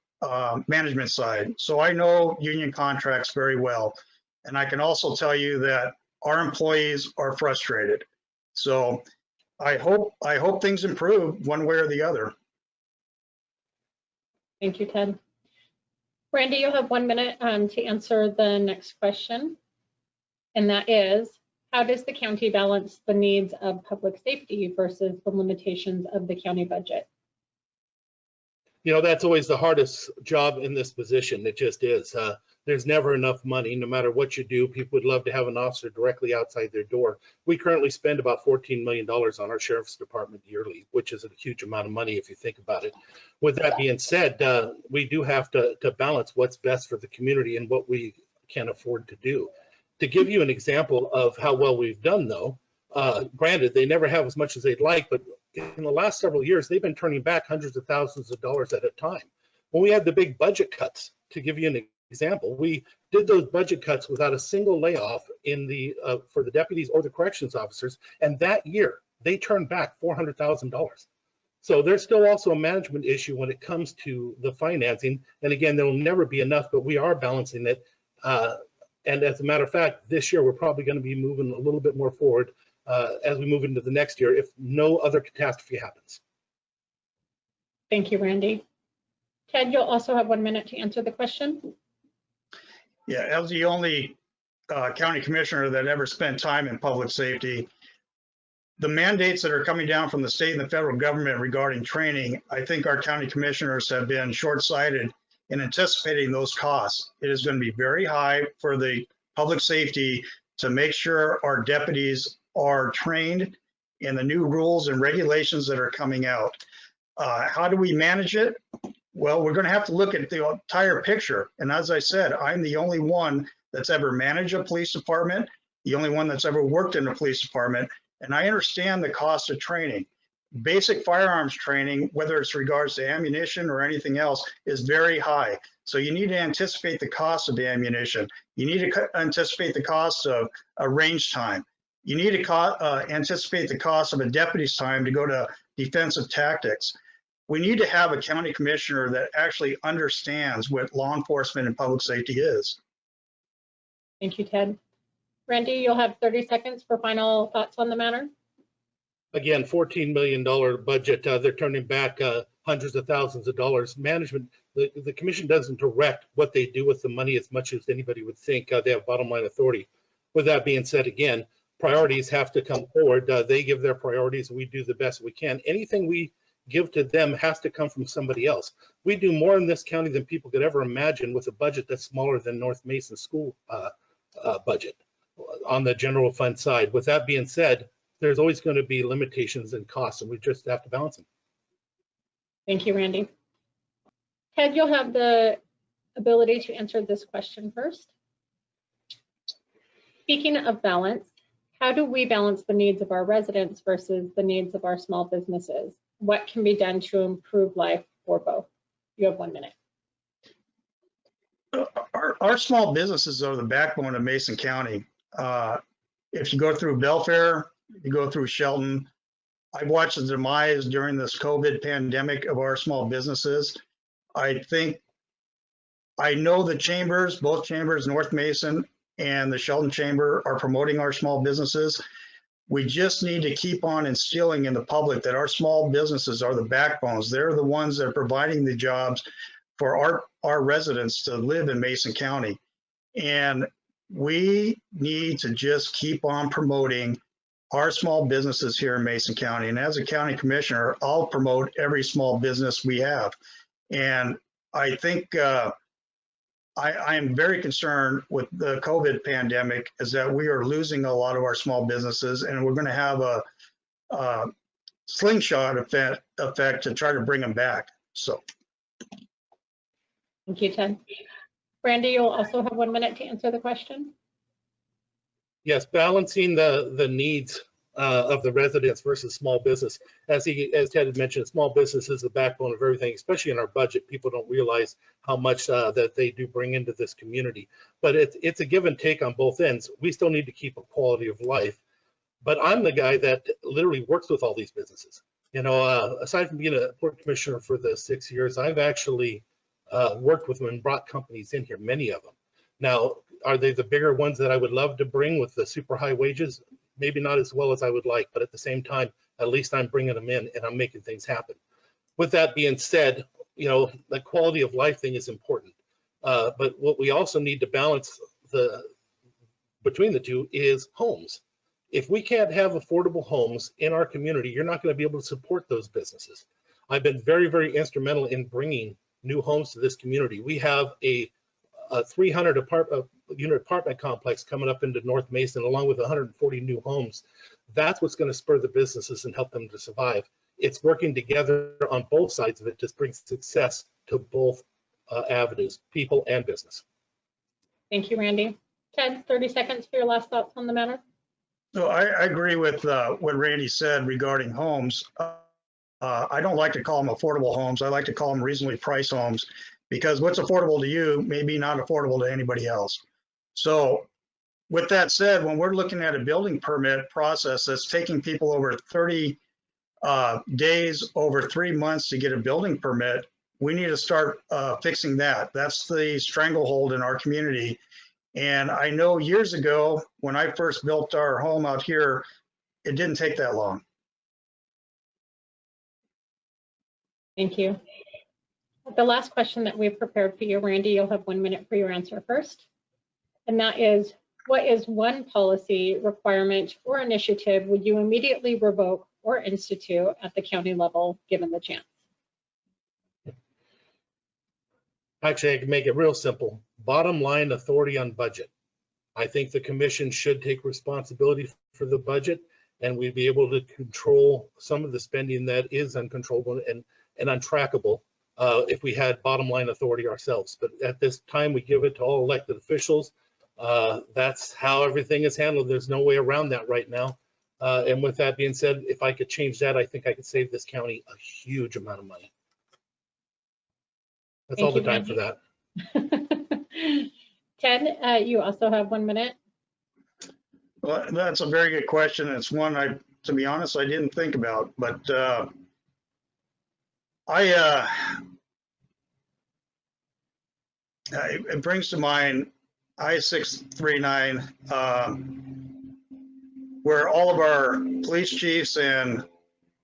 management side. So I know union contracts very well. And I can also tell you that our employees are frustrated. So I hope things improve one way or the other. Thank you, Ted. Randy, you'll have 1 minute to answer the next question. And that is, how does the county balance the needs of public safety versus the limitations of the county budget? You know, that's always the hardest job in this position. It just is. There's never enough money, no matter what you do. People would love to have an officer directly outside their door. We currently spend about $14 million on our sheriff's department yearly, which is a huge amount of money if you think about it. With that being said, we do have to balance what's best for the community and what we can afford to do. To give you an example of how well we've done, though, granted, they never have as much as they'd like, but in the last several years, they've been turning back hundreds of thousands of dollars at a time. When we had the big budget cuts, to give you an example, we did those budget cuts without a single layoff in the for the deputies or the corrections officers, and that year they turned back $400,000. So there's still also a management issue when it comes to the financing. And again, there will never be enough, but we are balancing it. And as a matter of fact, this year we're probably going to be moving a little bit more forward as we move into the next year if no other catastrophe happens. Thank you, Randy. Ted, you'll also have 1 minute to answer the question. Yeah, as the only county commissioner that ever spent time in public safety, the mandates that are coming down from the state and the federal government regarding training, I think our county commissioners have been short-sighted in anticipating those costs. It is going to be very high for the public safety to make sure our deputies are trained in the new rules and regulations that are coming out. How do we manage it? Well, we're going to have to look at the entire picture. And as I said, I'm the only one that's ever managed a police department, the only one that's ever worked in a police department. And I understand the cost of training. Basic firearms training, whether it's regards to ammunition or anything else, is very high. So you need to anticipate the cost of the ammunition. You need to anticipate the cost of a range time. You need to anticipate the cost of a deputy's time to go to defensive tactics. We need to have a county commissioner that actually understands what law enforcement and public safety is. Thank you, Ted. Randy, you'll have 30 seconds for final thoughts on the matter. Again, $14 million budget. They're turning back hundreds of thousands of dollars. Management, the commission doesn't direct what they do with the money as much as anybody would think. They have bottom line authority. With that being said, again, priorities have to come forward. They give their priorities. We do the best we can. Anything we give to them has to come from somebody else. We do more in this county than people could ever imagine with a budget that's smaller than North Mason school budget on the general fund side. With that being said, there's always going to be limitations and costs, and we just have to balance them. Thank you, Randy. Ted, you'll have the ability to answer this question first. Speaking of balance, how do we balance the needs of our residents versus the needs of our small businesses? What can be done to improve life for both? You have 1 minute. Our small businesses are the backbone of Mason County. If you go through Belfair, you go through Shelton, I've watched the demise during this COVID pandemic of our small businesses. I know the chambers, both chambers, North Mason and the Shelton Chamber, are promoting our small businesses. We just need to keep on instilling in the public that our small businesses are the backbones. They're the ones that are providing the jobs for our residents to live in Mason County. And we need to just keep on promoting our small businesses here in Mason County. And as a county commissioner, I'll promote every small business we have. And I think I am very concerned with the COVID pandemic is that we are losing a lot of our small businesses, and we're going to have a slingshot effect to try to bring them back. So. Thank you, Ted. Randy, you'll also have 1 minute to answer the question. Yes, balancing the needs of the residents versus small business. As Ted had mentioned, small business is the backbone of everything, especially in our budget. People don't realize how much that they do bring into this community. But it's a give and take on both ends. We still need to keep a quality of life. But I'm the guy that literally works with all these businesses. You know, aside from being a port commissioner for the 6 years, I've actually worked with them and brought companies in here, many of them. Now, are they the bigger ones that I would love to bring with the super high wages? Maybe not as well as I would like, but at the same time, at least I'm bringing them in and I'm making things happen. With that being said, you know, the quality of life thing is important. But what we also need to balance between the two is homes. If we can't have affordable homes in our community, you're not going to be able to support those businesses. I've been very, very instrumental in bringing new homes to this community. We have a 300 unit apartment complex coming up into North Mason, along with 140 new homes. That's what's going to spur the businesses and help them to survive. It's working together on both sides of it to bring success to both avenues, people and business. Thank you, Randy. Ted, 30 seconds for your last thoughts on the matter. So I agree with what Randy said regarding homes. I don't like to call them affordable homes. I like to call them reasonably priced homes, because what's affordable to you may be not affordable to anybody else. So with that said, when we're looking at a building permit process that's taking people over 30 days, over 3 months to get a building permit, we need to start fixing that. That's the stranglehold in our community. And I know years ago, when I first built our home out here, it didn't take that long. Thank you. The last question that we've prepared for you, Randy, you'll have 1 minute for your answer first. And that is, what is one policy, requirement, or initiative would you immediately revoke or institute at the county level, given the chance? Actually, I can make it real simple. Bottom line, authority on budget. I think the commission should take responsibility for the budget, and we'd be able to control some of the spending that is uncontrollable and untrackable if we had bottom line authority ourselves. But at this time, we give it to all elected officials. That's how everything is handled. There's no way around that right now. And with that being said, if I could change that, I think I could save this county a huge amount of money. That's all the time for that. Ted, you also have 1 minute. Well, that's a very good question. It's one to be honest, I didn't think about, but it brings to mind I-639, where all of our police chiefs and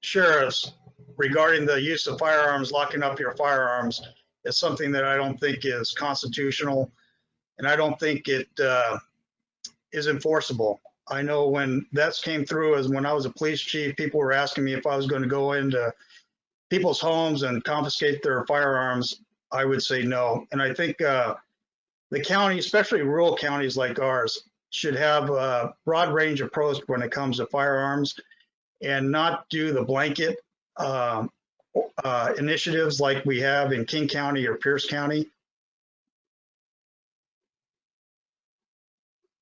sheriffs regarding the use of firearms, locking up your firearms, is something that I don't think is constitutional, and I don't think it is enforceable. I know when that came through, as when I was a police chief, people were asking me if I was going to go into people's homes and confiscate their firearms. I would say no. And I think the county, especially rural counties like ours, should have a broad range approach when it comes to firearms and not do the blanket initiatives like we have in King County or Pierce County.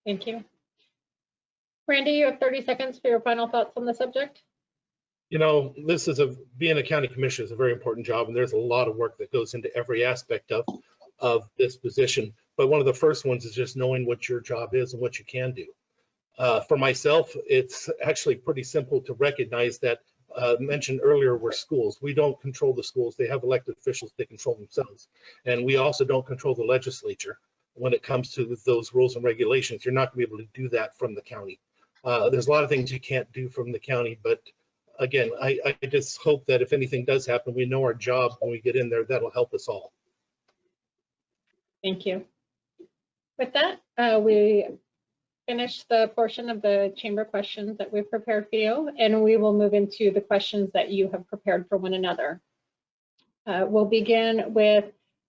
Thank you. Randy, you have 30 seconds for your final thoughts on the subject. You know, this is being a county commissioner is a very important job, and there's a lot of work that goes into every aspect of this position. But one of the first ones is just knowing what your job is and what you can do. For myself, it's actually pretty simple to recognize that mentioned earlier were schools. We don't control the schools. They have elected officials. They control themselves. And we also don't control the legislature when it comes to those rules and regulations. You're not going to be able to do that from the county. There's a lot of things you can't do from the county, but again, I just hope that if anything does happen, we know our job when we get in there. That'll help us all. Thank you. With that, we finish the portion of the chamber questions that we've prepared for you, and we will move into the questions that you have prepared for one another. We'll begin with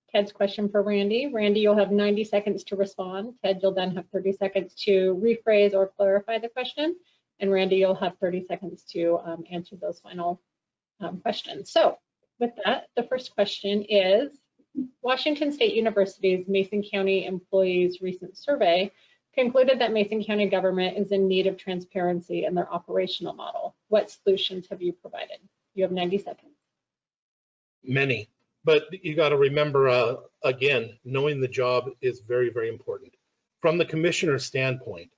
Ted's question for Randy. Randy, you'll have 90 seconds to respond. Ted, you'll then have 30 seconds to rephrase or clarify the question. And Randy, you'll have 30 seconds to answer those final questions. So with that, the first question is, Washington State University's Mason County Employees Recent Survey concluded that Mason County government is in need of transparency in their operational model. What solutions have you provided? You have 90 seconds. Many, but you got to remember, again, knowing the job is very, very important. From the commissioner's standpoint,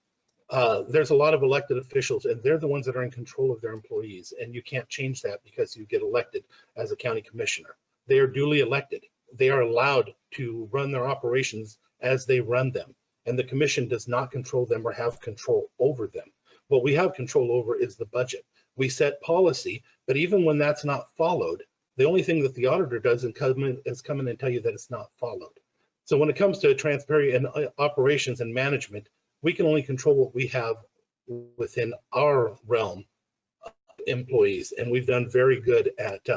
there's a lot of elected officials, and they're the ones that are in control of their employees, and you can't change that because you get elected as a county commissioner. They are duly elected. They are allowed to run their operations as they run them, and the commission does not control them or have control over them. What we have control over is the budget. We set policy, but even when that's not followed, the only thing that the auditor does is come in and tell you that it's not followed. So when it comes to transparency and operations and management, we can only control what we have within our realm of employees, and we've done very good at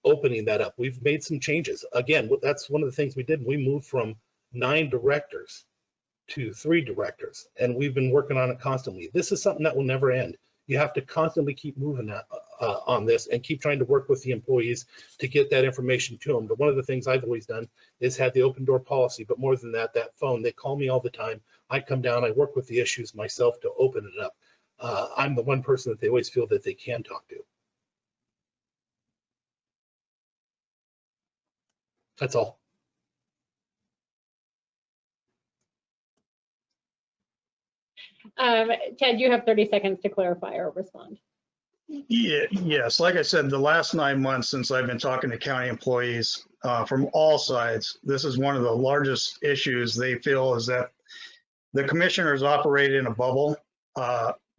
opening that up. We've made some changes. Again, that's one of the things we did. We moved from 9 directors to 3 directors, and we've been working on it constantly. This is something that will never end. You have to constantly keep moving on this and keep trying to work with the employees to get that information to them. But one of the things I've always done is had the open door policy, but more than that, that phone, they call me all the time. I come down, I work with the issues myself to open it up. I'm the one person that they always feel that they can talk to. That's all. Ted, you have 30 seconds to clarify or respond. Yeah, yes, like I said, the last 9 months since I've been talking to county employees from all sides, this is one of the largest issues they feel is that the commissioners operate in a bubble.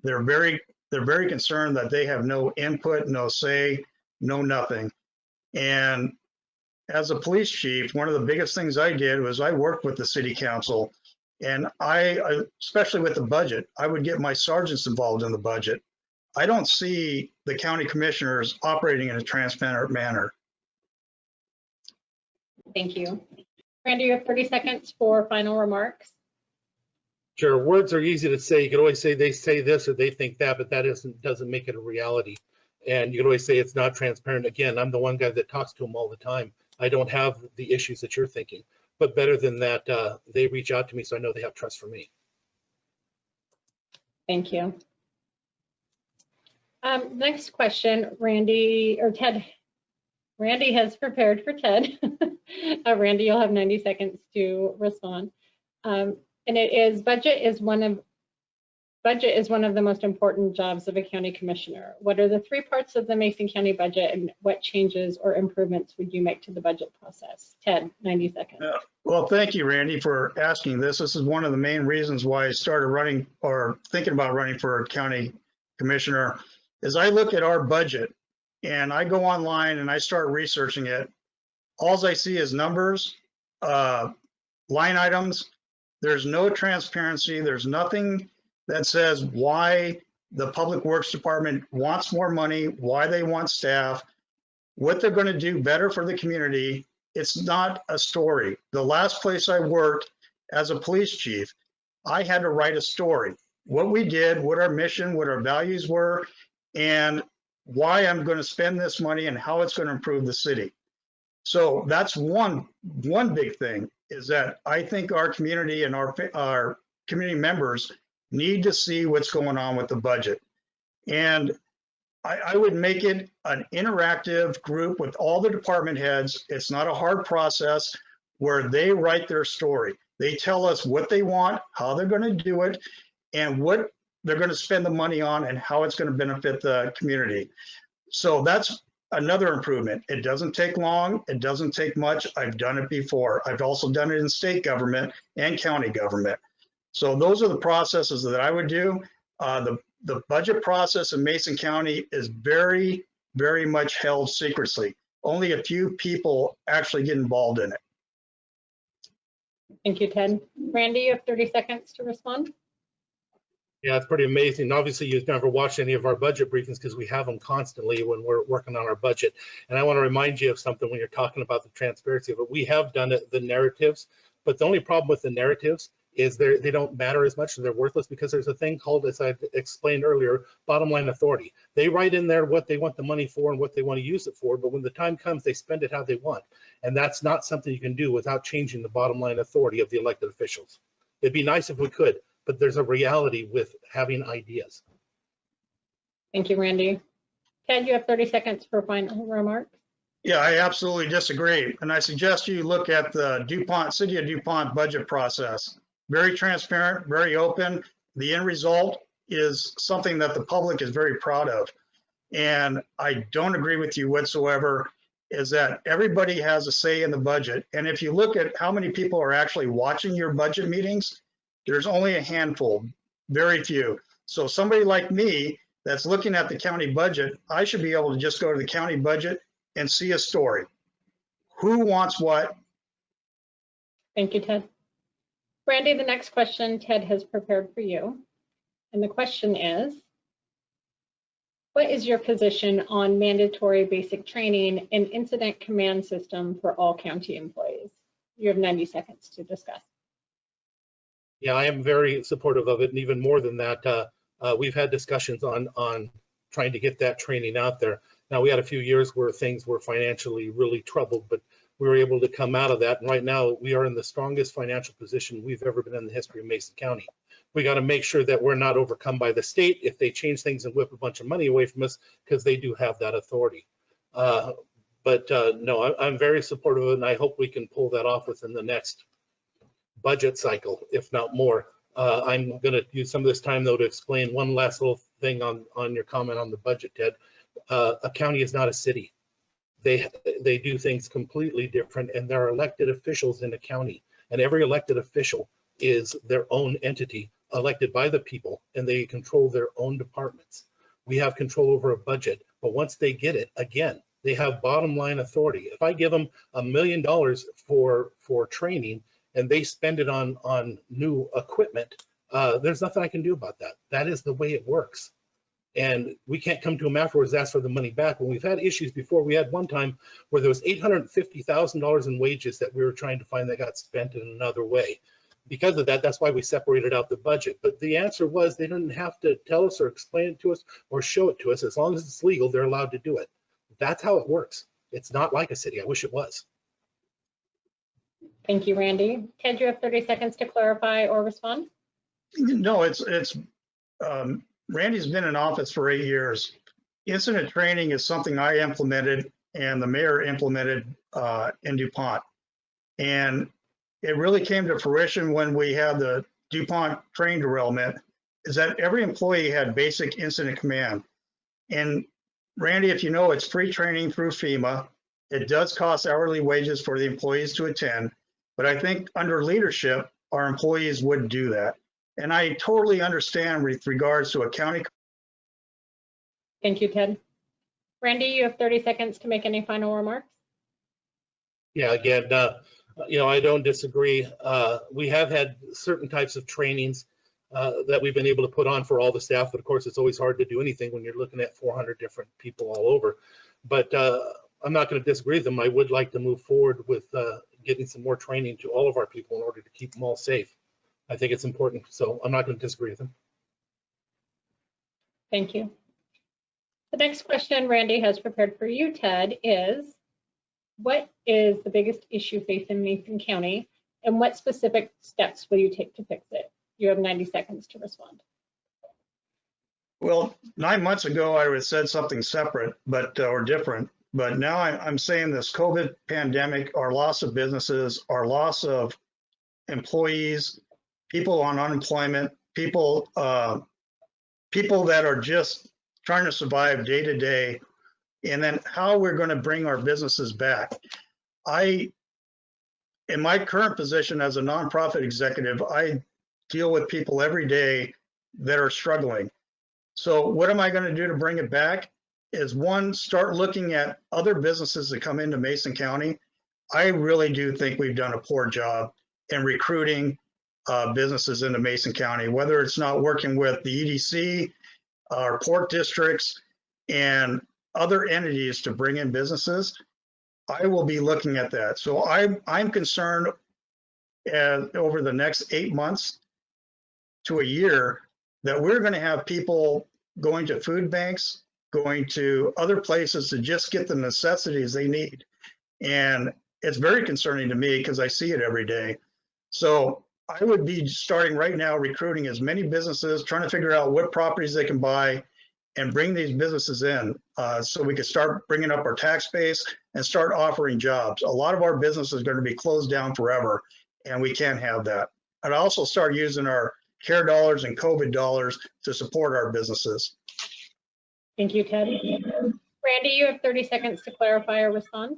They're very concerned that they have no input, no say, no nothing. And as a police chief, one of the biggest things I did was I worked with the city council, and I especially with the budget, I would get my sergeants involved in the budget. I don't see the county commissioners operating in a transparent manner. Thank you. Randy, you have 30 seconds for final remarks. Sure, words are easy to say. You can always say they say this or they think that, but that doesn't make it a reality. And you can always say it's not transparent. Again, I'm the one guy that talks to them all the time. I don't have the issues that you're thinking, but better than that, they reach out to me so I know they have trust for me. Thank you. Next question, Randy or Ted. Randy has prepared for Ted. Randy, you'll have 90 seconds to respond. And it is budget is one of the most important jobs of a county commissioner. What are the 3 parts of the Mason County budget, and what changes or improvements would you make to the budget process? Ted, 90 seconds. Well, thank you, Randy, for asking this. This is one of the main reasons why I started running or thinking about running for county commissioner. Is I look at our budget and I go online and I start researching it. All I see is numbers, line items. There's no transparency. There's nothing that says why the Public Works Department wants more money, why they want staff, what they're going to do better for the community. It's not a story. The last place I worked as a police chief, I had to write a story. What we did, what our mission, what our values were, and why I'm going to spend this money and how it's going to improve the city. So that's one big thing, is that I think our community and our community members need to see what's going on with the budget. And I would make it an interactive group with all the department heads. It's not a hard process where they write their story. They tell us what they want, how they're going to do it, and what they're going to spend the money on and how it's going to benefit the community. So that's another improvement. It doesn't take long. It doesn't take much. I've done it before. I've also done it in state government and county government. So those are the processes that I would do. The budget process in Mason County is very, very much held secretly. Only a few people actually get involved in it. Thank you, Ted. Randy, you have 30 seconds to respond. Yeah, it's pretty amazing. Obviously, you've never watched any of our budget briefings because we have them constantly when we're working on our budget. And I want to remind you of something when you're talking about the transparency of it. We have done it, the narratives, but the only problem with the narratives is they don't matter as much, and they're worthless because there's a thing called, as I explained earlier, bottom line authority. They write in there what they want the money for and what they want to use it for, but when the time comes, they spend it how they want. And that's not something you can do without changing the bottom line authority of the elected officials. It'd be nice if we could, but there's a reality with having ideas. Thank you, Randy. Ted, you have 30 seconds for final remarks. Yeah, I absolutely disagree. And I suggest you look at the City of DuPont budget process. Very transparent, very open. The end result is something that the public is very proud of. And I don't agree with you whatsoever, is that everybody has a say in the budget. And if you look at how many people are actually watching your budget meetings, there's only a handful, very few. So somebody like me that's looking at the county budget, I should be able to just go to the county budget and see a story. Who wants what? Thank you, Ted. Randy, the next question Ted has prepared for you. And the question is, what is your position on mandatory basic training and incident command system for all county employees? You have 90 seconds to discuss. Yeah, I am very supportive of it, and even more than that, we've had discussions on trying to get that training out there. Now, we had a few years where things were financially really troubled, but we were able to come out of that. And right now, we are in the strongest financial position we've ever been in the history of Mason County. We got to make sure that we're not overcome by the state if they change things and whip a bunch of money away from us, because they do have that authority. No, I'm very supportive of it, and I hope we can pull that off within the next budget cycle, if not more. I'm going to use some of this time though to explain one last little thing on your comment on the budget, Ted. A county is not a city. They do things completely different, and there are elected officials in a county, and every elected official is their own entity elected by the people, and they control their own departments. We have control over a budget, but once they get it, again, they have bottom line authority. If I give them $1 million for training and they spend it on new equipment, there's nothing I can do about that. That is the way it works. And we can't come to them afterwards, ask for the money back. When we've had issues before, we had one time where there was $850,000 in wages that we were trying to find that got spent in another way. Because of that, that's why we separated out the budget. But the answer was they didn't have to tell us or explain it to us or show it to us. As long as it's legal, they're allowed to do it. That's how it works. It's not like a city. I wish it was. Thank you, Randy. Ted, you have 30 seconds to clarify or respond. No, Randy's been in office for 8 years. Incident training is something I implemented and the mayor implemented in DuPont. And it really came to fruition when we had the DuPont train derailment, is that every employee had basic incident command. And Randy, if you know, it's free training through FEMA. It does cost hourly wages for the employees to attend, but I think under leadership, our employees would do that. And I totally understand with regards to a county. Thank you, Ted. Randy, you have 30 seconds to make any final remarks. Yeah, again, I don't disagree. We have had certain types of trainings that we've been able to put on for all the staff, but of course, it's always hard to do anything when you're looking at 400 different people all over. But I'm not going to disagree with them. I would like to move forward with getting some more training to all of our people in order to keep them all safe. I think it's important, so I'm not going to disagree with them. Thank you. The next question Randy has prepared for you, Ted, is what is the biggest issue facing Mason County and what specific steps will you take to fix it? You have 90 seconds to respond. Well, 9 months ago, I would have said something separate, or different. But now I'm saying this COVID pandemic, our loss of businesses, our loss of employees, people on unemployment, people that are just trying to survive day to day, and then how we're going to bring our businesses back. In my current position as a nonprofit executive, I deal with people every day that are struggling. So what am I going to do to bring it back? Is one, start looking at other businesses that come into Mason County. I really do think we've done a poor job in recruiting businesses into Mason County, whether it's not working with the EDC, our port districts, and other entities to bring in businesses. I will be looking at that. So I'm concerned over the next 8 months to a year that we're going to have people going to food banks, going to other places to just get the necessities they need. And it's very concerning to me because I see it every day. So I would be starting right now recruiting as many businesses, trying to figure out what properties they can buy and bring these businesses in so we can start bringing up our tax base and start offering jobs. A lot of our business is going to be closed down forever, and we can't have that. I'd also start using our CARE dollars and COVID dollars to support our businesses. Thank you, Ted. Randy, you have 30 seconds to clarify or respond.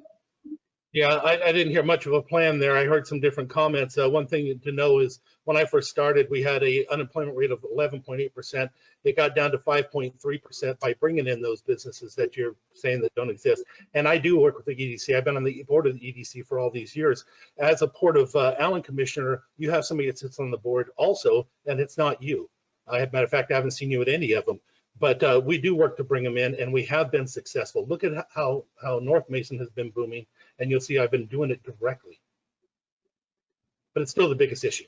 Yeah, I didn't hear much of a plan there. I heard some different comments. One thing to know is when I first started, we had an unemployment rate of 11.8%. It got down to 5.3% by bringing in those businesses that you're saying that don't exist. And I do work with the EDC. I've been on the board of the EDC for all these years. As a Port of Allen commissioner, you have somebody that sits on the board also, and it's not you. As a matter of fact, I haven't seen you at any of them. But we do work to bring them in, and we have been successful. Look at how North Mason has been booming, and you'll see I've been doing it directly. But it's still the biggest issue.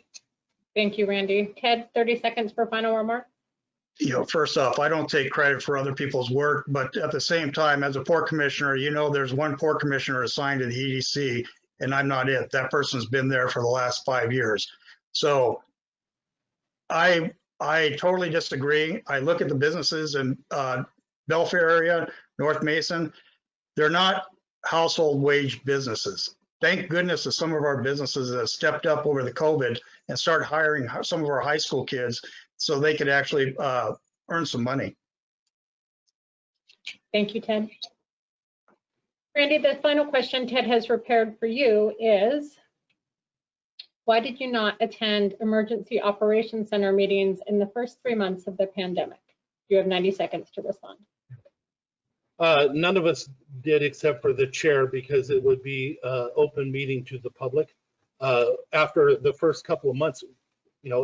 Thank you, Randy. Ted, 30 seconds for final remark. First off, I don't take credit for other people's work, but at the same time, as a port commissioner, there's one port commissioner assigned to the EDC, and I'm not it. That person's been there for the last 5 years. So I totally disagree. I look at the businesses in Belfair area, North Mason. They're not household wage businesses. Thank goodness that some of our businesses have stepped up over the COVID and start hiring some of our high school kids so they could actually earn some money. Thank you, Ted. Randy, the final question Ted has prepared for you is, why did you not attend Emergency Operations Center meetings in the first 3 months of the pandemic? You have 90 seconds to respond. None of us did except for the chair, because it would be open meeting to the public. After the first couple of months,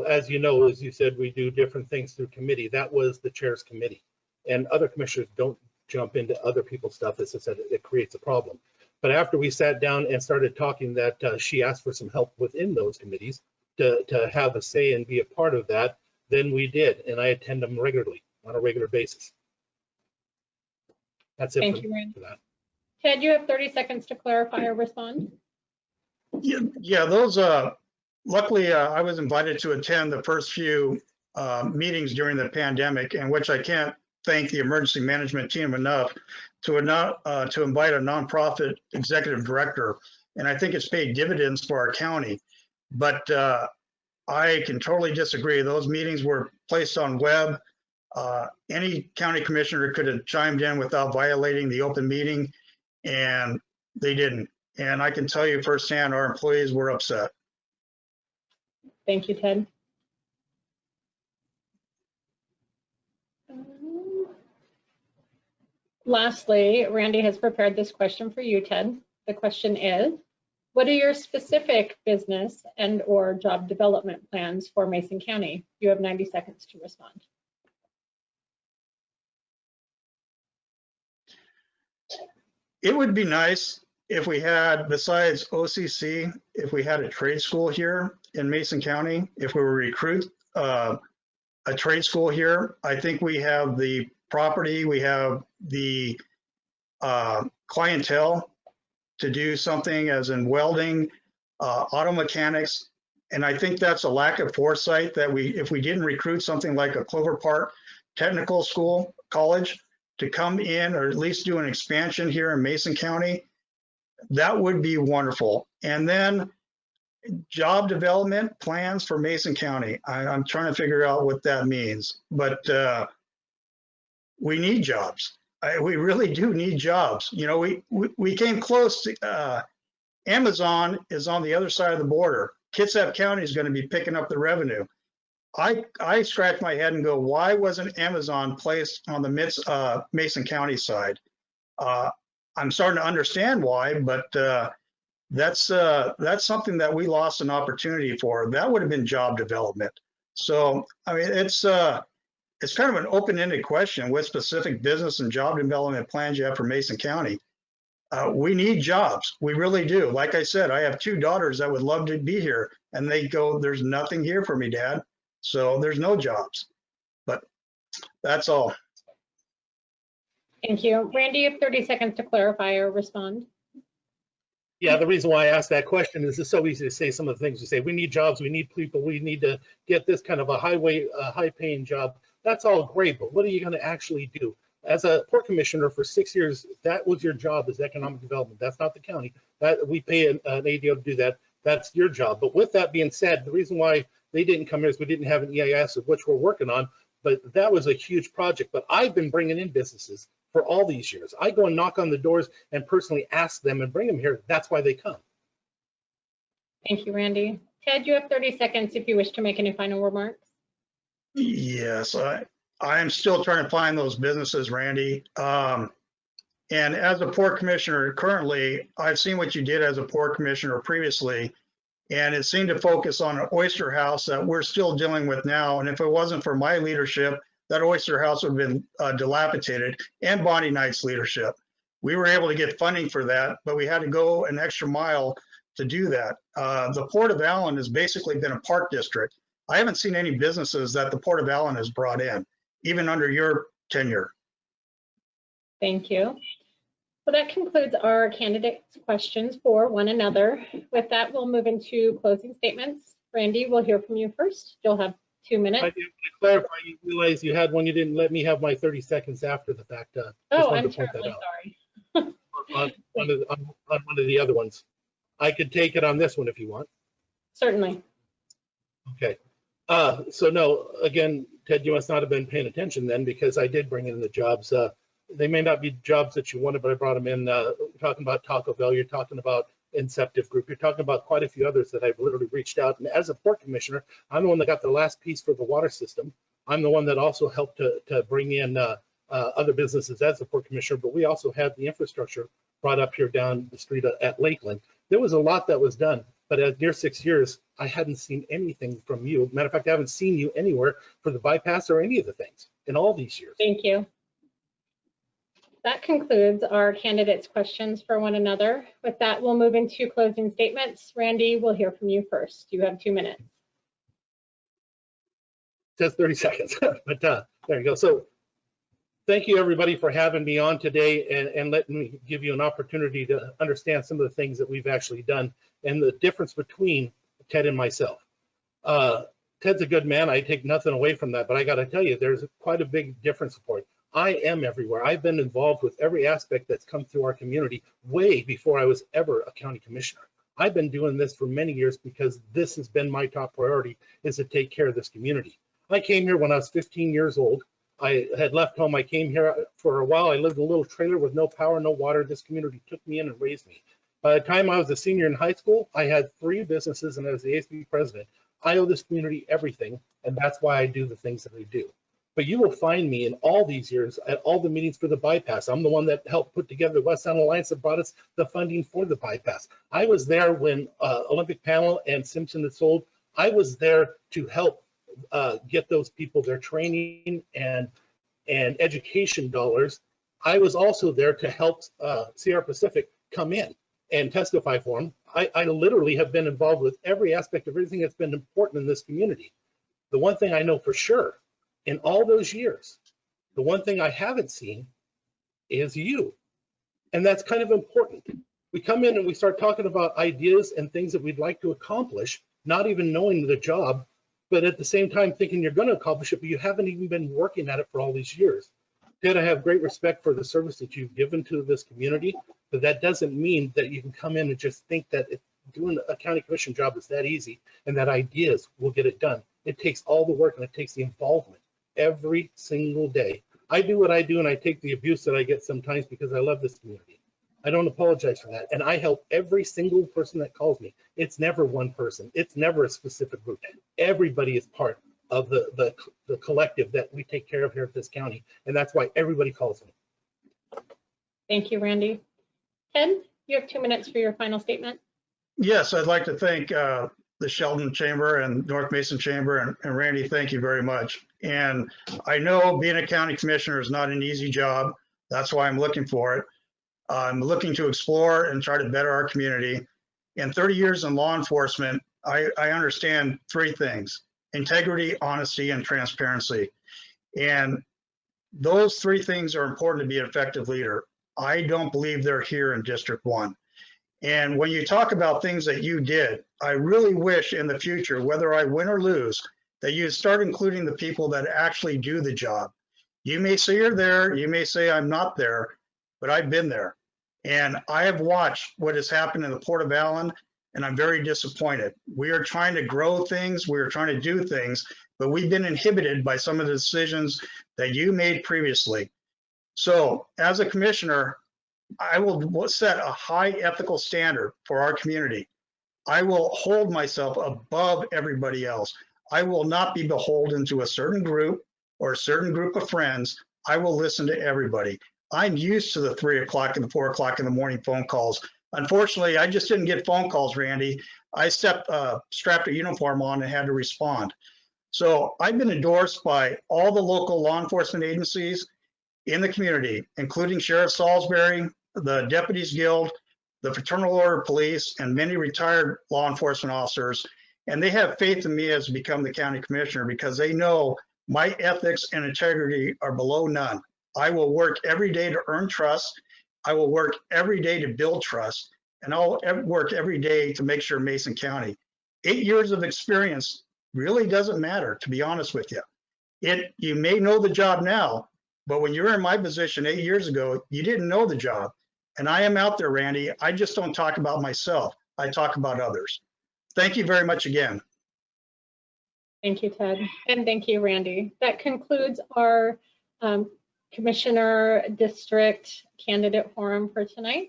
as you said, we do different things through committee. That was the chair's committee, and other commissioners don't jump into other people's stuff. As I said, it creates a problem. But after we sat down and started talking, that she asked for some help within those committees to have a say and be a part of that, then we did, and I attend them regularly on a regular basis. That's it. Thank you, Randy. For that. Ted, you have 30 seconds to clarify or respond. Yeah, those, luckily I was invited to attend the first few meetings during the pandemic, in which I can't thank the emergency management team enough to invite a nonprofit executive director. And I think it's paid dividends for our county. But I can totally disagree. Those meetings were placed on web. Any county commissioner could have chimed in without violating the open meeting, and they didn't. And I can tell you firsthand, our employees were upset. Thank you, Ted. Lastly, Randy has prepared this question for you, Ted. The question is, what are your specific business and/or job development plans for Mason County? You have 90 seconds to respond. It would be nice if we had, besides OCC, if we had a trade school here in Mason County, if we were recruit a trade school here. I think we have the property, we have the clientele to do something as in welding, auto mechanics. And I think that's a lack of foresight that if we didn't recruit something like a Clover Park Technical School, college, to come in or at least do an expansion here in Mason County, that would be wonderful. And then job development plans for Mason County. I'm trying to figure out what that means, but we need jobs. We really do need jobs. We came close to, Amazon is on the other side of the border. Kitsap County is going to be picking up the revenue. I scratch my head and go, why wasn't Amazon placed on the Mason County side? I'm starting to understand why, but that's something that we lost an opportunity for. That would have been job development. So, I mean, it's kind of an open-ended question. What specific business and job development plans you have for Mason County? We need jobs. We really do. Like I said, I have 2 daughters that would love to be here, and they go, "There's nothing here for me, Dad." So there's no jobs. But that's all. Thank you. Randy, you have 30 seconds to clarify or respond. Yeah, the reason why I asked that question is it's so easy to say some of the things you say. We need jobs, we need people, we need to get this kind of a high-paying job. That's all great, but what are you going to actually do? As a port commissioner for 6 years, that was your job, is economic development. That's not the county. That we pay an ADO to do that. That's your job. But with that being said, the reason why they didn't come here is we didn't have an EIS, of which we're working on, but that was a huge project. But I've been bringing in businesses for all these years. I go and knock on the doors and personally ask them and bring them here. That's why they come. Thank you, Randy. Ted, you have 30 seconds if you wish to make any final remarks. Yes, I am still trying to find those businesses, Randy. And as a port commissioner currently, I've seen what you did as a port commissioner previously, and it seemed to focus on an oyster house that we're still dealing with now. And if it wasn't for my leadership, that oyster house would have been dilapidated, and Bonnie Knight's leadership. We were able to get funding for that, but we had to go an extra mile to do that. The Port of Allen has basically been a park district. I haven't seen any businesses that the Port of Allen has brought in, even under your tenure. Thank you. Well, that concludes our candidates' questions for one another. With that, we'll move into closing statements. Randy, we'll hear from you first. You'll have 2 minutes. I did clarify, you realize you had one, you didn't let me have my 30 seconds after the fact. Oh, I'm terribly sorry. on one of the other ones. I could take it on this one if you want. Certainly. Okay. So no, again, Ted, you must not have been paying attention then, because I did bring in the jobs. They may not be jobs that you wanted, but I brought them in. You're talking about Taco Bell, you're talking about Inceptive Group, you're talking about quite a few others that I've literally reached out. And as a port commissioner, I'm the one that got the last piece for the water system. I'm the one that also helped to bring in other businesses as a port commissioner, but we also had the infrastructure brought up here down the street at Lakeland. There was a lot that was done, but at near 6 years, I hadn't seen anything from you. Matter of fact, I haven't seen you anywhere for the bypass or any of the things in all these years. Thank you. That concludes our candidates' questions for one another. With that, we'll move into closing statements. Randy, we'll hear from you first. You have 2 minutes. It says 30 seconds, but there you go. So thank you, everybody, for having me on today and letting me give you an opportunity to understand some of the things that we've actually done and the difference between Ted and myself. Ted's a good man. I take nothing away from that, but I got to tell you, there's quite a big difference for it. I am everywhere. I've been involved with every aspect that's come through our community way before I was ever a county commissioner. I've been doing this for many years because this has been my top priority, is to take care of this community. I came here when I was 15 years old. I had left home. I came here for a while. I lived in a little trailer with no power, no water. This community took me in and raised me. By the time I was a senior in high school, I had 3 businesses and I was the ASB president. I owe this community everything, and that's why I do the things that I do. But you will find me in all these years at all the meetings for the bypass. I'm the one that helped put together the West Sound Alliance that brought us the funding for the bypass. I was there when Olympic Panel and Simpson had sold. I was there to help get those people their training and education dollars. I was also there to help Sierra Pacific come in and testify for them. I literally have been involved with every aspect of everything that's been important in this community. The one thing I know for sure, in all those years, the one thing I haven't seen is you. And that's kind of important. We come in and we start talking about ideas and things that we'd like to accomplish, not even knowing the job, but at the same time thinking you're going to accomplish it, but you haven't even been working at it for all these years. Ted, I have great respect for the service that you've given to this community, but that doesn't mean that you can come in and just think that doing a county commission job is that easy and that ideas will get it done. It takes all the work and it takes the involvement every single day. I do what I do and I take the abuse that I get sometimes because I love this community. I don't apologize for that. And I help every single person that calls me. It's never one person. It's never a specific group. Everybody is part of the collective that we take care of here at this county. And that's why everybody calls me. Thank you, Randy. Ted, you have 2 minutes for your final statement. Yes, I'd like to thank the Shelton Chamber and North Mason Chamber, and Randy, thank you very much. And I know being a county commissioner is not an easy job. That's why I'm looking for it. I'm looking to explore and try to better our community. In 30 years in law enforcement, I understand 3 things: integrity, honesty, and transparency. And those 3 things are important to be an effective leader. I don't believe they're here in District 1. And when you talk about things that you did, I really wish in the future, whether I win or lose, that you start including the people that actually do the job. You may say you're there, you may say I'm not there, but I've been there. And I have watched what has happened in the Port of Allen, and I'm very disappointed. We are trying to grow things, we are trying to do things, but we've been inhibited by some of the decisions that you made previously. So as a commissioner, I will set a high ethical standard for our community. I will hold myself above everybody else. I will not be beholden to a certain group or a certain group of friends. I will listen to everybody. I'm used to the 3 o'clock and the 4 o'clock in the morning phone calls. Unfortunately, I just didn't get phone calls, Randy. I strapped a uniform on and had to respond. So I've been endorsed by all the local law enforcement agencies in the community, including Sheriff Salisbury, the Deputies Guild, the Fraternal Order Police, and many retired law enforcement officers. And they have faith in me as to become the county commissioner because they know my ethics and integrity are below none. I will work every day to earn trust. I will work every day to build trust. And I'll work every day to make sure Mason County. 8 years of experience really doesn't matter, to be honest with you. You may know the job now, but when you were in my position 8 years ago, you didn't know the job. And I am out there, Randy. I just don't talk about myself. I talk about others. Thank you very much again. Thank you, Ted. And thank you, Randy. That concludes our Commissioner District candidate forum for tonight.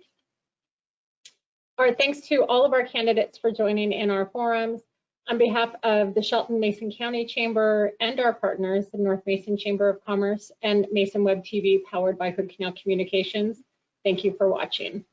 Our thanks to all of our candidates for joining in our forums. On behalf of the Shelton-Mason County Chamber and our partners, the North Mason Chamber of Commerce and Mason Web TV powered by Hood Canal Communications, thank you for watching.